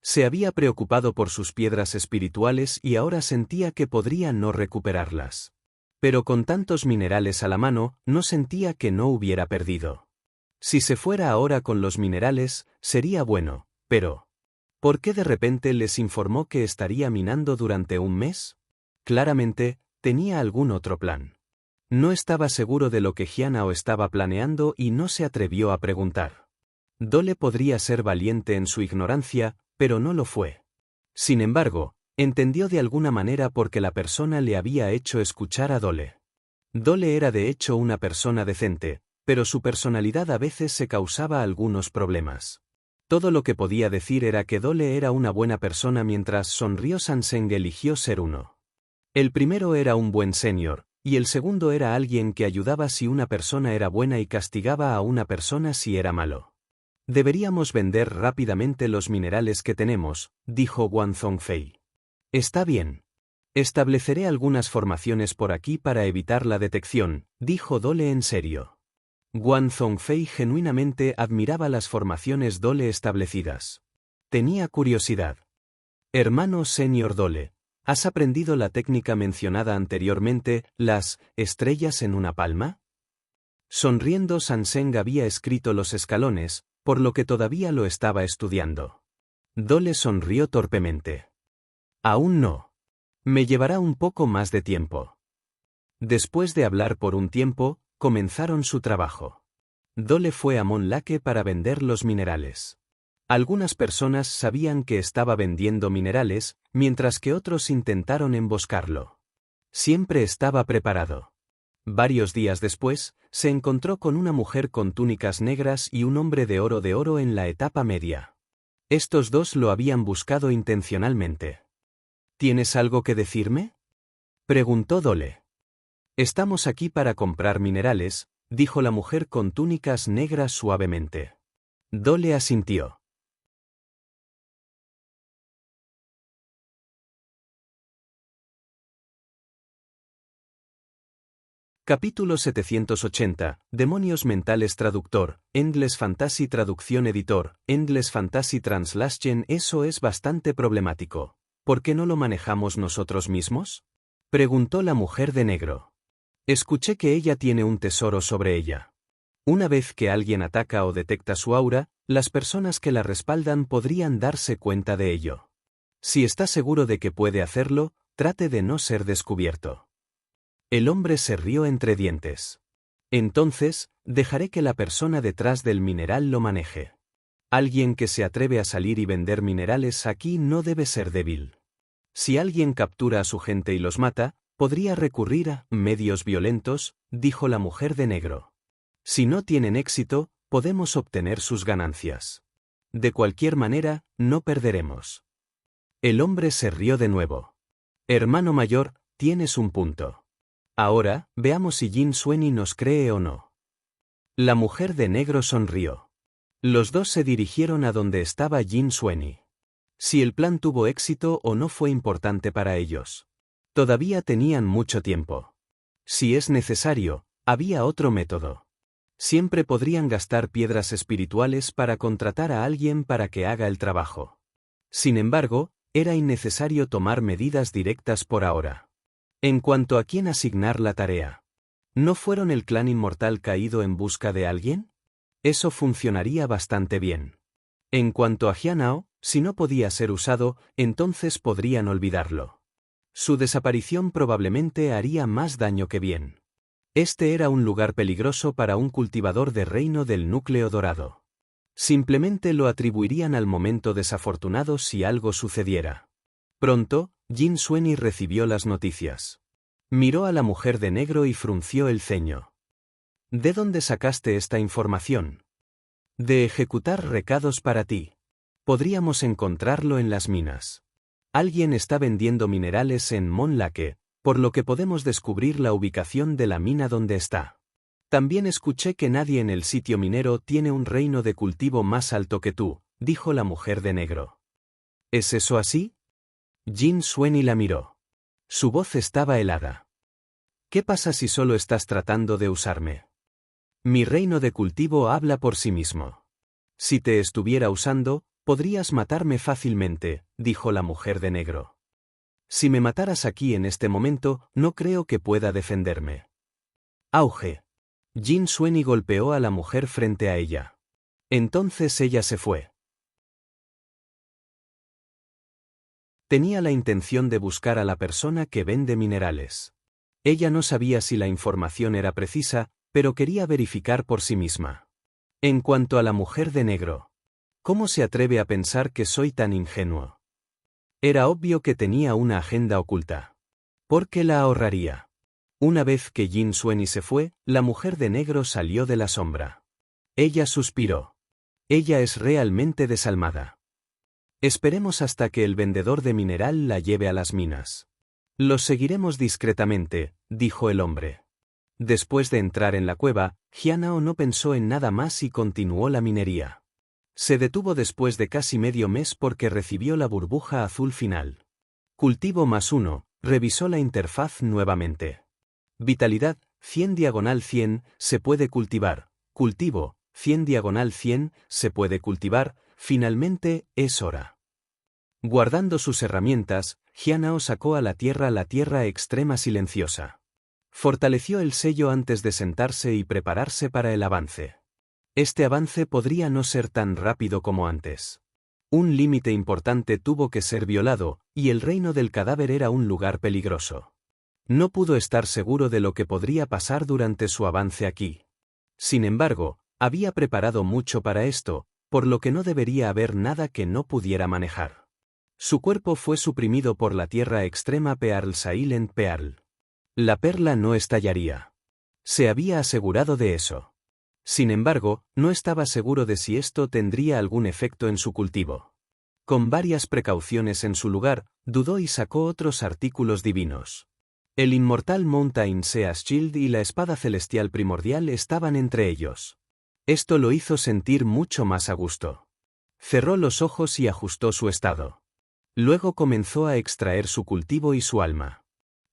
Se había preocupado por sus piedras espirituales y ahora sentía que podría no recuperarlas. Pero con tantos minerales a la mano, no sentía que no hubiera perdido. Si se fuera ahora con los minerales, sería bueno, pero ¿por qué de repente les informó que estaría minando durante un mes? Claramente, tenía algún otro plan. No estaba seguro de lo que Jianao estaba planeando y no se atrevió a preguntar. Dole podría ser valiente en su ignorancia, pero no lo fue. Sin embargo, entendió de alguna manera por qué la persona le había hecho escuchar a Dole. Dole era de hecho una persona decente, pero su personalidad a veces se causaba algunos problemas. Todo lo que podía decir era que Dole era una buena persona mientras sonrió. Sanseng eligió ser uno. El primero era un buen senior, y el segundo era alguien que ayudaba si una persona era buena y castigaba a una persona si era malo. Deberíamos vender rápidamente los minerales que tenemos, dijo Wang Zhongfei. Está bien. Estableceré algunas formaciones por aquí para evitar la detección, dijo Dole en serio. Wang Zhongfei genuinamente admiraba las formaciones Dole establecidas. Tenía curiosidad. Hermano senior Dole, ¿has aprendido la técnica mencionada anteriormente, las estrellas en una palma? Sonriendo, Sanseng había escrito los escalones, por lo que todavía lo estaba estudiando. Dole sonrió torpemente. Aún no. Me llevará un poco más de tiempo. Después de hablar por un tiempo, comenzaron su trabajo. Dole fue a Mon Lake para vender los minerales. Algunas personas sabían que estaba vendiendo minerales, mientras que otros intentaron emboscarlo. Siempre estaba preparado. Varios días después, se encontró con una mujer con túnicas negras y un hombre de oro en la etapa media. Estos dos lo habían buscado intencionalmente. ¿Tienes algo que decirme?, preguntó Dole. Estamos aquí para comprar minerales, dijo la mujer con túnicas negras suavemente. Dole asintió. Capítulo 780, Demonios mentales traductor, Endless Fantasy traducción editor, Endless Fantasy Translation. Eso es bastante problemático. ¿Por qué no lo manejamos nosotros mismos?, preguntó la mujer de negro. Escuché que ella tiene un tesoro sobre ella. Una vez que alguien ataca o detecta su aura, las personas que la respaldan podrían darse cuenta de ello. Si está seguro de que puede hacerlo, trate de no ser descubierto. El hombre se rió entre dientes. Entonces, dejaré que la persona detrás del mineral lo maneje. Alguien que se atreve a salir y vender minerales aquí no debe ser débil. Si alguien captura a su gente y los mata, podría recurrir a medios violentos, dijo la mujer de negro. Si no tienen éxito, podemos obtener sus ganancias. De cualquier manera, no perderemos. El hombre se rió de nuevo. Hermano mayor, tienes un punto. Ahora, veamos si Jin Sueni nos cree o no. La mujer de negro sonrió. Los dos se dirigieron a donde estaba Jin Sueni. Si el plan tuvo éxito o no fue importante para ellos. Todavía tenían mucho tiempo. Si es necesario, había otro método. Siempre podrían gastar piedras espirituales para contratar a alguien para que haga el trabajo. Sin embargo, era innecesario tomar medidas directas por ahora. En cuanto a quién asignar la tarea. ¿No fueron el clan inmortal caído en busca de alguien? Eso funcionaría bastante bien. En cuanto a Jianao, si no podía ser usado, entonces podrían olvidarlo. Su desaparición probablemente haría más daño que bien. Este era un lugar peligroso para un cultivador de reino del núcleo dorado. Simplemente lo atribuirían al momento desafortunado si algo sucediera. Pronto, Jin Sueni recibió las noticias. Miró a la mujer de negro y frunció el ceño. ¿De dónde sacaste esta información? De ejecutar recados para ti. Podríamos encontrarlo en las minas. Alguien está vendiendo minerales en Mon Lake, por lo que podemos descubrir la ubicación de la mina donde está. También escuché que nadie en el sitio minero tiene un reino de cultivo más alto que tú, dijo la mujer de negro. ¿Es eso así? Jin Sueni la miró. Su voz estaba helada. ¿Qué pasa si solo estás tratando de usarme? Mi reino de cultivo habla por sí mismo. Si te estuviera usando, Podrías matarme fácilmente, dijo la mujer de negro. Si me mataras aquí en este momento, no creo que pueda defenderme. Auge. Jin Xueni golpeó a la mujer frente a ella. Entonces ella se fue. Tenía la intención de buscar a la persona que vende minerales. Ella no sabía si la información era precisa, pero quería verificar por sí misma. En cuanto a la mujer de negro, ¿cómo se atreve a pensar que soy tan ingenuo? Era obvio que tenía una agenda oculta. ¿Por qué la ahorraría? Una vez que Jin Xueni se fue, la mujer de negro salió de la sombra. Ella suspiró. Ella es realmente desalmada. Esperemos hasta que el vendedor de mineral la lleve a las minas. Los seguiremos discretamente, dijo el hombre. Después de entrar en la cueva, Jianao no pensó en nada más y continuó la minería. Se detuvo después de casi medio mes porque recibió la burbuja azul final. Cultivo +1, revisó la interfaz nuevamente. Vitalidad, 100/100, se puede cultivar. Cultivo, 100/100, se puede cultivar. Finalmente, es hora. Guardando sus herramientas, Jianao sacó a la tierra extrema silenciosa. Fortaleció el sello antes de sentarse y prepararse para el avance. Este avance podría no ser tan rápido como antes. Un límite importante tuvo que ser violado, y el reino del cadáver era un lugar peligroso. No pudo estar seguro de lo que podría pasar durante su avance aquí. Sin embargo, había preparado mucho para esto, por lo que no debería haber nada que no pudiera manejar. Su cuerpo fue suprimido por la tierra extrema Pearl Silent Pearl. La perla no estallaría. Se había asegurado de eso. Sin embargo, no estaba seguro de si esto tendría algún efecto en su cultivo. Con varias precauciones en su lugar, dudó y sacó otros artículos divinos. El inmortal Mountain Seas Shield y la espada celestial primordial estaban entre ellos. Esto lo hizo sentir mucho más a gusto. Cerró los ojos y ajustó su estado. Luego comenzó a extraer su cultivo y su alma.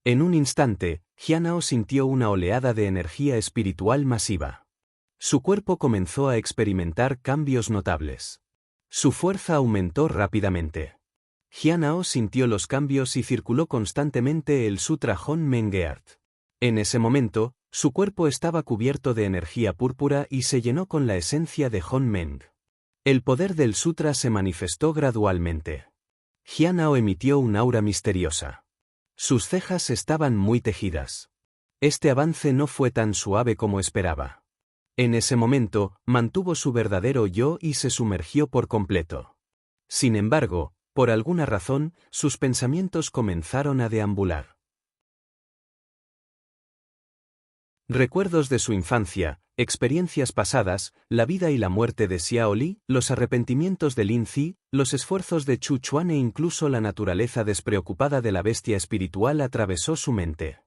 En un instante, Jianao sintió una oleada de energía espiritual masiva. Su cuerpo comenzó a experimentar cambios notables. Su fuerza aumentó rápidamente. Jianao sintió los cambios y circuló constantemente el Sutra Hon Mengeart. En ese momento, su cuerpo estaba cubierto de energía púrpura y se llenó con la esencia de Hon Meng. El poder del sutra se manifestó gradualmente. Jianao emitió un aura misteriosa. Sus cejas estaban muy tejidas. Este avance no fue tan suave como esperaba. En ese momento, mantuvo su verdadero yo y se sumergió por completo. Sin embargo, por alguna razón, sus pensamientos comenzaron a deambular. Recuerdos de su infancia, experiencias pasadas, la vida y la muerte de Xiao Li, los arrepentimientos de Lin Zi, los esfuerzos de Chu Chuan e incluso la naturaleza despreocupada de la bestia espiritual atravesó su mente.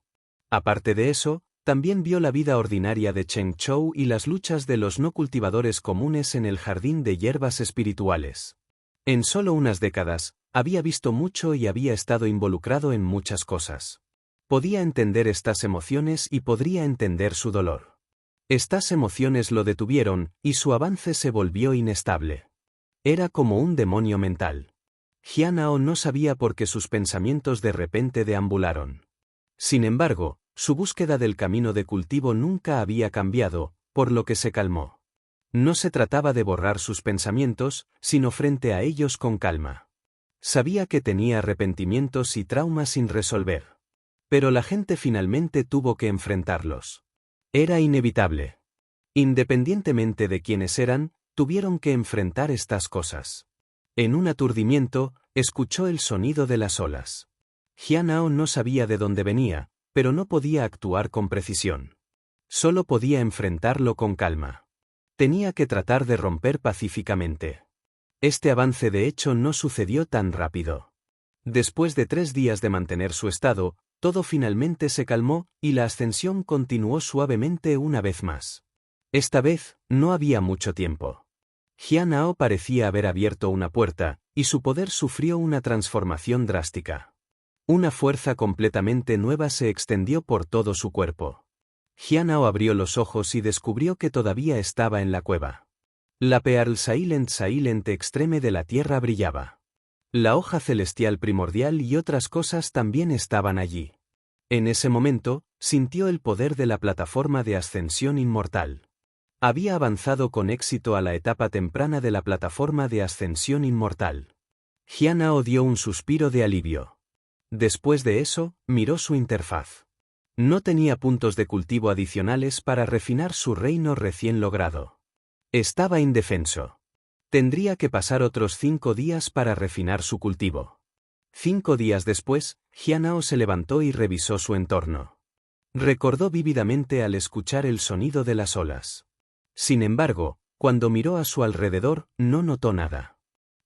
Aparte de eso, también vio la vida ordinaria de Cheng Chou y las luchas de los no cultivadores comunes en el jardín de hierbas espirituales. En solo unas décadas, había visto mucho y había estado involucrado en muchas cosas. Podía entender estas emociones y podría entender su dolor. Estas emociones lo detuvieron, y su avance se volvió inestable. Era como un demonio mental. Jianao no sabía por qué sus pensamientos de repente deambularon. Sin embargo, su búsqueda del camino de cultivo nunca había cambiado, por lo que se calmó. No se trataba de borrar sus pensamientos, sino frente a ellos con calma. Sabía que tenía arrepentimientos y traumas sin resolver. Pero la gente finalmente tuvo que enfrentarlos. Era inevitable. Independientemente de quiénes eran, tuvieron que enfrentar estas cosas. En un aturdimiento, escuchó el sonido de las olas. Jianao no sabía de dónde venía, pero no podía actuar con precisión. Solo podía enfrentarlo con calma. Tenía que tratar de romper pacíficamente. Este avance de hecho no sucedió tan rápido. Después de 3 días de mantener su estado, todo finalmente se calmó, y la ascensión continuó suavemente una vez más. Esta vez, no había mucho tiempo. Jianao parecía haber abierto una puerta, y su poder sufrió una transformación drástica. Una fuerza completamente nueva se extendió por todo su cuerpo. Jianao abrió los ojos y descubrió que todavía estaba en la cueva. La Pearl Silent Extreme de la Tierra brillaba. La hoja celestial primordial y otras cosas también estaban allí. En ese momento, sintió el poder de la plataforma de ascensión inmortal. Había avanzado con éxito a la etapa temprana de la plataforma de ascensión inmortal. Jianhao dio un suspiro de alivio. Después de eso, miró su interfaz. No tenía puntos de cultivo adicionales para refinar su reino recién logrado. Estaba indefenso. Tendría que pasar otros 5 días para refinar su cultivo. 5 días después, Jianhao se levantó y revisó su entorno. Recordó vívidamente al escuchar el sonido de las olas. Sin embargo, cuando miró a su alrededor, no notó nada.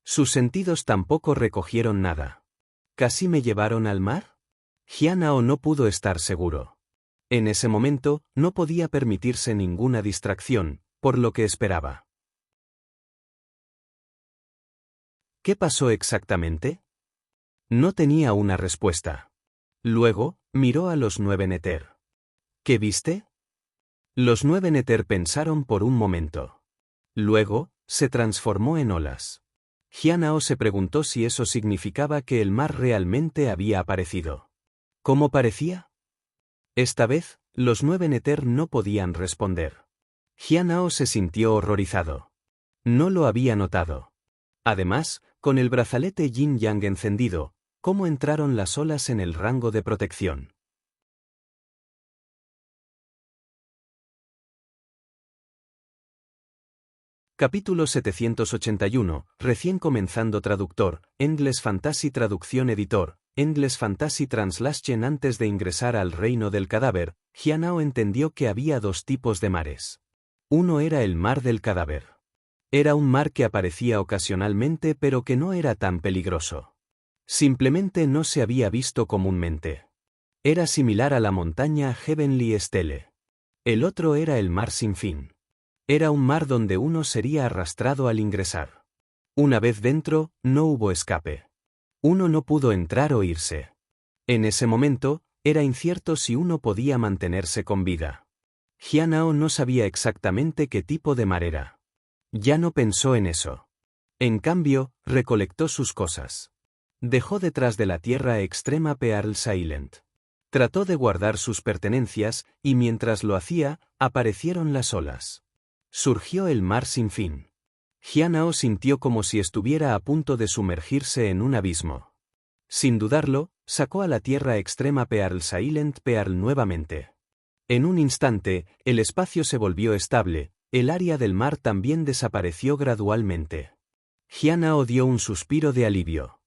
Sus sentidos tampoco recogieron nada. ¿Casi me llevaron al mar? Jianhao no pudo estar seguro. En ese momento, no podía permitirse ninguna distracción, por lo que esperaba. ¿Qué pasó exactamente? No tenía una respuesta. Luego, miró a los 9 Nether. ¿Qué viste? Los 9 Nether pensaron por un momento. Luego, se transformó en olas. Jianhao se preguntó si eso significaba que el mar realmente había aparecido. ¿Cómo parecía? Esta vez, los 9 Nether no podían responder. Jianhao se sintió horrorizado. No lo había notado. Además, con el brazalete Yin-Yang encendido, ¿cómo entraron las olas en el rango de protección? Capítulo 781, recién comenzando traductor, Endless Fantasy Traducción Editor, Endless Fantasy Translation. Antes de ingresar al reino del cadáver, Jianhao entendió que había 2 tipos de mares. Uno era el mar del cadáver. Era un mar que aparecía ocasionalmente pero que no era tan peligroso. Simplemente no se había visto comúnmente. Era similar a la montaña Heavenly Stele. El otro era el mar sin fin. Era un mar donde uno sería arrastrado al ingresar. Una vez dentro, no hubo escape. Uno no pudo entrar o irse. En ese momento, era incierto si uno podía mantenerse con vida. Jianhao no sabía exactamente qué tipo de mar era. Ya no pensó en eso. En cambio, recolectó sus cosas. Dejó detrás de la tierra extrema Pearl Silent. Trató de guardar sus pertenencias, y mientras lo hacía, aparecieron las olas. Surgió el mar sin fin. Jianhao sintió como si estuviera a punto de sumergirse en un abismo. Sin dudarlo, sacó a la tierra extrema Pearl Silent Pearl nuevamente. En un instante, el espacio se volvió estable, el área del mar también desapareció gradualmente. Jianhao dio un suspiro de alivio.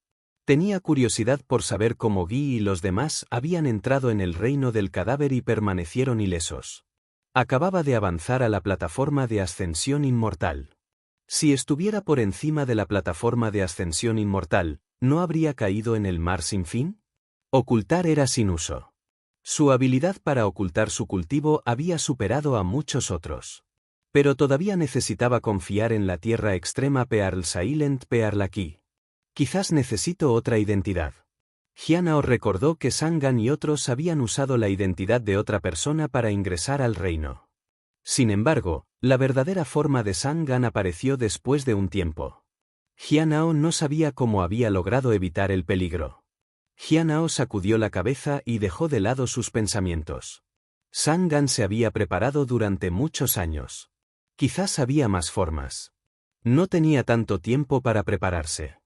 Tenía curiosidad por saber cómo Guy y los demás habían entrado en el reino del cadáver y permanecieron ilesos. Acababa de avanzar a la plataforma de ascensión inmortal. Si estuviera por encima de la plataforma de ascensión inmortal, ¿no habría caído en el mar sin fin? Ocultar era sin uso. Su habilidad para ocultar su cultivo había superado a muchos otros. Pero todavía necesitaba confiar en la tierra extrema Pearl Silent Pearl aquí. Quizás necesito otra identidad. Jianhao recordó que Sangan y otros habían usado la identidad de otra persona para ingresar al reino. Sin embargo, la verdadera forma de Sangan apareció después de un tiempo. Jianhao no sabía cómo había logrado evitar el peligro. Jianhao sacudió la cabeza y dejó de lado sus pensamientos. Sangan se había preparado durante muchos años. Quizás había más formas. No tenía tanto tiempo para prepararse.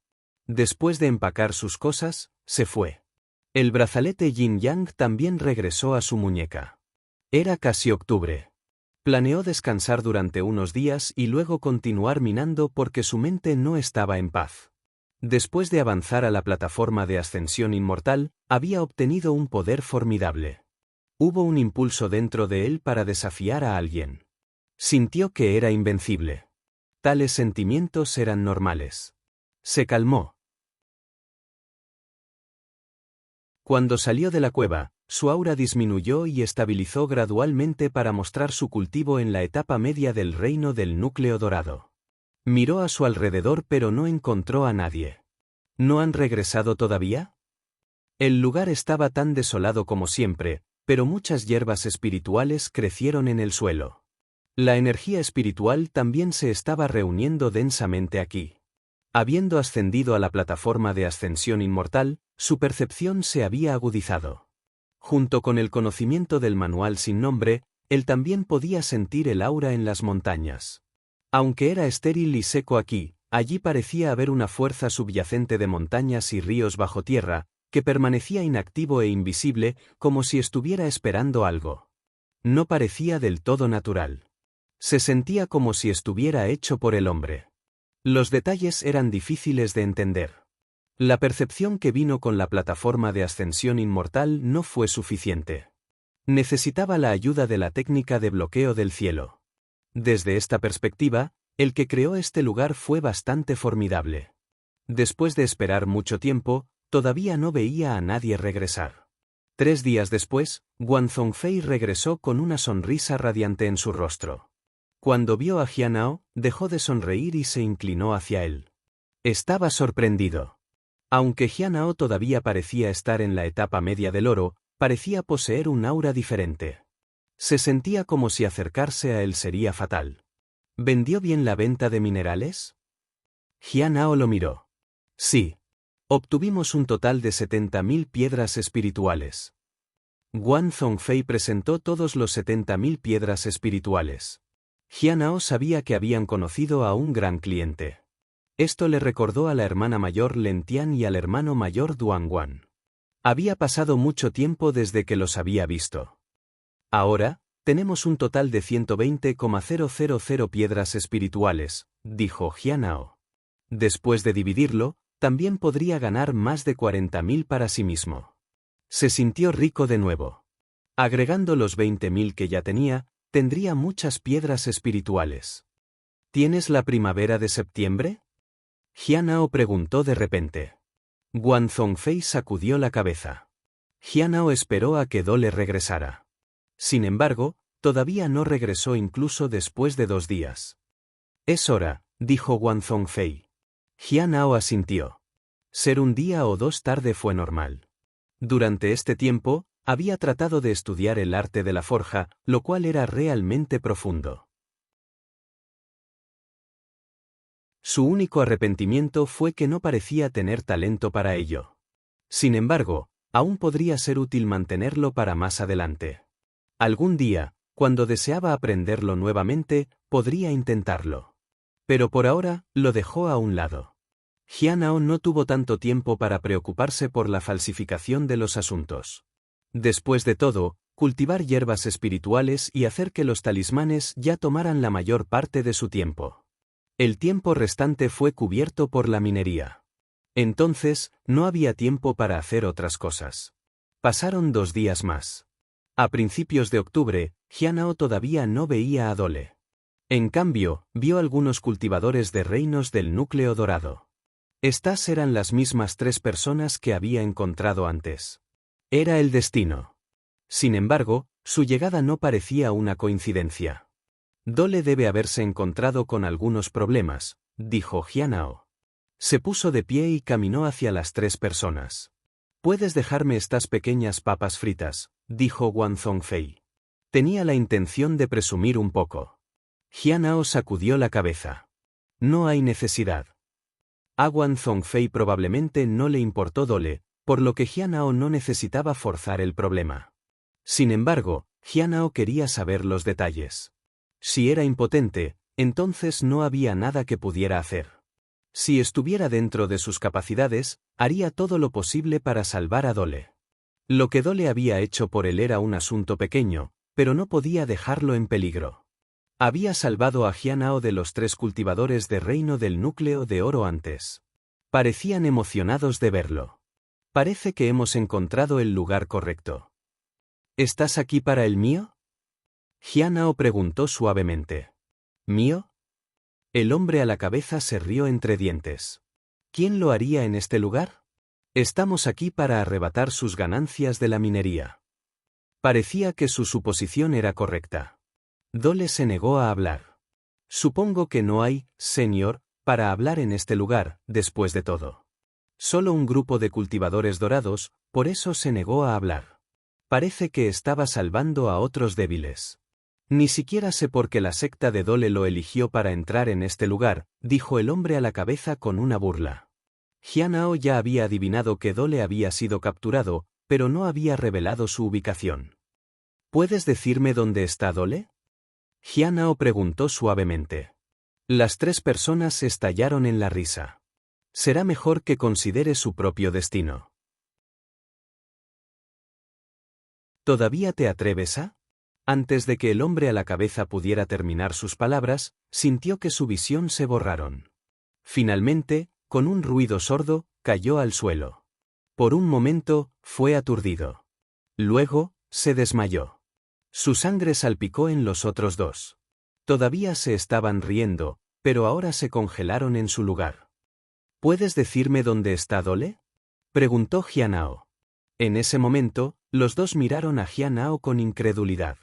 Después de empacar sus cosas, se fue. El brazalete Yin-Yang también regresó a su muñeca. Era casi octubre. Planeó descansar durante unos días y luego continuar minando porque su mente no estaba en paz. Después de avanzar a la plataforma de ascensión inmortal, había obtenido un poder formidable. Hubo un impulso dentro de él para desafiar a alguien. Sintió que era invencible. Tales sentimientos eran normales. Se calmó. Cuando salió de la cueva, su aura disminuyó y estabilizó gradualmente para mostrar su cultivo en la etapa media del reino del núcleo dorado. Miró a su alrededor pero no encontró a nadie. ¿No han regresado todavía? El lugar estaba tan desolado como siempre, pero muchas hierbas espirituales crecieron en el suelo. La energía espiritual también se estaba reuniendo densamente aquí. Habiendo ascendido a la plataforma de ascensión inmortal, su percepción se había agudizado. Junto con el conocimiento del manual sin nombre, él también podía sentir el aura en las montañas. Aunque era estéril y seco aquí, allí parecía haber una fuerza subyacente de montañas y ríos bajo tierra, que permanecía inactivo e invisible, como si estuviera esperando algo. No parecía del todo natural. Se sentía como si estuviera hecho por el hombre. Los detalles eran difíciles de entender. La percepción que vino con la plataforma de ascensión inmortal no fue suficiente. Necesitaba la ayuda de la técnica de bloqueo del cielo. Desde esta perspectiva, el que creó este lugar fue bastante formidable. Después de esperar mucho tiempo, todavía no veía a nadie regresar. 3 días después, Guan Zhongfei regresó con una sonrisa radiante en su rostro. Cuando vio a Jianhao, dejó de sonreír y se inclinó hacia él. Estaba sorprendido. Aunque Jianhao todavía parecía estar en la etapa media del oro, parecía poseer un aura diferente. Se sentía como si acercarse a él sería fatal. ¿Vendió bien la venta de minerales? Jianhao lo miró. Sí. Obtuvimos un total de 70.000 piedras espirituales. Guan Zhongfei presentó todos los 70.000 piedras espirituales. Jianhao sabía que habían conocido a un gran cliente. Esto le recordó a la hermana mayor Len Tian y al hermano mayor Duan Guan. Había pasado mucho tiempo desde que los había visto. Ahora, tenemos un total de 120,000 piedras espirituales, dijo Jianhao. Después de dividirlo, también podría ganar más de 40.000 para sí mismo. Se sintió rico de nuevo. Agregando los 20.000 que ya tenía, tendría muchas piedras espirituales. ¿Tienes la primavera de septiembre? Jianhao preguntó de repente. Guan Zhongfei sacudió la cabeza. Jianhao esperó a que Dole regresara. Sin embargo, todavía no regresó incluso después de 2 días. Es hora, dijo Guan Zhongfei. Jianhao asintió. Ser un día o 2 tarde fue normal. Durante este tiempo, había tratado de estudiar el arte de la forja, lo cual era realmente profundo. Su único arrepentimiento fue que no parecía tener talento para ello. Sin embargo, aún podría ser útil mantenerlo para más adelante. Algún día, cuando deseaba aprenderlo nuevamente, podría intentarlo. Pero por ahora, lo dejó a un lado. Jianhao no tuvo tanto tiempo para preocuparse por la falsificación de los asuntos. Después de todo, cultivar hierbas espirituales y hacer que los talismanes ya tomaran la mayor parte de su tiempo. El tiempo restante fue cubierto por la minería. Entonces, no había tiempo para hacer otras cosas. Pasaron 2 días más. A principios de octubre, Jianhao todavía no veía a Dole. En cambio, vio algunos cultivadores de reinos del núcleo dorado. Estas eran las mismas 3 personas que había encontrado antes. Era el destino. Sin embargo, su llegada no parecía una coincidencia. Dole debe haberse encontrado con algunos problemas, dijo Jianhao. Se puso de pie y caminó hacia las 3 personas. «¿Puedes dejarme estas pequeñas papas fritas?», dijo Guan Zhongfei. Tenía la intención de presumir un poco. Jianhao sacudió la cabeza. «No hay necesidad». A Guan Zhongfei probablemente no le importó Dole, por lo que Jianhao no necesitaba forzar el problema. Sin embargo, Jianhao quería saber los detalles. Si era impotente, entonces no había nada que pudiera hacer. Si estuviera dentro de sus capacidades, haría todo lo posible para salvar a Dole. Lo que Dole había hecho por él era un asunto pequeño, pero no podía dejarlo en peligro. Había salvado a Jianhao de los 3 cultivadores de reino del núcleo de oro antes. Parecían emocionados de verlo. Parece que hemos encontrado el lugar correcto. ¿Estás aquí para el mío? Jianhao preguntó suavemente. ¿Mío? El hombre a la cabeza se rió entre dientes. ¿Quién lo haría en este lugar? Estamos aquí para arrebatar sus ganancias de la minería. Parecía que su suposición era correcta. Dole se negó a hablar. Supongo que no hay, señor, para hablar en este lugar, después de todo. Solo un grupo de cultivadores dorados, por eso se negó a hablar. Parece que estaba salvando a otros débiles. Ni siquiera sé por qué la secta de Dole lo eligió para entrar en este lugar, dijo el hombre a la cabeza con una burla. Jianhao ya había adivinado que Dole había sido capturado, pero no había revelado su ubicación. ¿Puedes decirme dónde está Dole? Jianhao preguntó suavemente. Las tres personas estallaron en la risa. Será mejor que considere su propio destino. ¿Todavía te atreves a? Antes de que el hombre a la cabeza pudiera terminar sus palabras, sintió que su visión se borraron. Finalmente, con un ruido sordo, cayó al suelo. Por un momento, fue aturdido. Luego, se desmayó. Su sangre salpicó en los otros dos. Todavía se estaban riendo, pero ahora se congelaron en su lugar. ¿Puedes decirme dónde está Dole? Preguntó Jianhao. En ese momento, los dos miraron a Jianhao con incredulidad.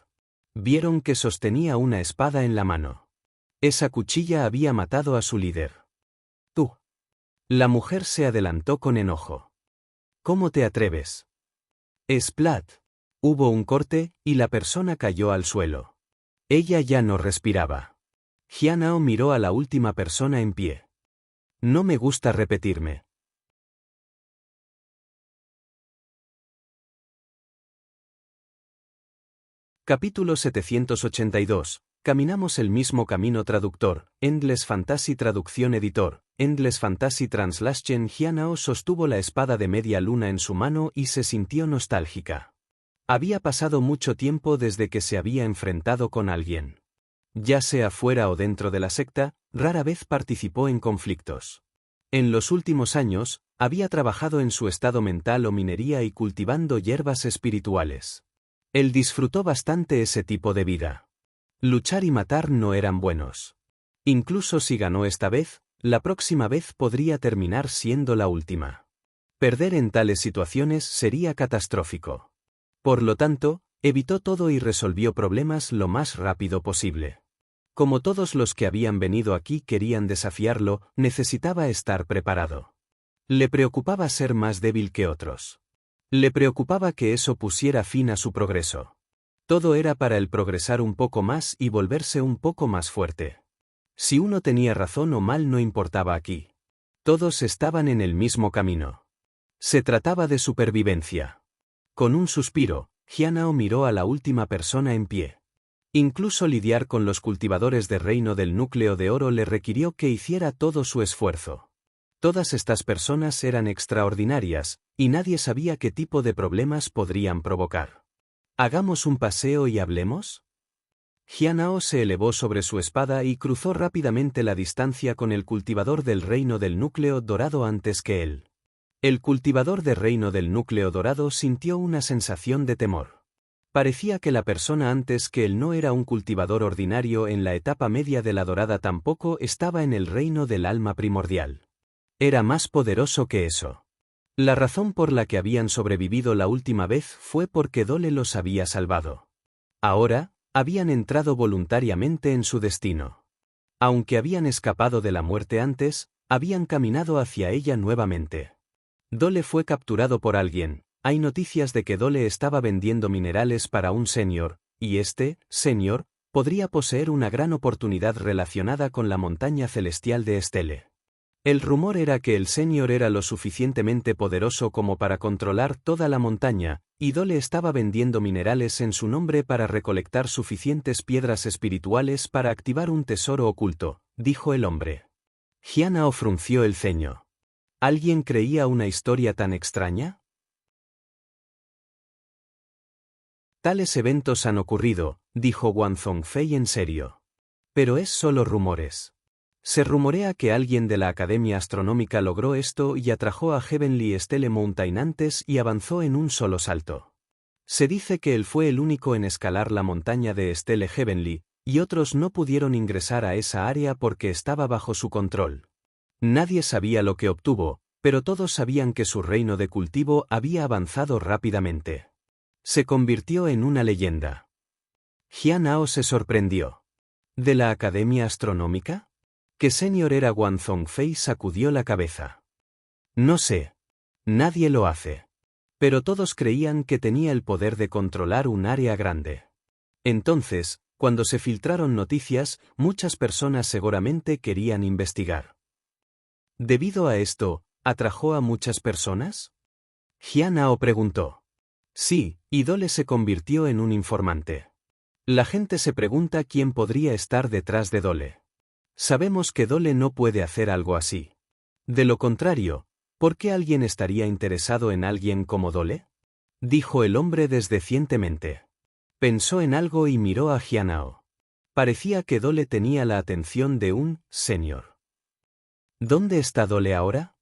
Vieron que sostenía una espada en la mano. Esa cuchilla había matado a su líder. Tú. La mujer se adelantó con enojo. ¿Cómo te atreves? Splat. Hubo un corte, y la persona cayó al suelo. Ella ya no respiraba. Jianhao miró a la última persona en pie. No me gusta repetirme. Capítulo 782. Caminamos el mismo camino. Traductor, Endless Fantasy Traducción Editor, Endless Fantasy Translation. Jianhao sostuvo la espada de media luna en su mano y se sintió nostálgica. Había pasado mucho tiempo desde que se había enfrentado con alguien. Ya sea fuera o dentro de la secta, rara vez participó en conflictos. En los últimos años, había trabajado en su estado mental o minería y cultivando hierbas espirituales. Él disfrutó bastante ese tipo de vida. Luchar y matar no eran buenos. Incluso si ganó esta vez, la próxima vez podría terminar siendo la última. Perder en tales situaciones sería catastrófico. Por lo tanto, evitó todo y resolvió problemas lo más rápido posible. Como todos los que habían venido aquí querían desafiarlo, necesitaba estar preparado. Le preocupaba ser más débil que otros. Le preocupaba que eso pusiera fin a su progreso. Todo era para él progresar un poco más y volverse un poco más fuerte. Si uno tenía razón o mal no importaba aquí. Todos estaban en el mismo camino. Se trataba de supervivencia. Con un suspiro, Jianhao miró a la última persona en pie. Incluso lidiar con los cultivadores de reino del núcleo de oro le requirió que hiciera todo su esfuerzo. Todas estas personas eran extraordinarias, y nadie sabía qué tipo de problemas podrían provocar. ¿Hagamos un paseo y hablemos? Jianhao se elevó sobre su espada y cruzó rápidamente la distancia con el cultivador del reino del núcleo dorado antes que él. El cultivador de reino del núcleo dorado sintió una sensación de temor. Parecía que la persona antes que él no era un cultivador ordinario en la etapa media de la dorada, tampoco estaba en el reino del alma primordial. Era más poderoso que eso. La razón por la que habían sobrevivido la última vez fue porque Dole los había salvado. Ahora, habían entrado voluntariamente en su destino. Aunque habían escapado de la muerte antes, habían caminado hacia ella nuevamente. Dole fue capturado por alguien. Hay noticias de que Dole estaba vendiendo minerales para un senior, y este, senior, podría poseer una gran oportunidad relacionada con la montaña celestial de Estelle. El rumor era que el senior era lo suficientemente poderoso como para controlar toda la montaña, y Dole estaba vendiendo minerales en su nombre para recolectar suficientes piedras espirituales para activar un tesoro oculto, dijo el hombre. Jianhao frunció el ceño. ¿Alguien creía una historia tan extraña? Tales eventos han ocurrido, dijo Wang Zhongfei en serio. Pero es solo rumores. Se rumorea que alguien de la Academia Astronómica logró esto y atrajo a Heavenly Stelle Mountain antes y avanzó en un solo salto. Se dice que él fue el único en escalar la montaña de Stelle Heavenly, y otros no pudieron ingresar a esa área porque estaba bajo su control. Nadie sabía lo que obtuvo, pero todos sabían que su reino de cultivo había avanzado rápidamente. Se convirtió en una leyenda. Jianhao se sorprendió. ¿De la Academia Astronómica? ¿Qué senior era? Wang Zhongfei sacudió la cabeza. No sé. Nadie lo hace. Pero todos creían que tenía el poder de controlar un área grande. Entonces, Cuando se filtraron noticias, muchas personas seguramente querían investigar. ¿Debido a esto, atrajo a muchas personas? Jianao preguntó. Sí, y Dole se convirtió en un informante. La gente se pregunta quién podría estar detrás de Dole. Sabemos que Dole no puede hacer algo así. De lo contrario, ¿por qué alguien estaría interesado en alguien como Dole? Dijo el hombre desdeñosamente. Pensó en algo y miró a Jianao. Parecía que Dole tenía la atención de un señor. ¿Dónde está Dole ahora?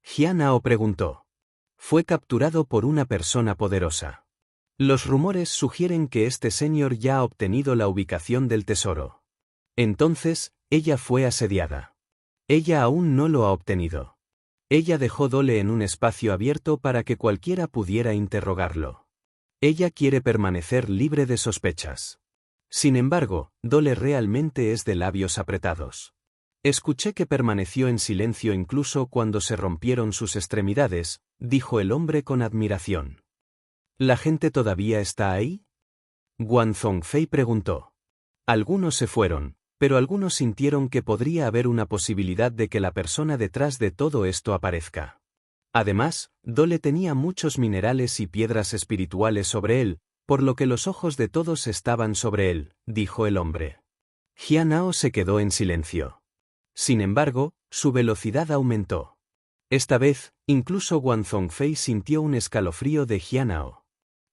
Jianao preguntó. Fue capturado por una persona poderosa. Los rumores sugieren que este señor ya ha obtenido la ubicación del tesoro. Entonces, ella fue asediada. Ella aún no lo ha obtenido. Ella dejó Dole en un espacio abierto para que cualquiera pudiera interrogarlo. Ella quiere permanecer libre de sospechas. Sin embargo, Dole realmente es de labios apretados. Escuché que permaneció en silencio incluso cuando se rompieron sus extremidades, dijo el hombre con admiración. ¿La gente todavía está ahí? Guan Zhongfei preguntó. Algunos se fueron, pero algunos sintieron que podría haber una posibilidad de que la persona detrás de todo esto aparezca. Además, Dole tenía muchos minerales y piedras espirituales sobre él, por lo que los ojos de todos estaban sobre él, dijo el hombre. Jianao se quedó en silencio. Sin embargo, su velocidad aumentó. Esta vez, incluso Guan Zhongfei sintió un escalofrío de Jianao.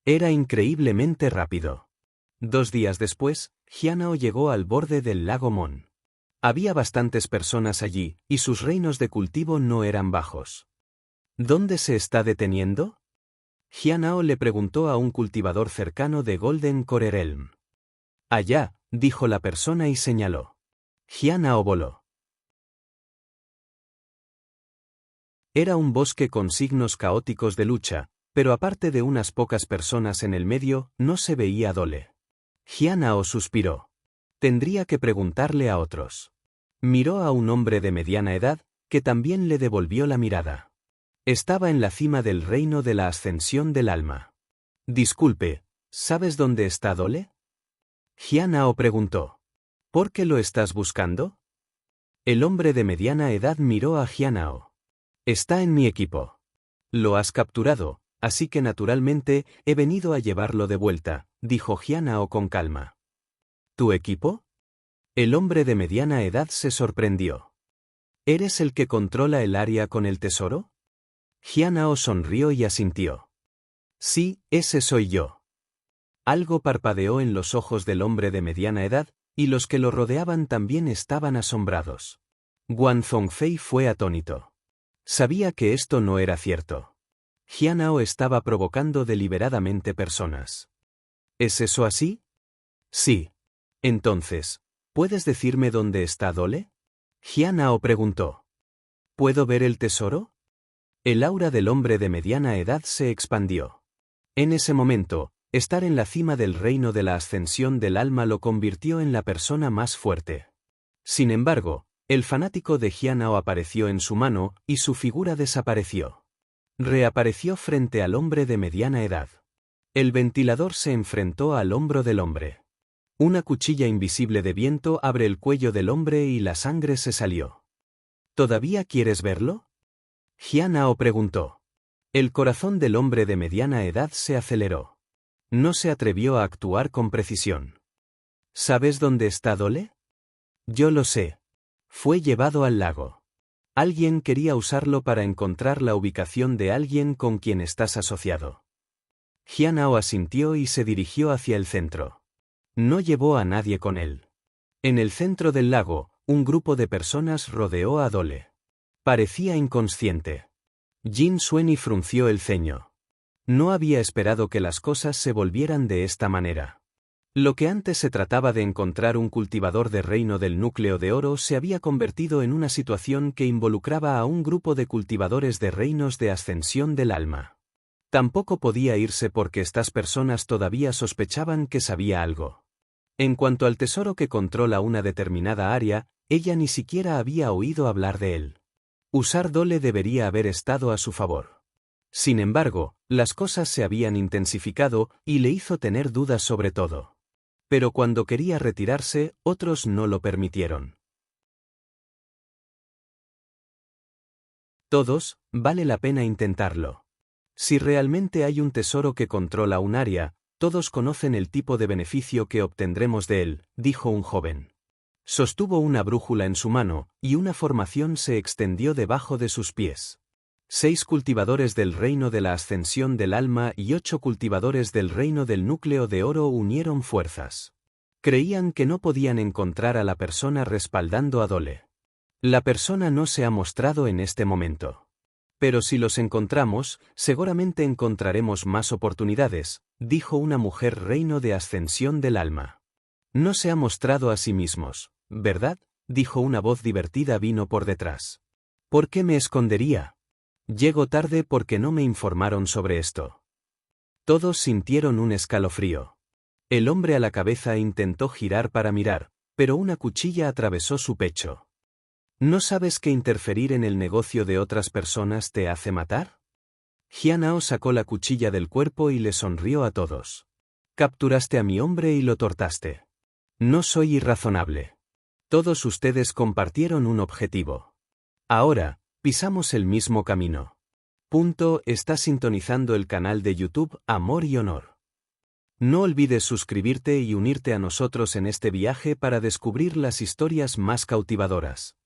Era increíblemente rápido. 2 días después, Jianao llegó al borde del lago Mon. Había bastantes personas allí, y sus reinos de cultivo no eran bajos. ¿Dónde se está deteniendo? Jianao le preguntó a un cultivador cercano de Golden Core Realm. Allá, dijo la persona y señaló. Jianao voló. Era un bosque con signos caóticos de lucha, pero aparte de unas pocas personas en el medio, no se veía Dole. Jianao suspiró. Tendría que preguntarle a otros. Miró a un hombre de mediana edad, que también le devolvió la mirada. Estaba en la cima del reino de la ascensión del alma. Disculpe, ¿sabes dónde está Dole? Jianao preguntó. ¿Por qué lo estás buscando? El hombre de mediana edad miró a Jianao. Está en mi equipo. Lo has capturado, así que naturalmente he venido a llevarlo de vuelta, dijo Jianao con calma. ¿Tu equipo? El hombre de mediana edad se sorprendió. ¿Eres el que controla el área con el tesoro? Jianao sonrió y asintió. Sí, ese soy yo. Algo parpadeó en los ojos del hombre de mediana edad, y los que lo rodeaban también estaban asombrados. Guan Zhongfei fue atónito. Sabía que esto no era cierto. Jianao estaba provocando deliberadamente personas. ¿Es eso así? Sí. Entonces, ¿puedes decirme dónde está Dole? Jianao preguntó. ¿Puedo ver el tesoro? El aura del hombre de mediana edad se expandió. En ese momento, estar en la cima del reino de la ascensión del alma lo convirtió en la persona más fuerte. Sin embargo, el fanático de Jianao apareció en su mano, y su figura desapareció. Reapareció frente al hombre de mediana edad. El ventilador se enfrentó al hombro del hombre. Una cuchilla invisible de viento abre el cuello del hombre y la sangre se salió. ¿Todavía quieres verlo? Jianao preguntó. El corazón del hombre de mediana edad se aceleró. No se atrevió a actuar con precisión. ¿Sabes dónde está Dole? Yo lo sé. Fue llevado al lago. Alguien quería usarlo para encontrar la ubicación de alguien con quien estás asociado. Jianao asintió y se dirigió hacia el centro. No llevó a nadie con él. En el centro del lago, un grupo de personas rodeó a Dole. Parecía inconsciente. Jin Xueni frunció el ceño. No había esperado que las cosas se volvieran de esta manera. Lo que antes se trataba de encontrar un cultivador de reino del núcleo de oro se había convertido en una situación que involucraba a un grupo de cultivadores de reinos de ascensión del alma. Tampoco podía irse porque estas personas todavía sospechaban que sabía algo. En cuanto al tesoro que controla una determinada área, ella ni siquiera había oído hablar de él. Usar Dole debería haber estado a su favor. Sin embargo, las cosas se habían intensificado y le hizo tener dudas sobre todo. Pero cuando quería retirarse, otros no lo permitieron. Todos, vale la pena intentarlo. Si realmente hay un tesoro que controla un área, todos conocen el tipo de beneficio que obtendremos de él, dijo un joven. Sostuvo una brújula en su mano, y una formación se extendió debajo de sus pies. 6 cultivadores del reino de la ascensión del alma y 8 cultivadores del reino del núcleo de oro unieron fuerzas. Creían que no podían encontrar a la persona respaldando a Dole. La persona no se ha mostrado en este momento. Pero si los encontramos, seguramente encontraremos más oportunidades, dijo una mujer reino de ascensión del alma. No se ha mostrado a sí mismos, ¿verdad? Dijo una voz divertida vino por detrás. ¿Por qué me escondería? Llego tarde porque no me informaron sobre esto. Todos sintieron un escalofrío. El hombre a la cabeza intentó girar para mirar, pero una cuchilla atravesó su pecho. ¿No sabes que interferir en el negocio de otras personas te hace matar? Jianao sacó la cuchilla del cuerpo y le sonrió a todos. Capturaste a mi hombre y lo tortaste. No soy irrazonable. Todos ustedes compartieron un objetivo. Ahora, pisamos el mismo camino. Estás sintonizando el canal de YouTube Amor y Honor. No olvides suscribirte y unirte a nosotros en este viaje para descubrir las historias más cautivadoras.